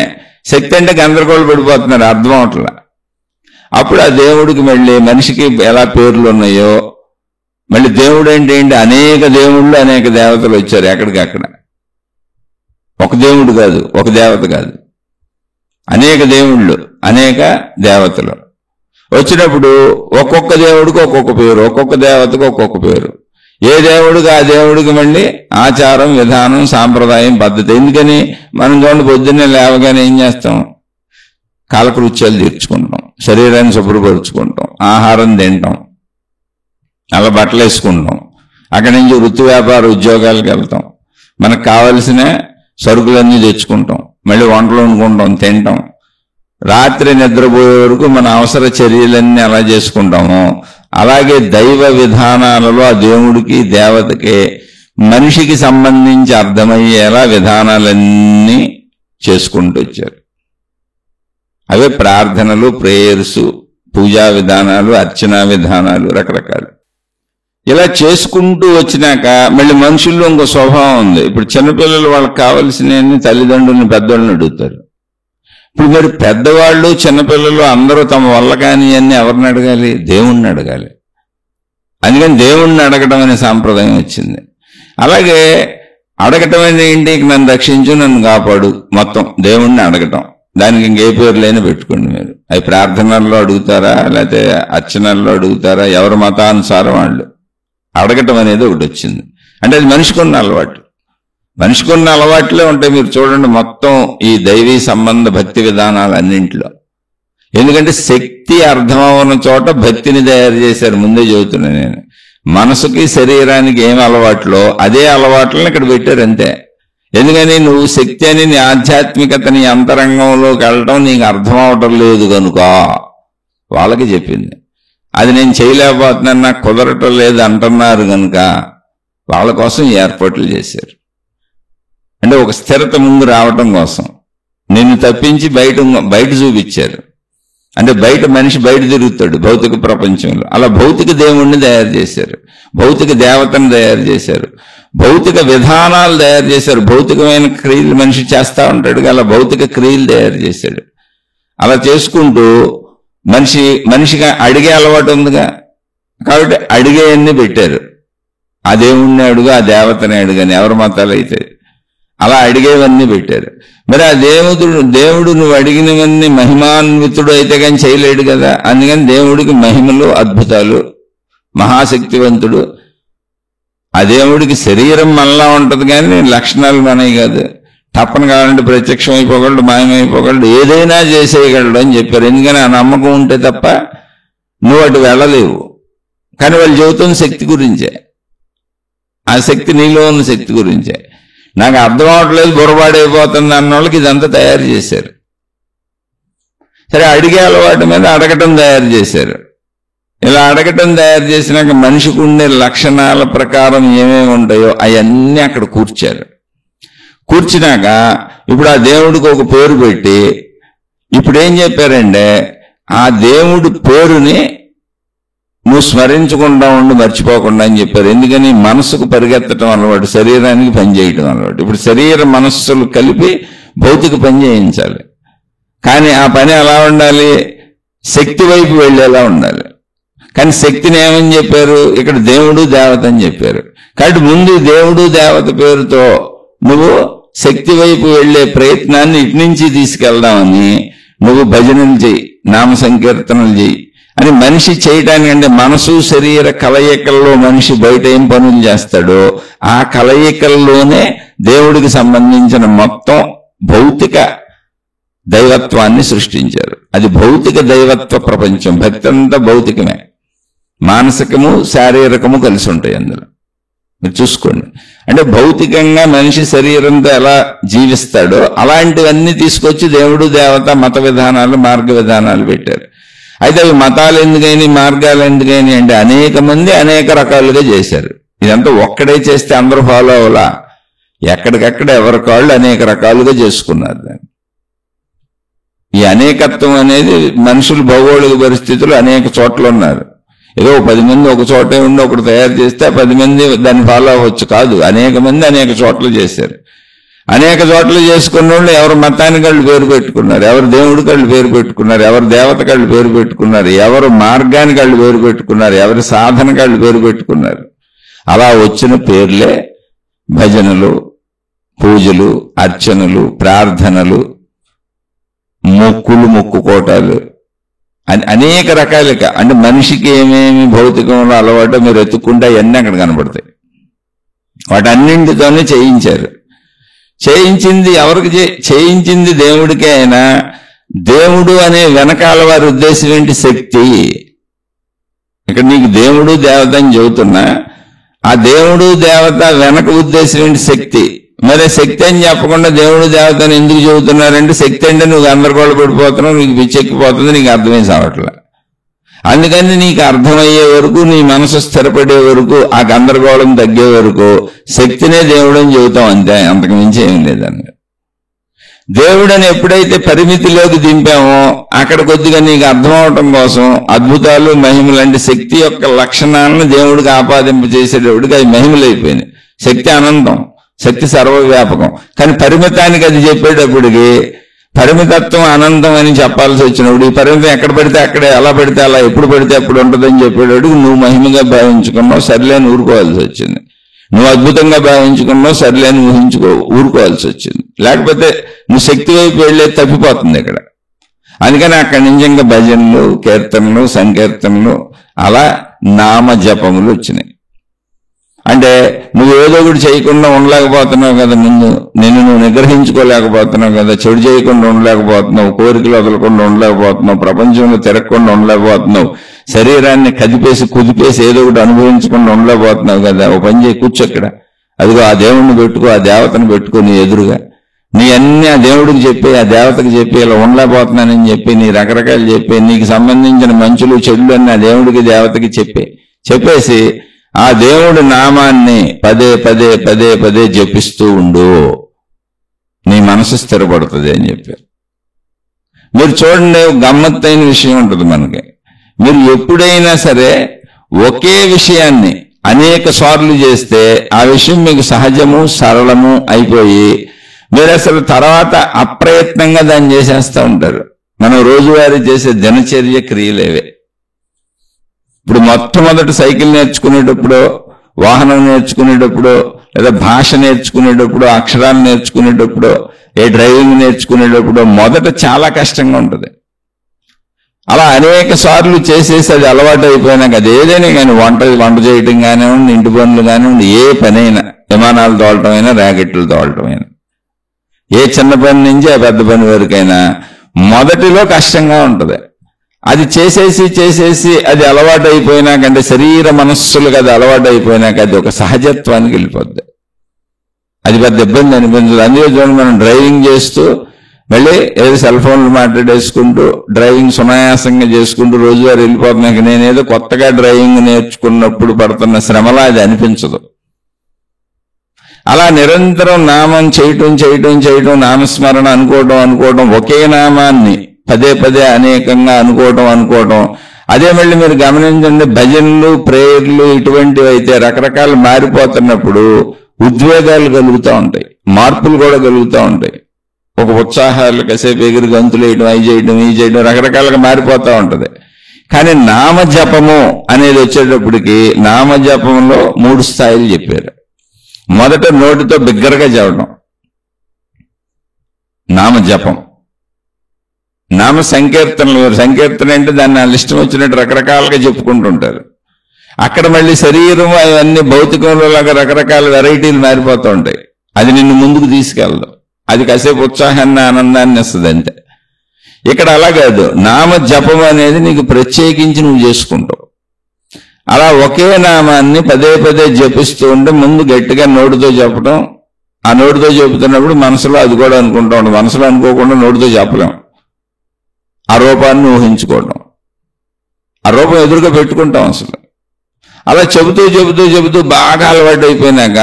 శక్తి అంటే గందరగోళం పడిపోతున్నారు, అర్థం అవట్లా. అప్పుడు ఆ దేవుడికి మళ్ళీ మనిషికి ఎలా పేర్లు ఉన్నాయో, మళ్ళీ దేవుడు అంటే ఏంటి, అనేక దేవుళ్ళు అనేక దేవతలు వచ్చారు ఎక్కడికక్కడ. ఒక దేవుడు కాదు, ఒక దేవత కాదు, అనేక దేవుళ్ళు అనేక దేవతలు వచ్చినప్పుడు ఒక్కొక్క దేవుడికి ఒక్కొక్క పేరు, ఒక్కొక్క దేవతకు ఒక్కొక్క పేరు. ఏ దేవుడికి ఆ దేవుడికి మళ్ళీ ఆచారం, విధానం, సాంప్రదాయం, పద్ధతి. ఎందుకని మనం చూడండి, పొద్దున్నే లేవగానే ఏం చేస్తాం, కాలకృత్యాలు తీర్చుకుంటాం, శరీరాన్ని శుభ్రపరుచుకుంటాం, ఆహారం తింటాం, అలా బట్టలు వేసుకుంటాం, అక్కడి నుంచి వృత్తి వ్యాపార ఉద్యోగాలకు వెళ్తాం, మనకు కావలసిన సరుకులన్నీ తెచ్చుకుంటాం, మళ్ళీ వంటలు వండుకుంటాం, తింటాం, రాత్రి నిద్రపోయే వరకు మన అవసర చర్యలన్నీ ఎలా చేసుకుంటామో అలాగే దైవ విధానాలలో ఆ దేవుడికి దేవతకి మనిషికి సంబంధించి అర్థమయ్యేలా విధానాలన్నీ చేసుకుంటూ వచ్చారు. అవే ప్రార్థనలు, ప్రేయర్స్, పూజా విధానాలు, అర్చనా విధానాలు, రకరకాలు. ఇలా చేసుకుంటూ వచ్చినాక మళ్ళీ మనుషుల్లో ఇంకో స్వభావం ఉంది. ఇప్పుడు చిన్నపిల్లలు వాళ్ళకి కావలసిన తల్లిదండ్రులను, పెద్దవాళ్ళని అడుగుతారు. ఇప్పుడు మరి పెద్దవాళ్ళు, చిన్నపిల్లలు అందరూ తమ వల్ల కాని అన్ని ఎవరిని అడగాలి? దేవుణ్ణి అడగాలి. అందుకని దేవుణ్ణి అడగటం అనే సాంప్రదాయం వచ్చింది. అలాగే అడగటం అనేది ఏంటి, నన్ను రక్షించు, నన్ను కాపాడు, మొత్తం దేవుణ్ణి అడగటం. దానికి ఇంకే పేర్లైనా పెట్టుకోండి మీరు. అవి ప్రార్థనల్లో అడుగుతారా, లేకపోతే అర్చనల్లో అడుగుతారా, ఎవరి మతానుసారం వాళ్ళు అడగటం అనేది ఒకటి వచ్చింది. అంటే అది మనిషికున్న అలవాటు. మనిషికున్న అలవాట్లే ఉంటాయి. మీరు చూడండి మొత్తం ఈ దైవీ సంబంధ భక్తి విధానాలన్నింటిలో. ఎందుకంటే శక్తి అర్థమవన చోట భక్తిని తయారు చేశారు. ముందే చెబుతున్నాను నేను. మనసుకి శరీరానికి ఏం అలవాట్లో అదే అలవాట్లను ఇక్కడ పెట్టారు అంతే. ఎందుకని నువ్వు శక్తి అని నీ ఆధ్యాత్మికతని అంతరంగంలోకి వెళ్ళటం నీకు అర్థం అవటం లేదు కనుక వాళ్ళకి చెప్పింది. అది నేను చేయలేకపోతున్నాను, నాకు కుదరటం లేదు అంటున్నారు కనుక వాళ్ళ కోసం ఏర్పాట్లు చేశారు. అంటే ఒక స్థిరత ముందు రావటం కోసం నిన్ను తప్పించి బయట చూపించారు. అంటే బయట మనిషి బయట తిరుగుతాడు భౌతిక ప్రపంచంలో. అలా భౌతిక దేవుణ్ణి తయారు చేశారు, భౌతిక దేవతను తయారు చేశారు, భౌతిక విధానాలు తయారు చేశారు. భౌతికమైన క్రియలు మనిషి చేస్తూ ఉంటాడు, అలా భౌతిక క్రియలు తయారు చేశాడు. అలా చేసుకుంటూ మనిషిగా అడిగే అలవాటు ఉందిగా, కాబట్టి అడిగేయన్నీ పెట్టారు. ఆ దేవుణ్ణి అడుగు, ఆ దేవతని అడుగని ఎవరి మతాలు అయితే అలా అడిగేవన్నీ పెట్టారు. మరి ఆ దేవుడు నువ్వు అడిగినవన్నీ మహిమాన్వితుడు అయితే కానీ చేయలేడు కదా. అందుకని దేవుడికి మహిమలు, అద్భుతాలు, మహాశక్తివంతుడు. ఆ దేవుడికి శరీరం మనలా ఉంటుంది కానీ లక్షణాలు మనవి కాదు. తప్పని కావాలంటే ప్రత్యక్షం అయిపోగలడు, మాయమైపోగలడు, ఏదైనా చేసేయగలడు అని చెప్పారు. ఎందుకని ఆ నమ్మకం ఉంటే తప్ప నువ్వు అటు వెళ్ళలేవు. కానీ వాళ్ళు చెబుతున్న శక్తి గురించే, ఆ శక్తి నీలో ఉన్న శక్తి గురించే. నాకు అర్థం అవట్లేదు, బుర్రబాడైపోతుంది అన్న వాళ్ళకి ఇదంతా తయారు చేశారు. సరే, అడిగే అలవాటు మీద అడగటం తయారు చేశారు. ఇలా అడగటం తయారు చేసినాక మనిషికి ఉండే లక్షణాల ప్రకారం ఏమేమి ఉంటాయో అవన్నీ అక్కడ కూర్చారు. కూర్చున్నాక ఇప్పుడు ఆ దేవుడికి ఒక పేరు పెట్టి ఇప్పుడు ఏం చెప్పారంటే, ఆ దేవుడి పేరుని నువ్వు స్మరించకుండా ఉండి మర్చిపోకుండా అని చెప్పారు. ఎందుకని? మనసుకు పరిగెత్తడం అలవాటు, శరీరానికి పని చేయడం అలవాటు. ఇప్పుడు శరీర మనస్సులు కలిపి భౌతిక పని చేయించాలి. కానీ ఆ పని ఎలా ఉండాలి? శక్తి వైపు వెళ్ళేలా ఉండాలి. కానీ శక్తిని ఏమని చెప్పారు? ఇక్కడ దేవుడు దేవత అని చెప్పారు. కాబట్టి ముందు దేవుడు దేవత పేరుతో నువ్వు శక్తి వైపు వెళ్లే ప్రయత్నాన్ని ఇటు నుంచి తీసుకెళ్దామని నువ్వు భజనలు చెయ్యి, నామ సంకీర్తనలు చెయ్యి అని మనిషి చేయటానికంటే మనసు శరీర కలయికల్లో మనిషి బయట ఏం పనులు చేస్తాడో ఆ కలయికల్లోనే దేవుడికి సంబంధించిన మొత్తం భౌతిక దైవత్వాన్ని సృష్టించారు. అది భౌతిక దైవత్వ ప్రపంచం. భక్తి అంతా భౌతికమే, మానసికము శారీరకము కలిసి ఉంటాయి అందులో. మీరు చూసుకోండి. అంటే భౌతికంగా మనిషి శరీరంతో ఎలా జీవిస్తాడో అలాంటివన్నీ తీసుకొచ్చి దేవుడు దేవత మత విధానాలు మార్గ విధానాలు పెట్టారు. అయితే అవి మతాలు ఎందుకని, మార్గాలు ఎందుకని అంటే అనేక మంది అనేక రకాలుగా చేశారు. ఇదంతా ఒక్కడే చేస్తే అందరూ ఫాలో అవ్వలా, ఎక్కడికక్కడ ఎవరికాళ్ళు అనేక రకాలుగా చేసుకున్నారు దాన్ని. ఈ అనేకత్వం అనేది మనుషులు భౌగోళిక పరిస్థితులు అనేక చోట్ల ఉన్నారు. ఏదో 10 మంది ఒక చోటే ఉండి ఒకటి తయారు చేస్తే 10 మంది దాన్ని ఫాలో అవ్వచ్చు కాదు. అనేక మంది అనేక చోట్ల చేశారు. అనేక చోట్ల చేసుకున్న వాళ్ళు ఎవరు మతానికి వాళ్ళు పేరు పెట్టుకున్నారు, ఎవరు దేవుడికి వాళ్ళు పేరు పెట్టుకున్నారు, ఎవరు దేవతకి వాళ్ళు పేరు పెట్టుకున్నారు, ఎవరు మార్గానికి వాళ్ళు పేరు పెట్టుకున్నారు, ఎవరి సాధనకి వాళ్ళు పేరు పెట్టుకున్నారు. అలా వచ్చిన పేర్లే భజనలు, పూజలు, అర్చనలు, ప్రార్థనలు, మొక్కులు, మొక్కుకోటాలు, అనేక రకాలుగా. అంటే మనిషికి ఏమేమి భౌతికంలో అలవాటు మీరు ఎత్తుక్కుంటే అవన్నీ అక్కడ కనబడతాయి. వాటన్నింటితోనే చేయించారు. చేయించింది ఎవరికి? చేయించింది దేవుడికే. అయినా దేవుడు అనే వెనకాల వారి ఉద్దేశం ఏంటి? శక్తి. ఇక్కడ నీకు దేవుడు దేవత అని చెబుతున్నా, ఆ దేవుడు దేవత వెనక ఉద్దేశం ఏంటి? శక్తి. మరి శక్తి అని చెప్పకుండా దేవుడు దేవత అని ఎందుకు చెబుతున్నారంటే, శక్తి అంటే నువ్వు గందరగోళ పడిపోతున్నావు, నీకు పిచ్చెక్కిపోతుంది, నీకు అర్థమై సావట్లా. అందుకని నీకు అర్థమయ్యే వరకు, నీ మనసు స్థిరపడే వరకు, ఆ గందరగోళం తగ్గే వరకు శక్తినే దేవుడు అని చెబుతాం, అంతే, అంతకు మించి ఏం లేదండి. దేవుడని ఎప్పుడైతే పరిమితిలోకి దింపామో అక్కడ కొద్దిగా నీకు అర్థం అవటం కోసం అద్భుతాలు, మహిమలు అంటే శక్తి యొక్క లక్షణాలను దేవుడికి ఆపాదింప చేసేటప్పటికి అది మహిమలైపోయినాయి. శక్తి అనంతం, శక్తి సర్వవ్యాపకం. కానీ పరిమితానికి అది చెప్పేటప్పటికి పరిమితత్వం అనంతం అని చెప్పాల్సి వచ్చినప్పుడు, ఈ పరిమితం ఎక్కడ పడితే అక్కడే, ఎలా పడితే అలా, ఎప్పుడు పడితే అప్పుడు ఉంటుందని చెప్పేటప్పుడు నువ్వు మహిమగా భావించుకున్నావు, సరిలేని ఊరుకోవాల్సి వచ్చింది. నువ్వు అద్భుతంగా భావించుకున్నావు, సరిలేని ఊరుకోవాల్సి వచ్చింది. లేకపోతే నువ్వు శక్తి వైపు వెళ్ళే తప్పిపోతుంది ఇక్కడ. అందుకని అక్కడి నుంచి ఇంకా భజనలు, కీర్తనలు, సంకీర్తనలు, అలా నామ జపములు వచ్చినాయి. అంటే నువ్వు ఏదో ఒకటి చేయకుండా ఉండలేకపోతున్నావు కదా, ముందు నిన్ను నువ్వు నిగ్రహించుకోలేకపోతున్నావు కదా, చెడు చేయకుండా ఉండలేకపోతున్నావు, కోరికలు వదలకుండా ఉండలేకపోతున్నావు, ప్రపంచంలో తిరగకుండా ఉండలేకపోతున్నావు, శరీరాన్ని కదిపేసి కుదిపేసి ఏదో ఒకటి అనుభవించకుండా ఉండలేకపోతున్నావు కదా. ఓ పని చేయి, కూర్చోక్కడ, అదిగో ఆ దేవుణ్ణి పెట్టుకో, ఆ దేవతను పెట్టుకో నీ ఎదురుగా. నీ అన్ని ఆ దేవుడికి చెప్పి, ఆ దేవతకి చెప్పి, ఇలా ఉండలేకపోతున్నానని చెప్పి, నీ రకరకాలు చెప్పి, నీకు సంబంధించిన మంచులు చెడులు అన్ని ఆ దేవుడికి దేవతకి చెప్పేసి ఆ దేవుడి నామాన్ని పదే పదే పదే పదే జపిస్తూ ఉండు, నీ మనసు స్థిరపడుతుంది అని చెప్పారు. మీరు చూడండి, గమ్మత్తైన విషయం ఉంటుంది మనకి. మీరు ఎప్పుడైనా సరే ఒకే విషయాన్ని అనేక సార్లు చేస్తే ఆ విషయం మీకు సహజము సరళము అయిపోయి మీరు అసలు తర్వాత అప్రయత్నంగా దాన్ని చేసేస్తూ ఉంటారు. మనం రోజువారీ చేసే దినచర్య క్రియలేవే. ఇప్పుడు మొట్టమొదటి సైకిల్ నేర్చుకునేటప్పుడు, వాహనం నేర్చుకునేటప్పుడు, లేదా భాష నేర్చుకునేటప్పుడు, అక్షరాలు నేర్చుకునేటప్పుడు, డ్రైవింగ్ నేర్చుకునేటప్పుడు మొదట చాలా కష్టంగా ఉంటుంది. అలా అనేక సార్లు చేసేసి అది అలవాటు అయిపోయినాక అది ఏదైనా కానీ వంట చేయటం కానివ్వండి, ఇంటి పనులు కానివ్వండి, ఏ పనైనా, విమానాలు తోలటం అయినా, ర్యాకెట్లు తోలటం అయినా, ఏ చిన్న పని నుంచి ఆ పెద్ద పని వరకైనా మొదటిలో కష్టంగా ఉంటుంది. అది చేసేసి అది అలవాటు అయిపోయినాక, అంటే శరీర మనస్సులకు అది అలవాటు అయిపోయినాక అది ఒక సహజత్వానికి వెళ్ళిపోద్ది. అది పెద్ద ఇబ్బంది అనిపించదు. అందుకే చూడండి, మనం డ్రైవింగ్ చేస్తూ మళ్ళీ ఏదో సెల్ ఫోన్లు మాట్లాడేసుకుంటూ డ్రైవింగ్ సునాయాసంగా చేసుకుంటూ రోజువారీ వెళ్ళిపోతున్నాక నేనేదో కొత్తగా డ్రైవింగ్ నేర్చుకున్నప్పుడు పడుతున్న శ్రమలా అది అనిపించదు. అలా నిరంతరం నామం చేయటం, నామస్మరణ అనుకోవటం, ఒకే నామాన్ని పదే అనేకంగా అనుకోవటం. అదే మళ్ళీ మీరు గమనించండి, భజనలు, ప్రేయర్లు ఇటువంటివి అయితే రకరకాలు మారిపోతున్నప్పుడు ఉద్వేగాలు కలుగుతూ ఉంటాయి, మార్పులు కూడా కలుగుతూ ఉంటాయి. ఒక ఉత్సాహాలు కాసేపు ఎగిరి గంతులు వేయడం, అవి చేయడం రకరకాలుగా మారిపోతూ ఉంటుంది. కానీ నామజపము అనేది వచ్చేటప్పటికి నామజపంలో 3 స్థాయిలు చెప్పారు. మొదట నోటితో బిగ్గరగా చెప్పడం నామజపం. నామ సంకీర్తనలు, సంకీర్తన అంటే దాన్ని వాళ్ళ ఇష్టం వచ్చినట్టు రకరకాలుగా చెప్పుకుంటుంటారు. అక్కడ మళ్ళీ శరీరం అవన్నీ భౌతికంలో లాగా రకరకాల వెరైటీలు మారిపోతూ ఉంటాయి. అది నిన్ను ముందుకు తీసుకెళ్దాం, అది కాసేపు ఉత్సాహాన్ని ఆనందాన్ని ఇస్తుంది అంతే. ఇక్కడ అలా కాదు, నామ జపం అనేది నీకు ప్రత్యేకించి నువ్వు చేసుకుంటావు. అలా ఒకే నామాన్ని పదే జపిస్తూ ఉంటే ముందు గట్టిగా నోటితో చెప్పడం, ఆ నోటితో చెబుతున్నప్పుడు మనసులో అది కూడా అనుకుంటూ ఉంటాం. మనసులో అనుకోకుండా నోటితో చెప్పలేం. ఆ రూపాన్ని ఊహించుకోవడం, ఆ రూపం ఎదురుగా పెట్టుకుంటాం అసలు. అలా చెబుతూ బాగా అలవాటు అయిపోయినాక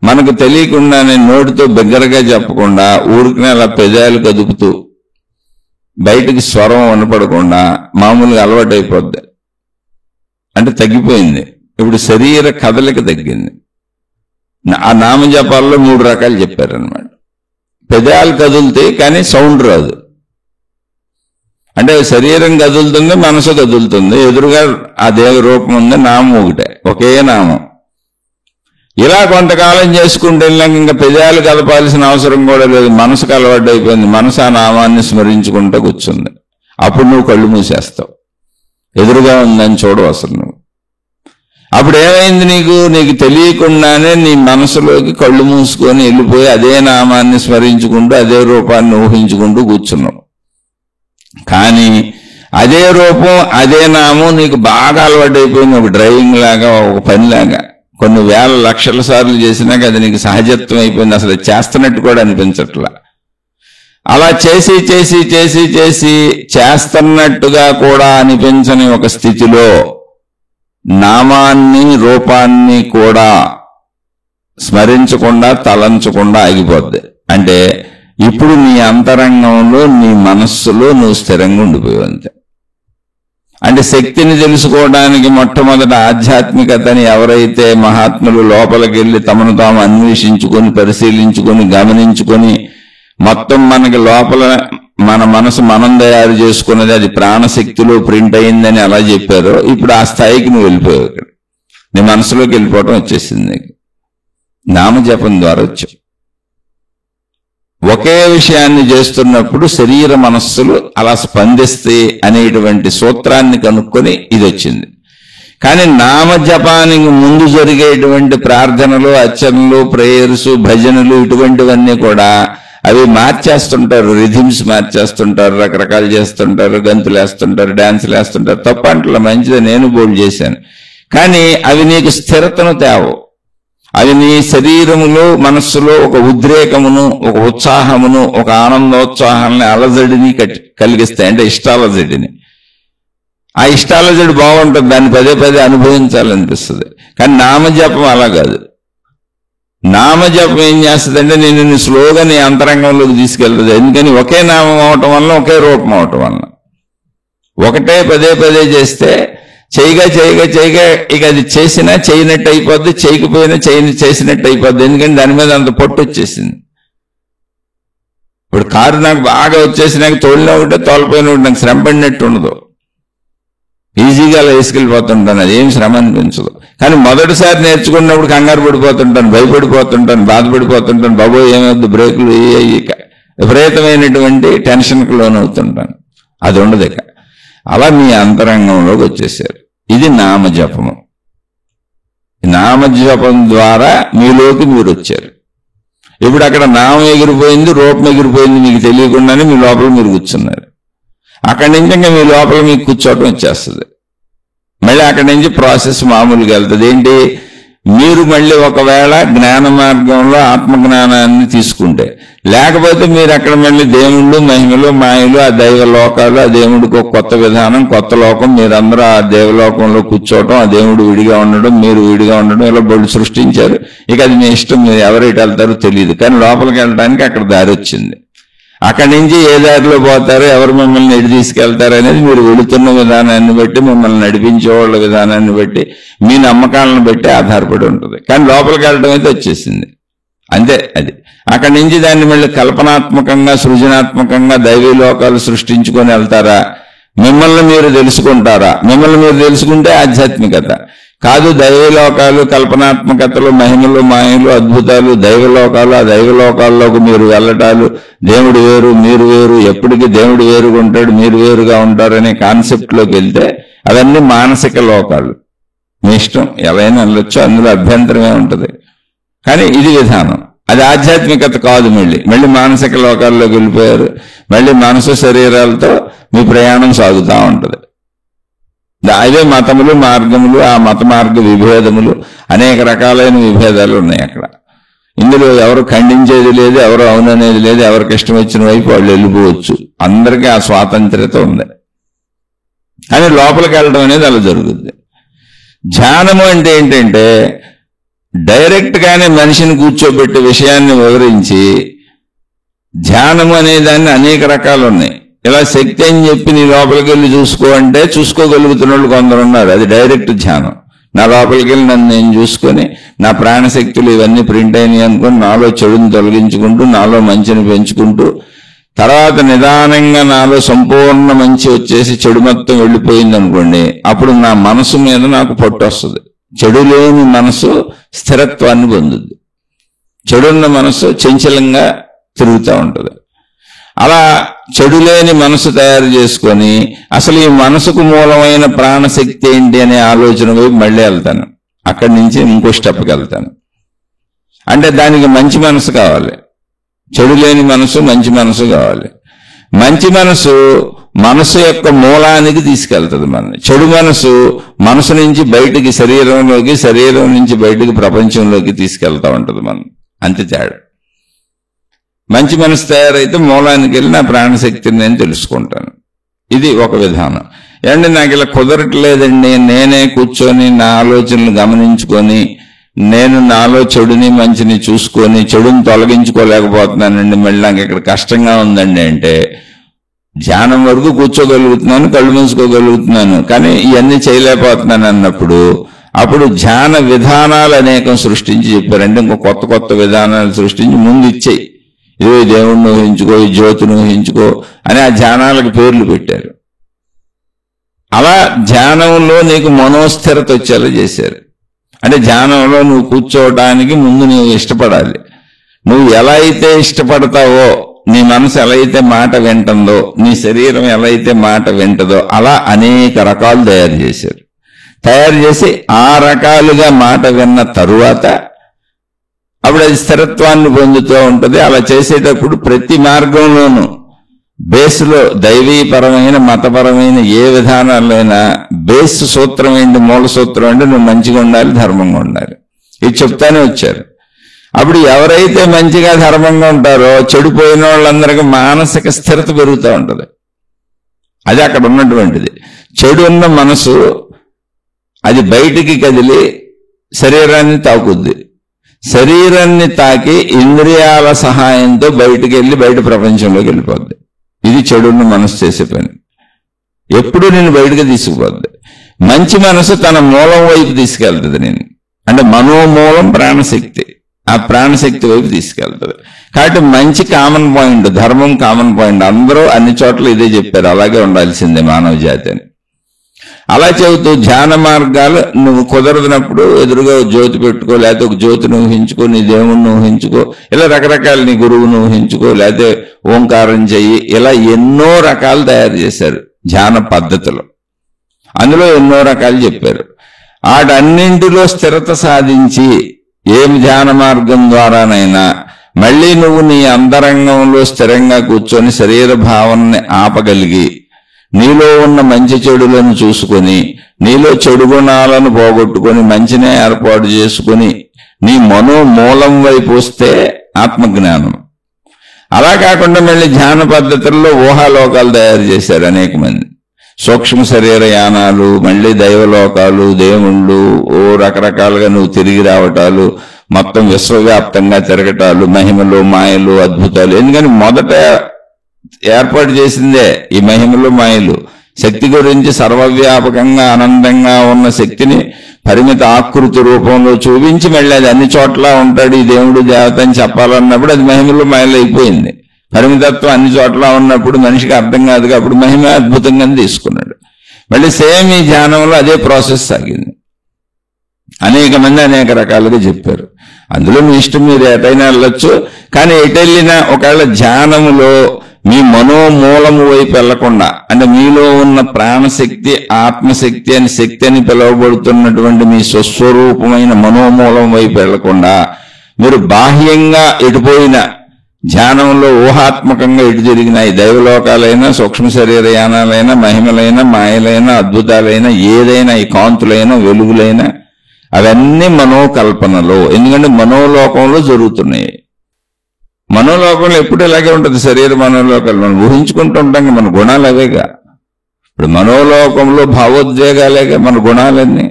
మనకు తెలియకుండానే నోటితో బిగ్గరగా చెప్పకుండా ఊరికనే అలా పెదాలు కదుపుతూ బయటికి స్వరం వినపడకుండా మామూలుగా అలవాటు అయిపోద్ది. అంటే తగ్గిపోయింది. ఇప్పుడు శరీర కదలిక తగ్గింది. ఆ నామజపాల్లో 3 రకాలు చెప్పారనమాట. పెదాలు కదులుతాయి కానీ సౌండ్ రాదు. అంటే శరీరం కదులుతుంది, మనసు కదులుతుంది, ఎదురుగా ఆ దేవ రూపం ఉంది, నామం ఒకటే, ఒకే నామం. ఇలా కొంతకాలం చేసుకుంటూ వెళ్ళాక ఇంకా పెదాలు కలపాల్సిన అవసరం కూడా లేదు, మనసుకు అలవాటు అయిపోయింది. మనసు ఆ నామాన్ని స్మరించుకుంటూ కూర్చుంది. అప్పుడు నువ్వు కళ్ళు మూసేస్తావు, ఎదురుగా ఉందని చూడవు అసలు నువ్వు. అప్పుడు ఏమైంది, నీకు తెలియకుండానే నీ మనసులోకి కళ్ళు మూసుకొని వెళ్ళిపోయి అదే నామాన్ని స్మరించుకుంటూ అదే రూపాన్ని ఊహించుకుంటూ కూర్చున్నావు. కానీ అదే రూపం అదే నామం నీకు బాగా అలవాటు అయిపోయింది. ఒక డ్రైవింగ్ లాగా, ఒక పనిలాగా కొన్ని వేల లక్షల సార్లు చేసినాక అది నీకు సహజత్వం అయిపోయింది. అసలు చేస్తున్నట్టు కూడా అనిపించట్లా. అలా చేసి చేస్తున్నట్టుగా కూడా అనిపించని ఒక స్థితిలో నామాన్ని రూపాన్ని కూడా స్మరించకుండా తలంచకుండా ఆగిపోద్ది. అంటే ఇప్పుడు నీ అంతరంగంలో నీ మనస్సులో నువ్వు స్థిరంగా ఉండిపోయావు అంతే. అంటే శక్తిని తెలుసుకోవడానికి మొట్టమొదట ఆధ్యాత్మికతని ఎవరైతే మహాత్ములు లోపలికి వెళ్ళి తమను తాము అన్వేషించుకొని పరిశీలించుకొని గమనించుకొని మొత్తం మనకి లోపల మన మనసు మనం తయారు చేసుకున్నది అది ప్రాణశక్తిలో ప్రింట్ అయిందని అలా చెప్పారో ఇప్పుడు ఆ స్థాయికి నువ్వు వెళ్ళిపోయావు. ఇక్కడ నీ మనసులోకి వెళ్ళిపోవడం వచ్చేసింది. నీకు నామజపం ద్వారా వచ్చావు. ఒకే విషయాన్ని చేస్తున్నప్పుడు శరీర మనస్సులు అలా స్పందిస్తే అనేటువంటి సూత్రాన్ని కనుక్కొని ఇది వచ్చింది. కానీ నామజపానికి ముందు జరిగేటువంటి ప్రార్థనలు, అర్చనలు, ప్రేయర్స్, భజనలు ఇటువంటివన్నీ కూడా అవి మార్చేస్తుంటారు, రిథిమ్స్ మార్చేస్తుంటారు, రకరకాలు చేస్తుంటారు, గంతులు వేస్తుంటారు, డాన్సులు వేస్తుంటారు. తప్పంటలా, మంచిదే, నేను బోల్డ్ చేశాను. కానీ అవి నీకు స్థిరతను తేవవు. అవి నీ శరీరములో మనస్సులో ఒక ఉద్రేకమును, ఒక ఉత్సాహమును, ఒక ఆనందోత్సాహాన్ని, అలజడిని కలిగిస్తాయి. అంటే ఇష్టాలజడిని. ఆ ఇష్టాలజడి బాగుంటుంది, దాన్ని పదే అనుభవించాలనిపిస్తుంది. కానీ నామజపం అలా కాదు. నామజపం ఏం చేస్తుందంటే నేను స్లోగా నీ అంతరంగంలోకి తీసుకెళ్తుంది. ఎందుకని ఒకే నామం అవటం వల్ల, ఒకే రూపం అవటం వల్ల. ఒకటే పదే చేస్తే చేయగా చేయగా చేయగా ఇక అది చేసినా చేయనట్టు అయిపోద్ది, చేయకపోయినా చేసినట్టు అయిపోద్ది. ఎందుకంటే దాని మీద అంత పొట్టు వచ్చేసింది. ఇప్పుడు కారు నాకు బాగా వచ్చేసినాక తోలినా ఉంటే తోలిపోయినా ఉంటే నాకు శ్రమ పడినట్టు ఉండదు, ఈజీగా అలా వేసుకెళ్ళిపోతుంటాను, అది ఏం శ్రమ అనిపించదు. కానీ మొదటిసారి నేర్చుకున్నప్పుడు కంగారు పడిపోతుంటాను, భయపడిపోతుంటాను, బాధపడిపోతుంటాను, బాబోయ్ ఏమవుద్దు, బ్రేకులు విపరీతమైనటువంటి టెన్షన్కి లోనవుతుంటాను. అది ఉండదు. ఇక అలా మీ అంతరంగంలోకి వచ్చేసారు. ఇది నామజపము. నామజపం ద్వారా మీలోకి మీరు వచ్చారు. ఇప్పుడు అక్కడ నామం ఎగిరిపోయింది, రూపం ఎగిరిపోయింది, మీకు తెలియకుండానే మీ లోపల మీరు కూర్చున్నారు. అక్కడి నుంచి ఇంకా మీ లోపల మీకు కూర్చోవటం వచ్చేస్తుంది. మళ్ళీ అక్కడి నుంచి ప్రాసెస్ మామూలుగా వెళ్తుంది. ఏంటి, మీరు మళ్ళీ ఒకవేళ జ్ఞాన మార్గంలో ఆత్మజ్ఞానాన్ని తీసుకుంటే, లేకపోతే మీరు అక్కడ మళ్ళీ దేవుళ్ళు, మహిమలు, మాయలు, ఆ దైవ లోకాలు, ఆ దేవుడికి ఒక కొత్త విధానం, కొత్త లోకం, మీరందరూ ఆ దేవలోకంలో కూర్చోవటం, ఆ దేవుడు విడిగా ఉండడం, మీరు విడిగా ఉండడం, ఇలా బళ్ళు సృష్టించారు. ఇక అది మీ ఇష్టం, మీరు ఎవరైతే వెళ్తారో తెలియదు. కానీ లోపలికి వెళ్ళడానికి అక్కడ దారి వచ్చింది. అక్కడి నుంచి ఏ దారిలో పోతారో, ఎవరు మిమ్మల్ని ఎటు తీసుకెళ్తారు అనేది మీరు వెళుతున్న విధానాన్ని బట్టి, మిమ్మల్ని నడిపించే వాళ్ళ విధానాన్ని బట్టి, మీ నమ్మకాలను బట్టి ఆధారపడి ఉంటుంది. కానీ లోపలికి వెళ్ళడం అయితే వచ్చేసింది అంతే. అది అక్కడి నుంచి దాన్ని మళ్ళీ కల్పనాత్మకంగా, సృజనాత్మకంగా దైవీ లోకాలు సృష్టించుకొని వెళ్తారా, మిమ్మల్ని మీరు తెలుసుకుంటారా? మిమ్మల్ని మీరు తెలుసుకుంటే ఆధ్యాత్మికత కాదు. దైవలోకాలు, కల్పనాత్మకతలు, మహిమలు, మాయలు, అద్భుతాలు, దైవలోకాలు, ఆ దైవలోకాల్లోకి మీరు వెళ్ళటాలు, దేవుడు వేరు మీరు వేరు, ఎప్పటికీ దేవుడు వేరుగా ఉంటాడు, మీరు వేరుగా ఉంటారు అనే కాన్సెప్ట్లోకి వెళ్తే అవన్నీ మానసిక లోకాలు. మీ ఇష్టం, ఎవరైనా వెళ్ళొచ్చు, అందులో అభ్యంతరమే ఉంటుంది. కానీ ఇది విధానం, అది ఆధ్యాత్మికత కాదు. మళ్ళీ మానసిక లోకాల్లోకి వెళ్ళిపోయారు. మళ్ళీ మనసు శరీరాలతో మీ ప్రయాణం సాగుతూ ఉంటుంది. అవే మతములు, మార్గములు, ఆ మత మార్గ విభేదములు, అనేక రకాలైన విభేదాలు ఉన్నాయి అక్కడ. ఇందులో ఎవరు ఖండించేది లేదు, ఎవరు అవుననేది లేదు, ఎవరికి ఇష్టం వచ్చిన వైపు వాళ్ళు వెళ్ళిపోవచ్చు. అందరికీ ఆ స్వాతంత్ర్యత ఉంది. కానీ లోపలికి వెళ్ళడం అనేది అలా జరుగుతుంది. ధ్యానము అంటే ఏంటంటే డైరెక్ట్ గానే మనిషిని కూర్చోబెట్టే విషయాన్ని వివరించి, ధ్యానము అనే దాన్ని అనేక రకాలు ఉన్నాయి. ఇలా శక్తి అని చెప్పి నీ లోపలికి వెళ్ళి చూసుకో అంటే చూసుకోగలుగుతున్న వాళ్ళు కొందరు ఉన్నారు. అది డైరెక్ట్ ధ్యానం. నా లోపలికి వెళ్ళి నన్ను నేను చూసుకొని, నా ప్రాణశక్తులు ఇవన్నీ ప్రింట్ అయినాయి అనుకుని, నాలో చెడుని తొలగించుకుంటూ, నాలో మంచిని పెంచుకుంటూ, తర్వాత నిదానంగా నాలో సంపూర్ణ మంచి వచ్చేసి చెడు మొత్తం వెళ్ళిపోయింది అనుకోండి, అప్పుడు నా మనసు మీద నాకు పట్టు వస్తుంది. చెడు లేని మనసు స్థిరత్వాన్ని పొందుద్ది. చెడున్న మనసు చంచలంగా తిరుగుతూ ఉంటుంది. అలా చెడు లేని మనసు తయారు చేసుకొని, అసలు ఈ మనసుకు మూలమైన ప్రాణశక్తి ఏంటి అనే ఆలోచన వైపు మళ్ళీ వెళ్తాను. అక్కడి నుంచి ఇంకో స్టెప్కి వెళ్తాను. అంటే దానికి మంచి మనసు కావాలి. చెడు లేని మనసు, మంచి మనసు కావాలి. మంచి మనసు మనసు యొక్క మూలానికి తీసుకెళ్తుంది మనల్ని. చెడు మనసు నుంచి బయటికి శరీరంలోకి, శరీరం నుంచి బయటికి ప్రపంచంలోకి తీసుకెళ్తా ఉంటుంది మనం. అంతే తేడా. మంచి మనసు తయారైతే మూలానికి వెళ్ళి నా ప్రాణశక్తిని నేను తెలుసుకుంటాను. ఇది ఒక విధానం. ఏమంటే నాకు ఇలా కుదరట్లేదండి, నేనే కూర్చొని నా ఆలోచనలు గమనించుకొని, నేను నాలో చెడుని మంచిని చూసుకొని చెడుని తొలగించుకోలేకపోతున్నానండి, మళ్ళీ నాకు ఇక్కడ కష్టంగా ఉందండి అంటే, ధ్యానం వరకు కూర్చోగలుగుతున్నాను, కళ్ళు మూసుకోగలుగుతున్నాను, కానీ ఇవన్నీ చేయలేకపోతున్నాను అన్నప్పుడు, అప్పుడు ధ్యాన విధానాలు అనేకం సృష్టించి చెప్పారంటే, ఇంకో కొత్త కొత్త విధానాలు సృష్టించి ముందు ఇచ్చేయి. ఇదో దేవుణ్ణి ఊహించుకో, ఈ జ్యోతిని ఊహించుకో అని ఆ ధ్యానాలకు పేర్లు పెట్టారు. అలా ధ్యానంలో నీకు మనోస్థిరత వచ్చేలా చేశారు. అంటే ధ్యానంలో నువ్వు కూర్చోవడానికి ముందు నువ్వు ఇష్టపడాలి. నువ్వు ఎలా అయితే ఇష్టపడతావో, నీ మనసు ఎలా అయితే మాట వింటుందో, నీ శరీరం ఎలా అయితే మాట వింటదో, అలా అనేక రకాలు తయారు చేశారు. తయారు చేసి ఆ రకాలుగా మాట విన్న తరువాత అప్పుడు అది స్థిరత్వాన్ని పొందుతూ ఉంటుంది. అలా చేసేటప్పుడు ప్రతి మార్గంలోనూ బేస్లో దైవీపరమైన, మతపరమైన ఏ విధానాలైనా బేస్ సూత్రం ఏంటి, మూల సూత్రం అంటే నువ్వు మంచిగా ఉండాలి, ధర్మంగా ఉండాలి. ఇది చెప్తానే వచ్చారు. అప్పుడు ఎవరైతే మంచిగా ధర్మంగా ఉంటారో చెడిపోయిన వాళ్ళందరికీ మానసిక స్థిరత పెరుగుతూ ఉంటుంది. అది అక్కడ ఉన్నటువంటిది. చెడు ఉన్న మనసు అది బయటికి కదిలి శరీరాన్ని తాకుద్ది. శరీరాన్ని తాకి ఇంద్రియాల సహాయంతో బయటికి వెళ్ళి బయట ప్రపంచంలోకి వెళ్ళిపోద్ది. ఇది చెడున్న మనసు చేసే పని. ఎప్పుడు నేను బయటకు తీసుకుపోద్ది. మంచి మనసు తన మూలం వైపు తీసుకెళ్తుంది నేను, అంటే మనోమూలం ప్రాణశక్తి, ఆ ప్రాణశక్తి వైపు తీసుకెళ్తుంది. కాబట్టి మంచి కామన్ పాయింట్, ధర్మం కామన్ పాయింట్, అందరూ అన్ని చోట్ల ఇదే చెప్పారు, అలాగే ఉండాల్సిందే మానవ జాతి అని. అలా చెబుతూ ధ్యాన మార్గాలు నువ్వు కుదరదునప్పుడు ఎదురుగా జ్యోతి పెట్టుకో, లేకపోతే ఒక జ్యోతిని ఊహించుకో, నీ దేవుణ్ణి ఊహించుకో, ఇలా రకరకాల నీ గురువుని ఊహించుకో, లేకపోతే ఓంకారం చెయ్యి, ఇలా ఎన్నో రకాలు తయారు చేశారు ధ్యాన పద్ధతులు. అందులో ఎన్నో రకాలు చెప్పారు. వాటన్నింటిలో స్థిరత సాధించి ఏం ధ్యాన మార్గం ద్వారానైనా మళ్ళీ నువ్వు నీ అంతరంగంలో స్థిరంగా కూర్చొని శరీర భావనని ఆపగలిగి నీలో ఉన్న మంచి చెడులను చూసుకొని నీలో చెడు గుణాలను పోగొట్టుకొని మంచినే ఏర్పాటు చేసుకుని నీ మనోమూలం వైపు వస్తే ఆత్మజ్ఞానం. అలా కాకుండా మళ్ళీ ధ్యాన పద్ధతుల్లో ఊహాలోకాలు తయారు చేశారు అనేక మంది. సూక్ష్మ శరీర యానాలు, మళ్ళీ దైవలోకాలు, దేవుళ్ళు, రకరకాలుగా నువ్వు తిరిగి రావటాలు, మొత్తం విశ్వవ్యాప్తంగా తిరగటాలు, మహిమలు, మాయలు, అద్భుతాలు. ఎందుకని మొదట ఏర్పాటు చేసిందే ఈ మహిమలు, మాయలు. శక్తి గురించి సర్వవ్యాపకంగా ఆనందంగా ఉన్న శక్తిని పరిమిత ఆకృతి రూపంలో చూపించి మళ్ళీ అది అన్ని చోట్ల ఉంటాడు ఈ దేవుడు దేవత అని చెప్పాలన్నప్పుడు అది మహిమలు, మాయలు అయిపోయింది. పరిమితత్వం అన్ని చోట్ల ఉన్నప్పుడు మనిషికి అర్థం కాదు, అప్పుడు మహిమ అద్భుతంగా తీసుకున్నాడు. మళ్ళీ సేమ్ ఈ ధ్యానంలో అదే ప్రాసెస్ సాగింది. అనేక మంది అనేక రకాలుగా చెప్పారు. అందులో మీ ఇష్టం, మీరు ఎటైనా వెళ్ళొచ్చు. కానీ ఎటెళ్ళినా ఒకవేళ ధ్యానములో మీ మనోమూలము వైపు వెళ్లకుండా, అంటే మీలో ఉన్న ప్రాణశక్తి, ఆత్మశక్తి అని శక్తి అని పిలువబడుతున్నటువంటి మీ స్వస్వరూపమైన మనోమూలం వైపు వెళ్లకుండా మీరు బాహ్యంగా ఎటుపోయిన ధ్యానంలో ఊహాత్మకంగా ఎటు జరిగిన ఈ దైవలోకాలైనా, సూక్ష్మ శరీర యానాలైనా, మహిమలైనా, మాయలైనా, అద్భుతాలైనా, ఏదైనా ఈ కాంతులైనా, వెలుగులైనా అవన్నీ మనోకల్పనలో. ఎందుకంటే మనోలోకంలో జరుగుతున్నాయి. మనోలోకంలో ఎప్పుడు ఇలాగే ఉంటుంది. శరీర మనోలోకాలు మనం ఊహించుకుంటూ ఉంటాం, మన గుణాలు అవేగా. ఇప్పుడు మనోలోకంలో భావోద్వేగాలేగా మన గుణాలన్నీ.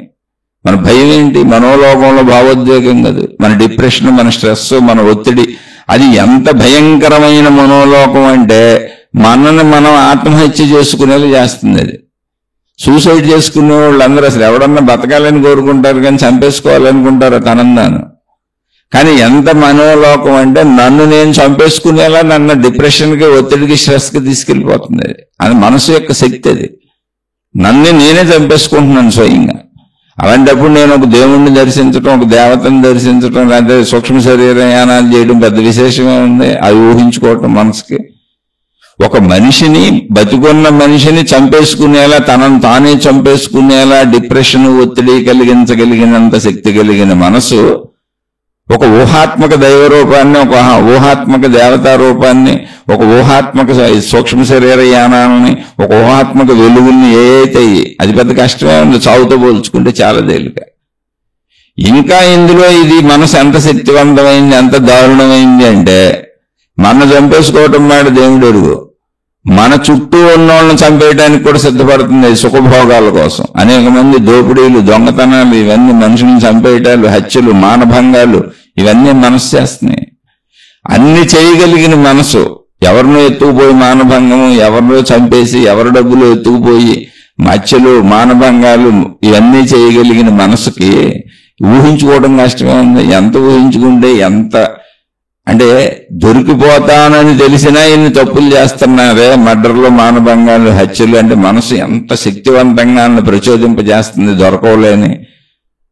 మన భయం ఏంటి? మనోలోకంలో భావోద్వేగం కాదు. మన డిప్రెషన్, మన స్ట్రెస్, మన ఒత్తిడి, అది ఎంత భయంకరమైన మనోలోకం అంటే మనని మనం ఆత్మహత్య చేసుకునేలా చేస్తుంది. అది సూసైడ్ చేసుకునే వాళ్ళందరూ అసలు ఎవడన్నా బతకాలని కోరుకుంటారు కానీ చంపేసుకోవాలనుకుంటారు తనందాను. కానీ ఎంత మనోలోకం అంటే నన్ను నేను చంపేసుకునేలా నన్ను డిప్రెషన్కి, ఒత్తిడికి, స్ట్రెస్కి తీసుకెళ్ళిపోతుంది. అది మనసు యొక్క శక్తి. అది నన్ను నేనే చంపేసుకుంటున్నాను స్వయంగా. అలాంటప్పుడు నేను ఒక దేవుణ్ణి దర్శించడం, ఒక దేవతను దర్శించడం, లేకపోతే సూక్ష్మ శరీరయానాలు చేయడం పెద్ద విశేషమే ఉంది. అవి ఊహించుకోవటం మనసుకి. ఒక మనిషిని, బతికున్న మనిషిని చంపేసుకునేలా, తనను తానే చంపేసుకునేలా డిప్రెషన్, ఒత్తిడి కలిగించగలిగినంత శక్తి కలిగిన మనసు ఒక ఊహాత్మక దైవ రూపాన్ని, ఒక ఊహాత్మక దేవతా రూపాన్ని, ఒక ఊహాత్మక సూక్ష్మ శరీర యానాలని, ఒక ఊహాత్మక వెలుగుల్ని ఏదైతే అది పెద్ద కష్టమే ఉంది. చావుతో పోల్చుకుంటే చాలా తేలిక. ఇంకా ఇందులో ఇది మనసు ఎంత శక్తివంతమైంది, ఎంత దారుణమైంది అంటే మన చంపేసుకోవటం మాట దేవుడు ఎరుగు. మన చుట్టూ ఉన్న వాళ్ళని చంపేయడానికి కూడా సిద్ధపడుతుంది సుఖభోగాల కోసం. అనేక మంది దోపిడీలు, దొంగతనాలు, ఇవన్నీ మనుషులను చంపేయటాలు, హత్యలు, మానభంగాలు, ఇవన్నీ మనసు చేస్తున్నాయి. అన్ని చేయగలిగిన మనసు ఎవరినో ఎత్తుకుపోయి మానభంగము, ఎవరినో చంపేసి ఎవరి డబ్బులు ఎత్తుకుపోయి హత్యలు, మానభంగాలు ఇవన్నీ చేయగలిగిన మనసుకి ఊహించుకోవడం కష్టమే ఉంది. ఎంత ఊహించుకుంటే ఎంత అంటే దొరికిపోతానని తెలిసినా ఇన్ని తప్పులు చేస్తున్నారే, మర్డర్లు, మానభంగాలు, హత్యలు. అంటే మనసు ఎంత శక్తివంతంగా ప్రచోదింపజేస్తుంది దొరకవలేని.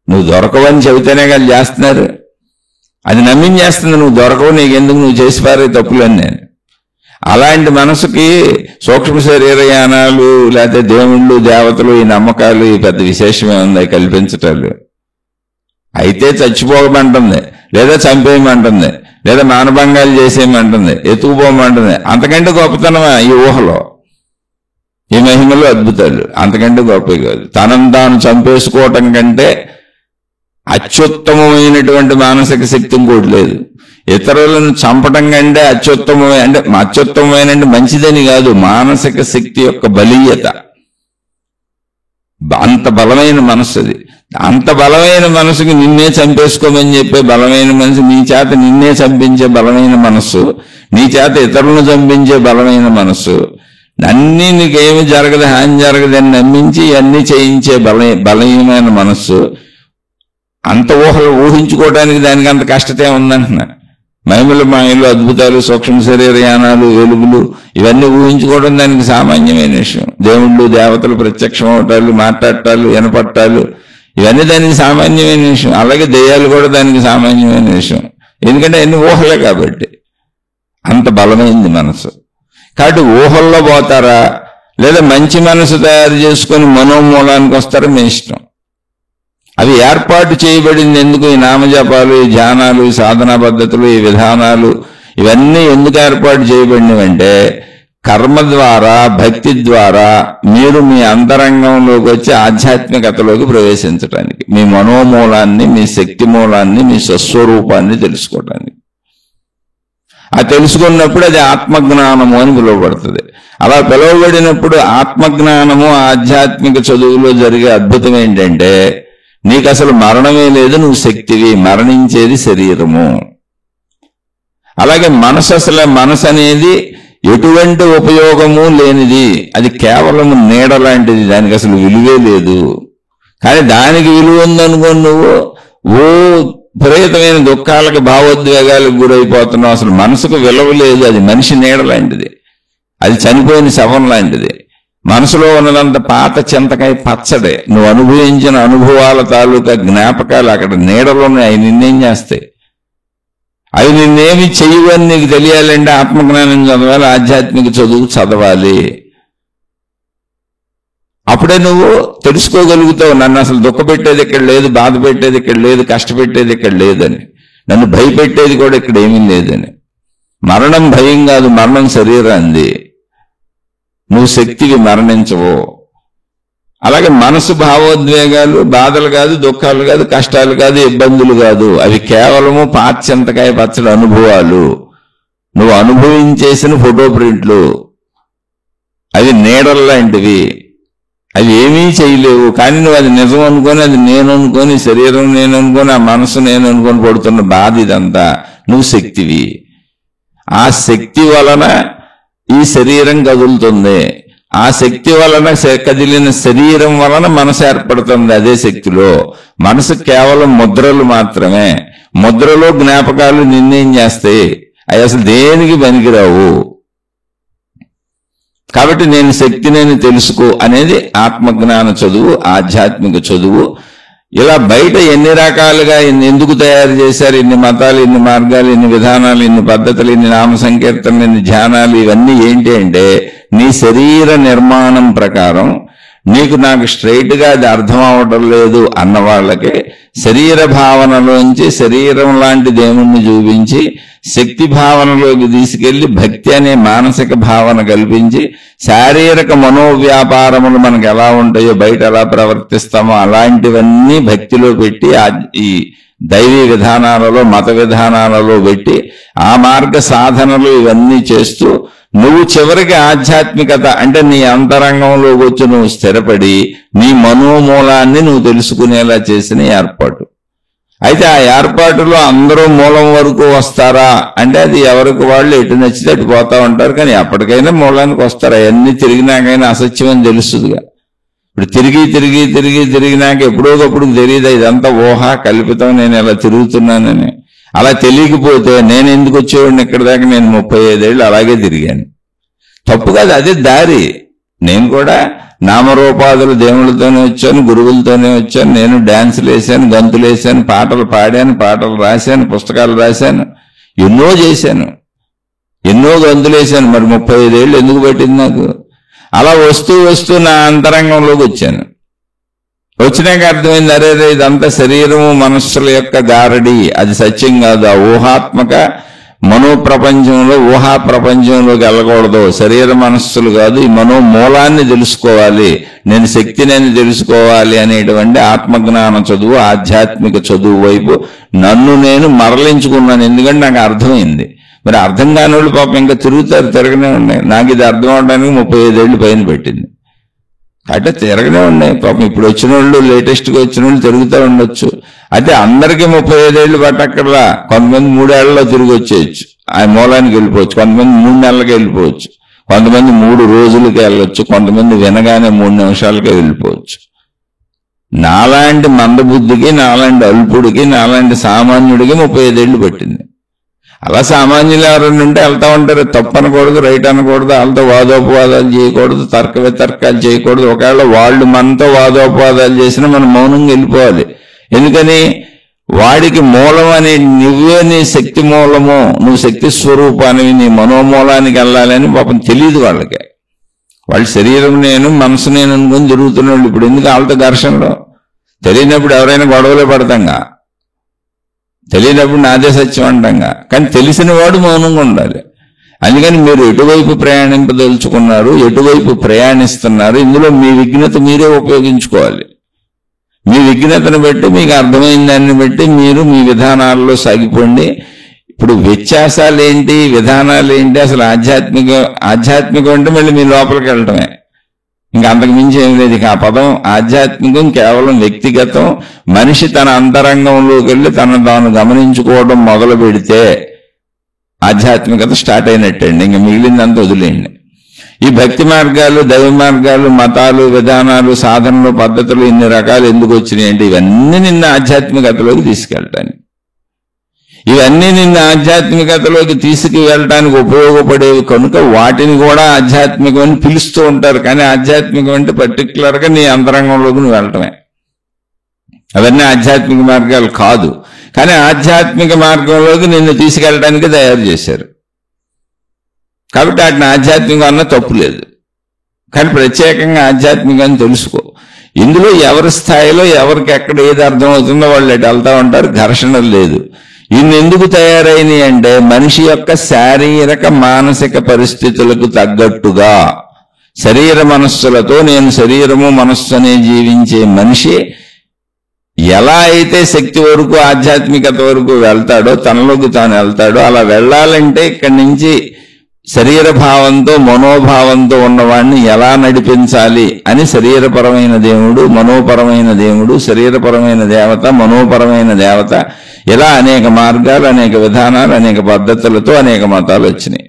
నువ్వు దొరకవని చెబితేనే కానీ చేస్తున్నారు. అది నమ్మించేస్తుంది నువ్వు దొరకవు, నీకెందుకు, నువ్వు చేసి పారే తప్పులన్నీ. అలాంటి మనసుకి సూక్ష్మ శరీర యానాలు, లేకపోతే దేవుళ్ళు, దేవతలు, ఈ నమ్మకాలు ఈ పెద్ద విశేషమే ఉంది కల్పించటాలు. అయితే చచ్చిపోమంటుంది, లేదా చంపేయమంటుంది, లేదా మానభంగాలు చేసేయమంటుంది, ఎత్తుకుపోమంటుంది. అంతకంటే గొప్పతనమా ఈ ఊహలో? ఈ మహిమలు, అద్భుతాలు అంతకంటే గొప్పవి కాదు. తనను తాను చంపేసుకోవటం కంటే అత్యుత్తమమైనటువంటి మానసిక శక్తి ఇంకోటి లేదు. ఇతరులను చంపటం కంటే అత్యుత్తమమైన, అంటే అత్యుత్తమమైన మంచిదని కాదు, మానసిక శక్తి యొక్క బలీయత. అంత బలమైన మనసు అది. అంత బలమైన మనసుకి నిన్నే చంపేసుకోమని చెప్పే బలమైన మనసు, నీ చేత నిన్నే చంపించే బలమైన మనస్సు, నీ చేత ఇతరులను చంపించే బలమైన మనస్సు, అన్నీ నీకేమి జరగదు, హాని జరగదని నమ్మించి అన్నీ చేయించే బలహీనమైన మనస్సు. అంత ఊహించుకోవడానికి దానికి అంత కష్టతే ఉందంటున్నా. మహిమలు మాయలు, అద్భుతాలు, సూక్ష్మ శరీరయానాలు, వెలుగులు ఇవన్నీ ఊహించుకోవడం దానికి సామాన్యమైన విషయం. దేవుళ్ళు దేవతలు ప్రత్యక్షం అవటాలు, మాట్లాడటాలు, వినపట్టాలు ఇవన్నీ దానికి సామాన్యమైన విషయం. అలాగే దెయ్యాలు కూడా దానికి సామాన్యమైన విషయం. ఎందుకంటే అన్ని ఊహలే కాబట్టి. అంత బలమైంది మనసు. కాబట్టి ఊహల్లో పోతారా లేదా మంచి మనసు తయారు చేసుకొని మనోమూలానికి వస్తారా మీ ఇష్టం. అవి ఏర్పాటు చేయబడింది ఎందుకు? ఈ నామజపాలు, ఈ ధ్యానాలు, ఈ సాధనా పద్ధతులు, ఈ విధానాలు ఇవన్నీ ఎందుకు ఏర్పాటు చేయబడినవంటే కర్మ ద్వారా, భక్తి ద్వారా మీరు మీ అంతరంగంలోకి వచ్చి ఆధ్యాత్మికతలోకి ప్రవేశించడానికి, మీ మనోమూలాన్ని, మీ శక్తి మూలాన్ని, మీ స్వస్వరూపాన్ని తెలుసుకోవడానికి. ఆ తెలుసుకున్నప్పుడు అది ఆత్మజ్ఞానము అని పిలువబడుతుంది. అలా పిలువబడినప్పుడు ఆత్మజ్ఞానము, ఆధ్యాత్మిక చదువులో జరిగే అద్భుతం ఏంటంటే నీకు అసలు మరణమే లేదు, నువ్వు శక్తివి. మరణించేది శరీరము. అలాగే మనసు అనేది ఎటువంటి ఉపయోగము లేనిది. అది కేవలం నీడ లాంటిది, దానికి అసలు విలువే లేదు. కానీ దానికి విలువ ఉందనుకోని నువ్వు విపరీతమైన దుఃఖాలకు, భావోద్వేగాలకు గురైపోతున్నావు. అసలు మనసుకు విలువ లేదు. అది మనిషి నీడ లాంటిది, అది చనిపోయిన శవం లాంటిది. మనసులో ఉన్నదంత పాత చింతకాయ పచ్చడే. నువ్వు అనుభవించిన అనుభవాల తాలూకా జ్ఞాపకాలు అక్కడ నీడలోనే. అవి నిన్నేం చేస్తాయి? అవి నిన్నేమి చెయ్యవని నీకు తెలియాలంటే ఆత్మజ్ఞానం చదవాలి, ఆధ్యాత్మిక చదువు చదవాలి. అప్పుడే నువ్వు తెలుసుకోగలుగుతావు, నన్ను అసలు దుఃఖపెట్టేది ఇక్కడ లేదు, బాధ పెట్టేది ఇక్కడ లేదు, కష్టపెట్టేది ఇక్కడ లేదని, నన్ను భయపెట్టేది కూడా ఇక్కడ ఏమీ లేదని. మరణం భయం కాదు, మరణం శరీరాంది. నువ్వు శక్తికి మరణించవు. అలాగే మనసు భావోద్వేగాలు, బాధలు కాదు, దుఃఖాలు కాదు, కష్టాలు కాదు, ఇబ్బందులు కాదు. అవి కేవలము పాచింతకాయ పచ్చడి అనుభవాలు. నువ్వు అనుభవించేసిన ఫోటో ప్రింట్లు. అవి నీడల్లాంటివి. అవి ఏమీ చేయలేవు. కానీ నువ్వు అది నిజం అనుకొని, అది నేను అనుకొని, శరీరం నేను అనుకొని, ఆ మనసు నేను అనుకొని పడుతున్న బాధ ఇదంతా. నువ్వు శక్తివి. ఆ శక్తి వలన ఈ శరీరం కదులుతుంది. ఆ శక్తి వలన కదిలిన శరీరం వలన మనసు ఏర్పడుతుంది. అదే శక్తిలో మనసు కేవలం ముద్రలు మాత్రమే. ముద్రలో జ్ఞాపకాలు నిన్నేం చేస్తాయి? అవి అసలు దేనికి పనికిరావు. కాబట్టి నేను శక్తి, నేను తెలుసుకో అనేది ఆత్మజ్ఞాన చదువు, ఆధ్యాత్మిక చదువు. ఇలా బయట ఎన్ని రకాలుగా ఎందుకు తయారు చేశారు? ఇన్ని మతాలు, ఇన్ని మార్గాలు, ఇన్ని విధానాలు, ఇన్ని పద్ధతులు, ఇన్ని నామ సంకీర్తనలు, ఇన్ని ధ్యానాలు, ఇవన్నీ ఏంటి అంటే నీ శరీర నిర్మాణం ప్రకారం నీకు నాకు స్ట్రైట్ గా అది అర్థం అవడం లేదు అన్న వాళ్ళకి శరీర భావనలోంచి శరీరం లాంటి దేవుణ్ణి చూపించి శక్తి భావనలోకి తీసుకెళ్లి భక్తి అనే మానసిక భావన కల్పించి శారీరక మనోవ్యాపారములు మనకు ఎలా ఉంటాయో, బయట ఎలా ప్రవర్తిస్తామో అలాంటివన్నీ భక్తిలో పెట్టి ఈ దైవీ విధానాలలో, మత విధానాలలో పెట్టి ఆ మార్గ సాధనలు ఇవన్నీ చేస్తూ నువ్వు చివరికి ఆధ్యాత్మికత అంటే నీ అంతరంగంలోకి వచ్చి నువ్వు స్థిరపడి నీ మనోమూలాన్ని నువ్వు తెలుసుకునేలా చేసిన ఏర్పాటు. అయితే ఆ ఏర్పాటులో అందరూ మూలం వరకు వస్తారా అంటే అది ఎవరికి వాళ్ళు ఎటు నచ్చితే అటు పోతా ఉంటారు. కానీ ఎప్పటికైనా మూలానికి వస్తారు. అవన్నీ తిరిగినాకైనా అసత్యం అని తెలుస్తుందిగా. ఇప్పుడు తిరిగినాక ఎప్పుడోకప్పుడు తెలియదు ఇదంతా ఊహ కల్పితం, నేను ఇలా తిరుగుతున్నానని. అలా తెలియకపోతే నేను ఎందుకు వచ్చేవాడిని ఇక్కడ దాకా? నేను 35 ఏళ్ళు అలాగే తిరిగాను. తప్పు కాదు, అదే దారి. నేను కూడా నామరూపాదులు దేవుళ్ళతోనే వచ్చాను, గురువులతోనే వచ్చాను. నేను డాన్సులు వేశాను, గంతులు వేశాను, పాటలు పాడాను, పాటలు రాశాను, పుస్తకాలు రాశాను, ఎన్నో చేశాను, ఎన్నో గంతులు వేశాను. మరి 35 ఏళ్ళు ఎందుకు పట్టింది నాకు? అలా వస్తూ నా అంతరంగంలోకి వచ్చాను. వచ్చినాక అర్థమైంది, అరే ఇదంతా శరీరము మనస్సుల యొక్క గారడి, అది సత్యం కాదు. ఆ ఊహాత్మక మనోప్రపంచంలో, ఊహా ప్రపంచంలోకి వెళ్ళకూడదు. శరీర మనస్సులు కాదు, ఈ మనోమూలాన్ని తెలుసుకోవాలి, నేను శక్తిని తెలుసుకోవాలి అనేటువంటి ఆత్మజ్ఞాన చదువు, ఆధ్యాత్మిక చదువు వైపు నన్ను నేను మరలించుకున్నాను. ఎందుకంటే నాకు అర్థమైంది. మరి అర్థం కాని వాళ్ళు పాపం ఇంకా తిరగనే ఉన్నాయి. నాకు ఇది అర్థం అవడానికి 35 ఏళ్ళు పైన పెట్టింది. అంటే తిరగనే ఉన్నాయి పాపం. ఇప్పుడు వచ్చిన వాళ్ళు, లేటెస్ట్గా వచ్చిన వాళ్ళు తిరుగుతూ ఉండొచ్చు. అయితే అందరికీ 35 ఏళ్ళు పట్టక్కర్లా. కొంతమంది 3 ఏళ్లలో తిరిగి వచ్చేయచ్చు, ఆ మూలానికి వెళ్ళిపోవచ్చు. కొంతమంది 3 నెలలకి వెళ్ళిపోవచ్చు. కొంతమంది 3 రోజులకి వెళ్ళొచ్చు, కొంతమంది వినగానే 3 నిమిషాలకే వెళ్ళిపోవచ్చు. నాలాంటి మందబుద్ధికి, నాలాంటి అల్పుడికి, నాలాంటి సామాన్యుడికి 35 ఏళ్ళు పట్టింది. అలా సామాన్యులు ఎవరైనా ఉంటే వెళ్తా ఉంటారు. తప్పు అనకూడదు, రైట్ అనకూడదు, వాళ్ళతో వాదోపవాదాలు చేయకూడదు, తర్క వితర్కాలు చేయకూడదు. ఒకవేళ వాళ్ళు మనతో వాదోపవాదాలు చేసినా మనం మౌనంగా వెళ్ళిపోవాలి. ఎందుకని? వాడికి మూలం అని నువ్వే నీ శక్తి మూలము, నువ్వు శక్తి స్వరూపానివి, నీ మనోమూలానికి వెళ్ళాలని పాపం తెలియదు వాళ్ళకి. వాళ్ళ శరీరం నేను, మనసు నేను అనుకుని తిరుగుతున్నాడు. ఇప్పుడు ఎందుకు వాళ్ళతో ఘర్షణలో? తెలియనప్పుడు ఎవరైనా గొడవలే పడతాంగా, తెలియనప్పుడు నాదే సత్యం అంటాంగా. కానీ తెలిసిన వాడు మౌనంగా ఉండాలి. అందుకని మీరు ఎటువైపు ప్రయాణింపదలుచుకున్నారు, ఎటువైపు ప్రయాణిస్తున్నారు, ఇందులో మీ విఘ్నత మీరే ఉపయోగించుకోవాలి. మీ విఘ్నతను బట్టి, మీకు అర్థమైన దాన్ని బట్టి మీరు మీ విధానాల్లో సాగిపోండి. ఇప్పుడు వ్యత్యాసాలు ఏంటి, విధానాలు ఏంటి? అసలు ఆధ్యాత్మికం అంటే మళ్ళీ మీ లోపలికి వెళ్ళటమే, ఇంకా అంతకు మించి ఏం లేదు. ఇక ఆ పదం ఆధ్యాత్మికం కేవలం వ్యక్తిగతం. మనిషి తన అంతరంగంలోకి వెళ్ళి తను తాను గమనించుకోవడం మొదలు పెడితే ఆధ్యాత్మికత స్టార్ట్ అయినట్టండి. ఇంకా మిగిలిందంతా వదిలేయండి. ఈ భక్తి మార్గాలు, దైవ మార్గాలు, మతాలు, విధానాలు, సాధనలు, పద్ధతులు ఇన్ని రకాలు ఎందుకు వచ్చినాయి అంటే ఇవన్నీ నిన్న ఆధ్యాత్మికతలోకి తీసుకెళ్ళటానికి, ఇవన్నీ నిన్న ఆధ్యాత్మికతలోకి తీసుకువెళ్ళటానికి ఉపయోగపడేవి కనుక వాటిని కూడా ఆధ్యాత్మికం అని పిలుస్తూ ఉంటారు. కానీ ఆధ్యాత్మికం అంటే పర్టికులర్గా నీ అంతరంగంలోకి నువ్వు వెళ్ళటమే. అవన్నీ ఆధ్యాత్మిక మార్గాలు కాదు. కానీ ఆధ్యాత్మిక మార్గంలోకి నిన్ను తీసుకెళ్ళడానికి తయారు చేశారు కాబట్టి వాటిని ఆధ్యాత్మికం అన్న తప్పు లేదు. కానీ ప్రత్యేకంగా ఆధ్యాత్మికం అని తెలుసుకో. ఇందులో ఎవరి స్థాయిలో ఎవరికి ఎక్కడ ఏది అర్థమవుతుందో వాళ్ళు ఎటు వెళ్తా ఉంటారు. ఘర్షణ లేదు. ఇన్ని ఎందుకు తయారైనవి అంటే మనిషి యొక్క శారీరక మానసిక పరిస్థితులకు తగ్గట్టుగా శరీర మనస్సులతో, నేను శరీరము మనస్సు అనే జీవించే మనిషి ఎలా అయితే శక్తి వరకు, ఆధ్యాత్మికత వరకు వెళ్తాడో, తనలోకి తాను వెళ్తాడో, అలా వెళ్ళాలంటే ఇక్కడి నుంచి శరీర భావంతో, మనోభావంతో ఉన్నవాడిని ఎలా నడిపించాలి అని శరీరపరమైన దేవుడు, మనోపరమైన దేవుడు, శరీరపరమైన దేవత, మనోపరమైన దేవత, ఇలా అనేక మార్గాలు, అనేక విధానాలు, అనేక పద్ధతులతో అనేక మతాలు వచ్చినాయి.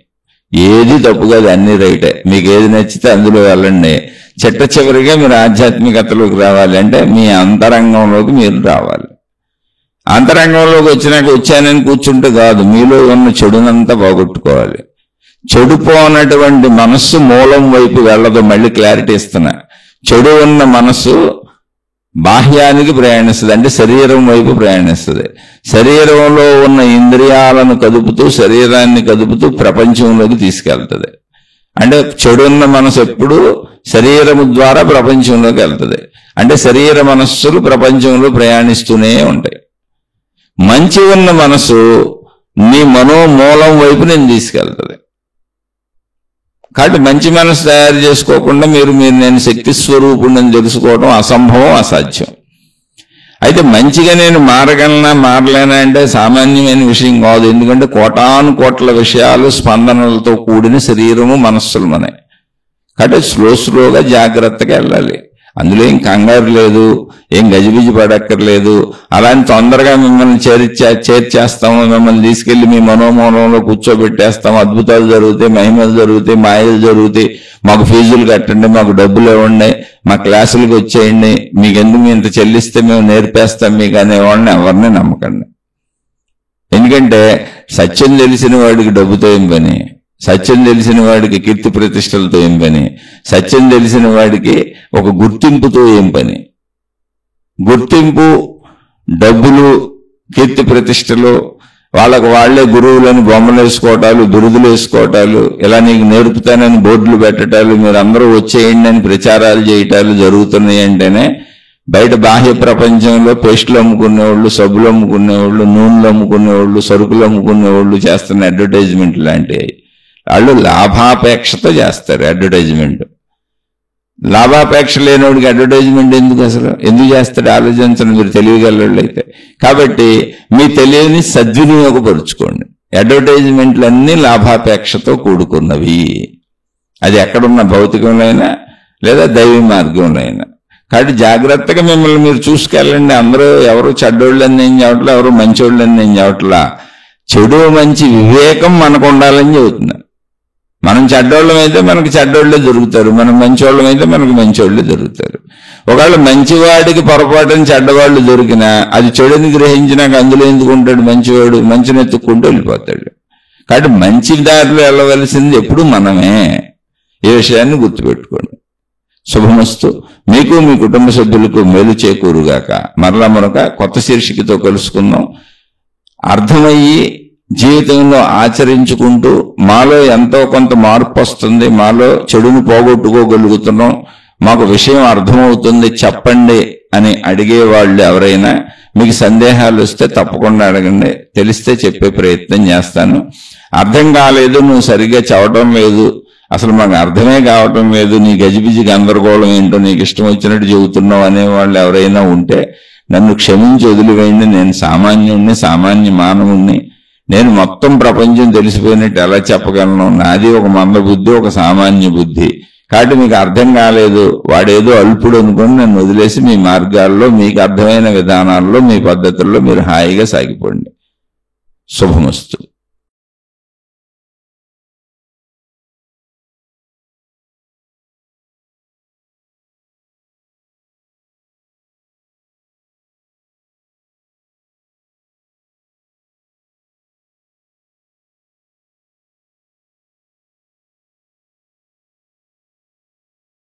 ఏది తప్పు కాదు, అన్ని రైటే. మీకు ఏది నచ్చితే అందులో వెళ్ళండి. చిట్ట చివరిగా మీరు ఆధ్యాత్మికతలోకి రావాలి అంటే మీ అంతరంగంలోకి మీరు రావాలి. అంతరంగంలోకి వచ్చానని కూర్చుంటే కాదు, మీలో ఉన్న చెడునంతా పోగొట్టుకోవాలి. చెడుపోనటువంటి మనస్సు మూలం వైపు వెళ్ళదు. మళ్ళీ క్లారిటీ ఇస్తున్నా. చెడు ఉన్న మనస్సు బాహ్యానికి ప్రయాణిస్తుంది, అంటే శరీరం వైపు ప్రయాణిస్తుంది. శరీరంలో ఉన్న ఇంద్రియాలను కదుపుతూ, శరీరాన్ని కదుపుతూ ప్రపంచంలోకి తీసుకెళ్తుంది. అంటే చెడున్న మనసు ఎప్పుడు శరీరము ద్వారా ప్రపంచంలోకి వెళ్తుంది. అంటే శరీర మనస్సులు ప్రపంచంలో ప్రయాణిస్తూనే ఉంటాయి. మంచి ఉన్న మనసు నీ మనోమూలం వైపు నేను తీసుకెళ్తుంది. కాబట్టి మంచి మనసు తయారు చేసుకోకుండా మీరు నేను శక్తి స్వరూపుణ్ణి తెలుసుకోవడం అసంభవం, అసాధ్యం. అయితే మంచిగా నేను మారగలనా, మారలేనా అంటే సామాన్యమైన విషయం కాదు. ఎందుకంటే కోటాను కోట్ల విషయాలు, స్పందనలతో కూడిన శరీరము, మనస్సులు మనమే. కాబట్టి స్లోగా జాగ్రత్తగా వెళ్ళాలి. అందులో ఏం కంగారు లేదు, ఏం గజిబిజి పడక్కర్లేదు. అలాంటి తొందరగా మిమ్మల్ని చేర్చేస్తాము, మిమ్మల్ని తీసుకెళ్లి మీ మనోమూలంలో కూర్చోబెట్టేస్తాము, అద్భుతాలు జరుగుతాయి, మహిమలు జరుగుతాయి, మాయలు జరుగుతాయి, మాకు ఫీజులు కట్టండి, మాకు డబ్బులు ఇవ్వండి, మా క్లాసులకు వచ్చేయండి, మీకెందుకు ఇంత చెల్లిస్తే మేము నేర్పేస్తాం మీకు అనేవాడిని ఎవరిని నమ్మకండి. ఎందుకంటే సత్యం తెలిసిన వాడికి డబ్బుతో ఏం పని, సత్యం తెలిసిన వాడికి కీర్తి ప్రతిష్టలతో ఏం పని, సత్యం తెలిసిన వాడికి ఒక గుర్తింపుతో ఏం పని. గుర్తింపు, డబ్బులు, కీర్తి ప్రతిష్టలు, వాళ్ళకు వాళ్లే గురువులని బొమ్మలు వేసుకోవటాలు, బిరుదులు వేసుకోవటాలు, ఇలా నీకు నేర్పుతానని బోర్డులు పెట్టటాలు, మీరు అందరూ వచ్చేయండి అని ప్రచారాలు చేయటాలు జరుగుతున్నాయి అంటేనే బయట బాహ్య ప్రపంచంలో పేస్టులు అమ్ముకునేవాళ్ళు, సబ్బులు అమ్ముకునేవాళ్ళు, నూనెలు అమ్ముకునేవాళ్ళు, సరుకులు అమ్ముకునేవాళ్ళు చేస్తున్న అడ్వర్టైజ్మెంట్ లాంటివి. వాళ్ళు లాభాపేక్షతో చేస్తారు అడ్వర్టైజ్మెంట్. లాభాపేక్ష లేనివాడికి అడ్వర్టైజ్మెంట్ ఎందుకు, అసలు ఎందుకు చేస్తాడు ఆలోచించండి మీరు తెలియగలవాళ్ళు అయితే. కాబట్టి మీ తెలివిని సద్వినియోగపరుచుకోండి. అడ్వర్టైజ్మెంట్లన్నీ లాభాపేక్షతో కూడుకున్నవి. అది ఎక్కడున్న భౌతికంలో అయినా లేదా దైవీ మార్గంలో అయినా. కాబట్టి జాగ్రత్తగా మిమ్మల్ని మీరు చూసుకెళ్ళండి. అందరూ ఎవరు చెడ్డోళ్ళని ఏం చేయట్లా, ఎవరు మంచోళ్ళని ఏం చేయట్లా. చెడు మంచి వివేకం మనకు ఉండాలని చెబుతున్నారు. మనం చెడ్డోళ్ళం అయితే మనకు చెడ్డోళ్ళే దొరుకుతారు, మనం మంచివాళ్ళం అయితే మనకు మంచివాళ్ళే దొరుకుతారు. ఒకవేళ మంచివాడికి పొరపాటుని చెడ్డవాళ్ళు దొరికినా అది చెడుని గ్రహించినాక అందులో ఎందుకుంటాడు మంచివాడు, మంచిని ఎత్తుక్కుంటూ వెళ్ళిపోతాడు. కాబట్టి మంచి దారిలో వెళ్ళవలసింది ఎప్పుడు మనమే. ఈ విషయాన్ని గుర్తుపెట్టుకోండి. శుభమస్తు. మీకు మీ కుటుంబ సభ్యులకు మేలు చేకూరుగాక. మరలా మరొక కొత్త శీర్షికతో కలుసుకుందాం. అర్థమయ్యి జీవితంలో ఆచరించుకుంటూ మాలో ఎంతో కొంత మార్పు వస్తుంది, మాలో చెడును పోగొట్టుకోగలుగుతున్నాం, మాకు విషయం అర్థమవుతుంది చెప్పండి అని అడిగే వాళ్ళు ఎవరైనా మీకు సందేహాలు వస్తే తప్పకుండా అడగండి. తెలిస్తే చెప్పే ప్రయత్నం చేస్తాను. అర్థం కాలేదు, నువ్వు సరిగ్గా చదవటం లేదు, అసలు మాకు అర్థమే కావటం లేదు, నీ గజిబిజి గందరగోళం ఏంటో నీకు ఇష్టం వచ్చినట్టు చెబుతున్నావు అనేవాళ్ళు ఎవరైనా ఉంటే నన్ను క్షమించి వదిలివేయండి. నేను సామాన్యుణ్ణి, సామాన్య మానవుణ్ణి. నేను మొత్తం ప్రపంచం తెలిసిపోయినట్టు ఎలా చెప్పగలను? నాది ఒక మంద బుద్ధి, ఒక సామాన్య బుద్ధి. కాబట్టి మీకు అర్థం కాలేదు, వాడేదో అల్పుడు అనుకుని నన్ను వదిలేసి మీ మార్గాల్లో మీకు అర్థమైన విధానాల్లో మీ పద్ధతుల్లో మీరు హాయిగా సాగిపోండి. శుభమస్తు.